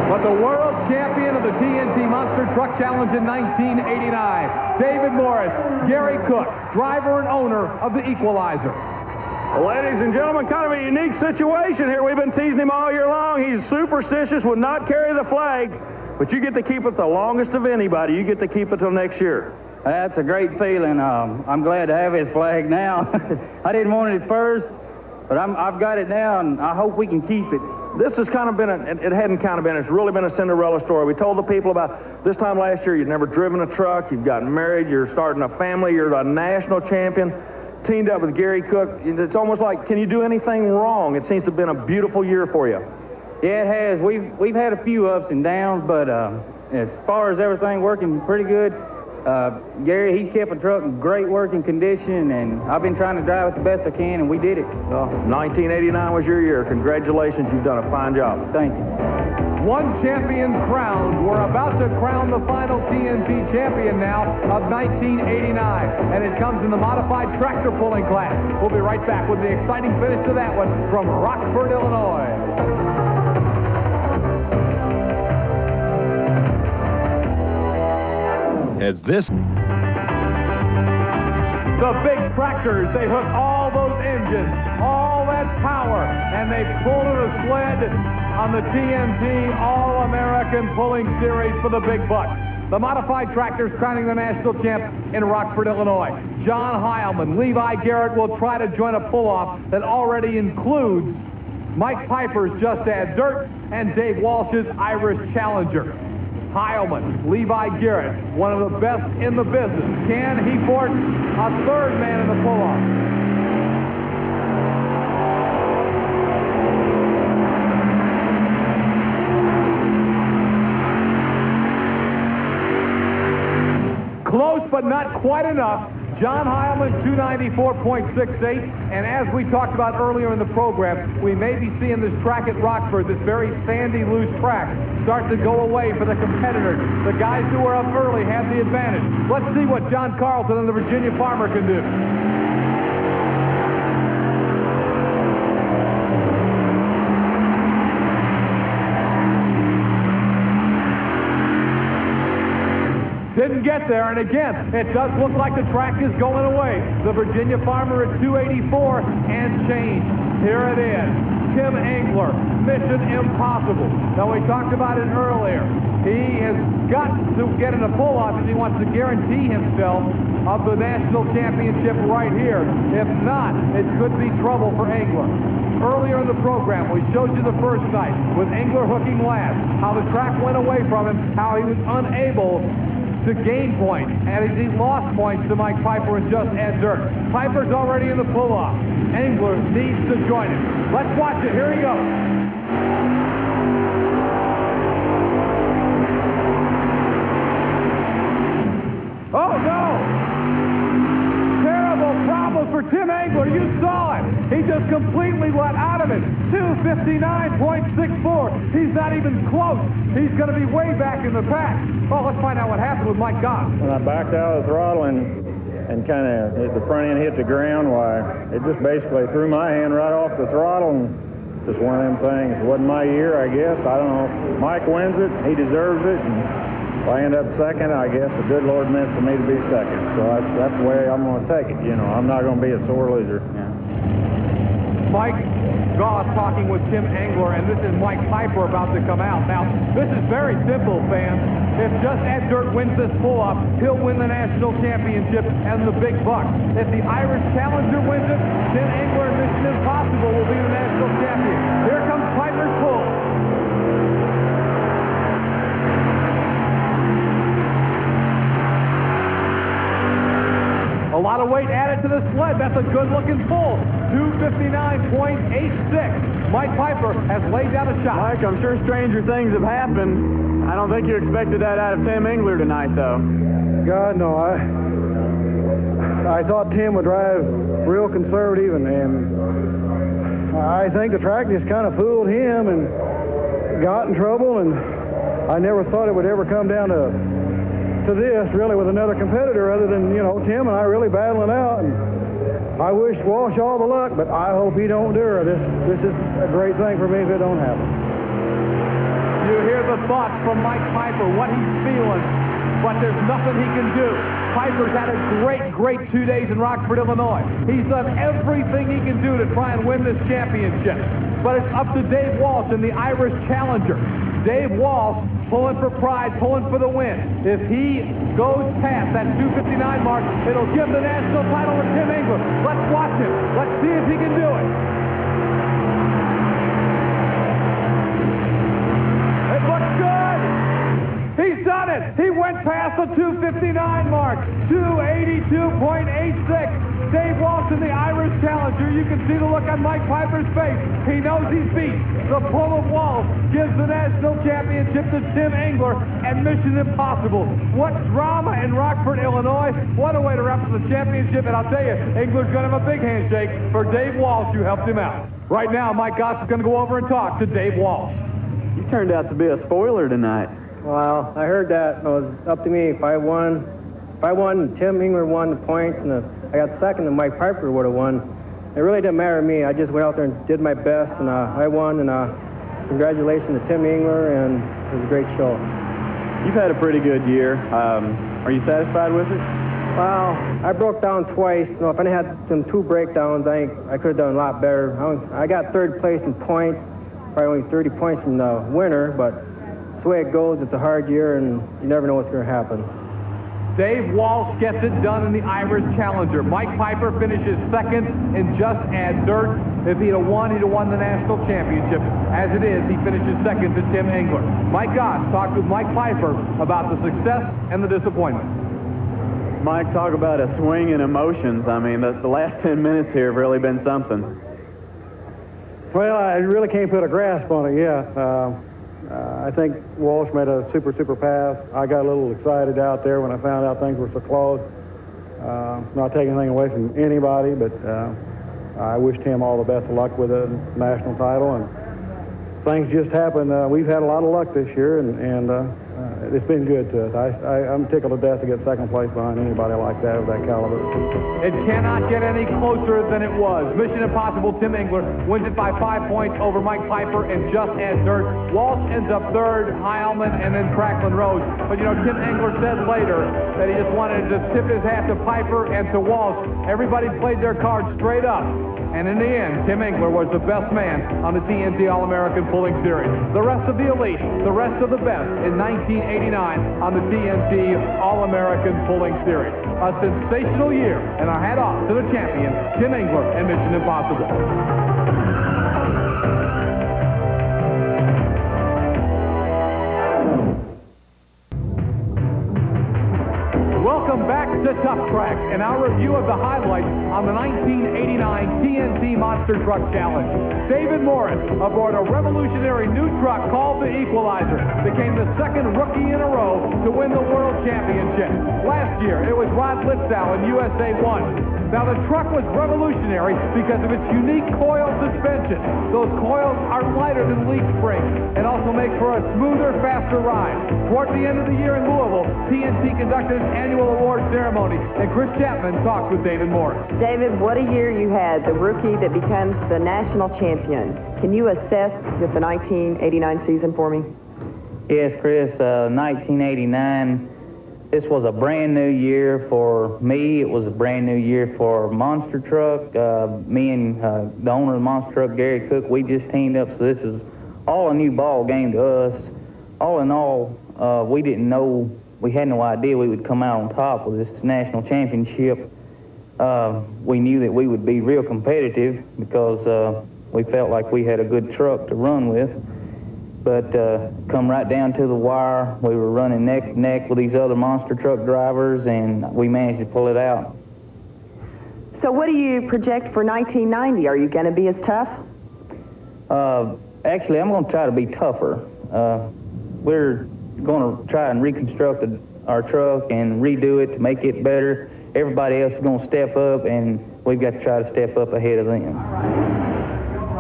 But the world champion of the TNT Monster Truck Challenge in 1989, David Morris, Gary Cook, driver and owner of the Equalizer. Well, ladies and gentlemen, kind of a unique situation here. We've been teasing him all year long. He's superstitious, would not carry the flag, but you get to keep it the longest of anybody. You get to keep it till next year. That's a great feeling. I'm glad to have his flag now. I didn't want it at first, but I've got it now, and I hope we can keep it. This has kind of been, it hadn't kind of been, it's really been a Cinderella story. We told the people about this time last year, you'd never driven a truck, you've gotten married, you're starting a family, you're a national champion, teamed up with Gary Cook. It's almost like, can you do anything wrong? It seems to have been a beautiful year for you. Yeah, it has. We've had a few ups and downs, but as far as everything working pretty good, Gary, he's kept a truck in great working condition, and I've been trying to drive it the best I can, and we did it. Well, 1989 was your year. Congratulations, you've done a fine job. Thank you. One champion crowned. We're about to crown the final TNT champion now of 1989, and it comes in the modified tractor pulling class. We'll be right back with the exciting finish to that one from Rockford, Illinois. As this... The big tractors, they hook all those engines, all that power, and they pull to the sled on the TNT All-American Pulling Series for the big bucks. The modified tractors crowning the national champ in Rockford, Illinois. John Heilman, Levi Garrett will try to join a pull-off that already includes Mike Piper's Just Add Dirt and Dave Walsh's Irish Challenger. Heilman, Levi Garrett, one of the best in the business. Can he force a third man in the pull-off? Close, but not quite enough. John Heilman, 294.68. And as we talked about earlier in the program, we may be seeing this track at Rockford, this very sandy, loose track, start to go away for the competitors. The guys who are up early have the advantage. Let's see what John Carlton and the Virginia Farmer can do. Didn't get there, and again, it does look like the track is going away. The Virginia Farmer at 284 and change. Here it is. Tim Engler, Mission Impossible. Now, we talked about it earlier. He has got to get in a pull-off if he wants to guarantee himself of the national championship right here. If not, it could be trouble for Engler. Earlier in the program, we showed you the first night with Engler hooking last, how the track went away from him, how he was unable to gain points, and he lost points to Mike Piper and just Ed Dirt. Piper's already in the pull-off. Engler needs to join him. Let's watch it. Here he goes. Oh, no! Terrible problem for Tim Engler. You saw it. He just completely let out of it. 259.64. He's not even close. He's going to be way back in the pack. Well, let's find out what happened with Mike Goss. When I backed out of the throttle and kind of the front end hit the ground, why, it just basically threw my hand right off the throttle, and just one of them things. It wasn't my year, I guess. I don't know. Mike wins it. He deserves it. And if I end up second, I guess the good Lord meant for me to be second. So that's the way I'm going to take it. You know, I'm not going to be a sore loser. Yeah. Mike Goss talking with Tim Engler, and this is Mike Piper about to come out. Now, this is very simple, fans. If just Ed Dirt wins this pull-up, he'll win the national championship and the big bucks. If the Irish Challenger wins it, Tim Engler and Mission Impossible will be the national champion. Here comes Piper's pull. A lot of weight added to the sled. That's a good-looking pull. 259.86. Mike Piper has laid down a shot. Mike, I'm sure stranger things have happened. I don't think you expected that out of Tim Engler tonight, though. God, no. I thought Tim would drive real conservative, and I think the track just kind of fooled him and got in trouble, and I never thought it would ever come down to this, really, with another competitor other than, you know, Tim and I really battling out. And I wish Walsh all the luck, but I hope he don't do her. This is a great thing for me if it don't happen. You hear the thoughts from Mike Piper, what he's feeling, but there's nothing he can do. Piper's had a great 2 days in Rockford, Illinois. He's done everything he can do to try and win this championship. But it's up to Dave Walsh and the Irish Challenger. Dave Walsh pulling for pride, pulling for the win. If he goes past that 259 mark, it'll give the national title to Tim Engler. Let's watch him. Let's see if he can do it. It looks good. He's done it. He went past the 259 mark. 282.86. Dave Walsh in the Irish Challenger. You can see the look on Mike Piper's face. He knows he's beat. The pull of Walsh gives the national championship to Tim Engler and Mission Impossible. What drama in Rockford, Illinois. What a way to wrap up the championship. And I'll tell you, Engler's going to have a big handshake for Dave Walsh, who helped him out. Right now, Mike Goss is going to go over and talk to Dave Walsh. You turned out to be a spoiler tonight. Well, I heard that. It was up to me. If I won, Tim Engler won the points, and I got second, and Mike Piper would have won. It really didn't matter to me. I just went out there and did my best, and I won, and congratulations to Tim Engler, and it was a great show. You've had a pretty good year. Are you satisfied with it? Well, I broke down twice. You know, if I had some 2 breakdowns, I could have done a lot better. I got 3rd place in points, probably only 30 points from the winner, but it's the way it goes. It's a hard year, and you never know what's going to happen. Dave Walsh gets it done in the Irish Challenger. Mike Piper finishes second in Just Add Dirt. If he'd have won, he'd have won the national championship. As it is, he finishes second to Tim Engler. Mike Goss talked with Mike Piper about the success and the disappointment. Mike, talk about a swing in emotions. I mean, the last 10 minutes here have really been something. Well, I really can't put a grasp on it yet. I think Walsh made a super pass. I got a little excited out there when I found out things were so close. Not taking anything away from anybody, but I wished him all the best of luck with the national title. And things just happened. We've had a lot of luck this year, and it's been good to us. I'm tickled to death to get second place behind anybody like that of that caliber. It cannot get any closer than it was. Mission Impossible Tim Engler wins it by 5 points over Mike Piper and Just Add Dirt. Walsh ends up third, Heilman, and then Cracklin Rose. But, you know, Tim Engler said later that he just wanted to tip his hat to Piper and to Walsh. Everybody played their cards straight up. And in the end, Tim Engler was the best man on the TNT All-American Pulling Series. The rest of the elite, the rest of the best in 1989 on the TNT All-American Pulling Series. A sensational year, and our hat off to the champion, Tim Engler and Mission Impossible. Welcome back to Tuff Trax and our review of the highlights on the 1989 TNT Monster Truck Challenge. David Morris, aboard a revolutionary new truck called the Equalizer, became the second rookie in a row to win the World Championship. Last year, it was Rod Litzow in USA 1. Now, the truck was revolutionary because of its unique coil suspension. Those coils are lighter than leaf springs and also make for a smoother, faster ride. Toward the end of the year in Louisville, TNT conducted its annual award ceremony, and Chris Chapman talked with David Morris. David, what a year you had, the rookie that becomes the national champion. Can you assess just the 1989 season for me? Yes, Chris, 1989, this was a brand new year for me. It was a brand new year for Monster Truck. Me and the owner of the Monster Truck, Gary Cook, we just teamed up, so this is all a new ball game to us. All in all, we didn't know, we had no idea we would come out on top with this national championship. We knew that we would be real competitive because we felt like we had a good truck to run with. But come right down to the wire, we were running neck to neck with these other monster truck drivers, and we managed to pull it out. So what do you project for 1990? Are you going to be as tough? Actually, I'm going to try to be tougher. We're going to try and reconstruct our truck and redo it to make it better. Everybody else is going to step up, and we've got to try to step up ahead of them.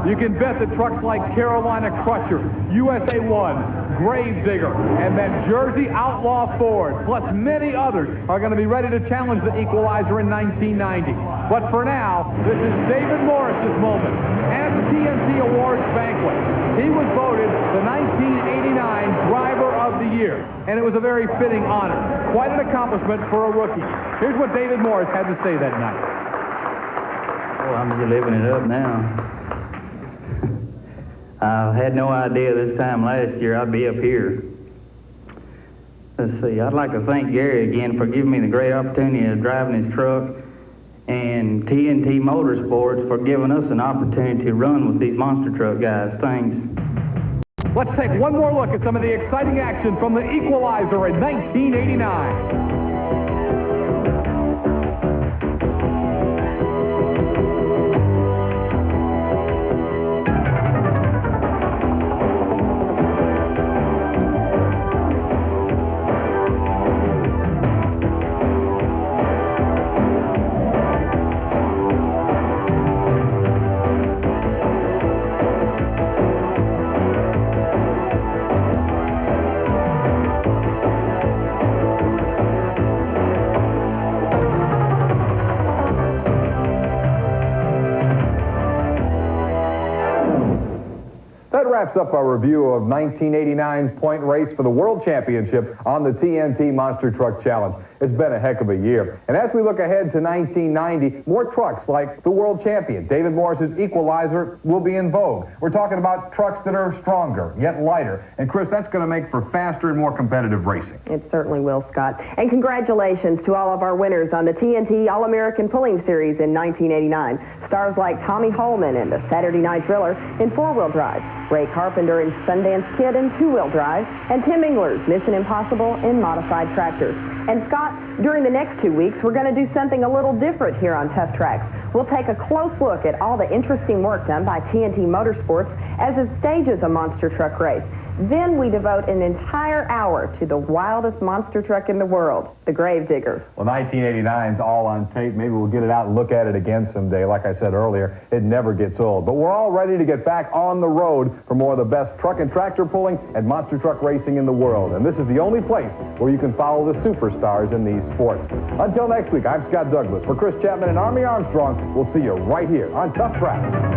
You can bet that trucks like Carolina Crusher, USA 1, Gravedigger, and that Jersey Outlaw Ford, plus many others, are going to be ready to challenge the Equalizer in 1990. But for now, this is David Morris's moment. And at the TNT Awards banquet, he was voted the 1989 Driver of the Year, and it was a very fitting honor. Quite an accomplishment for a rookie. Here's what David Morris had to say that night. Oh, I'm just living it up now. I had no idea this time last year I'd be up here. Let's see, I'd like to thank Gary again for giving me the great opportunity of driving his truck, and TNT Motorsports for giving us an opportunity to run with these monster truck guys. Thanks. Let's take one more look at some of the exciting action from the Equalizer in 1989. Wraps up our review of 1989's point race for the World Championship on the TNT Monster Truck Challenge. It's been a heck of a year. And as we look ahead to 1990, more trucks like the world champion, David Morris's Equalizer, will be in vogue. We're talking about trucks that are stronger, yet lighter. And Chris, that's going to make for faster and more competitive racing. It certainly will, Scott. And congratulations to all of our winners on the TNT All-American Pulling Series in 1989. Stars like Tommy Holman in the Saturday Night Thriller in four-wheel drive, Ray Carpenter in Sundance Kid in two-wheel drive, and Tim Engler's Mission Impossible in modified tractors. And Scott, during the next 2 weeks, we're going to do something a little different here on Tuff Trax. We'll take a close look at all the interesting work done by TNT Motorsports as it stages a monster truck race. Then we devote an entire hour to the wildest monster truck in the world, the Gravedigger. Well, 1989's all on tape. Maybe we'll get it out and look at it again someday. Like I said earlier, it never gets old. But we're all ready to get back on the road for more of the best truck and tractor pulling and monster truck racing in the world. And this is the only place where you can follow the superstars in these sports. Until next week, I'm Scott Douglas. For Chris Chapman and Army Armstrong, we'll see you right here on Tuff Trax.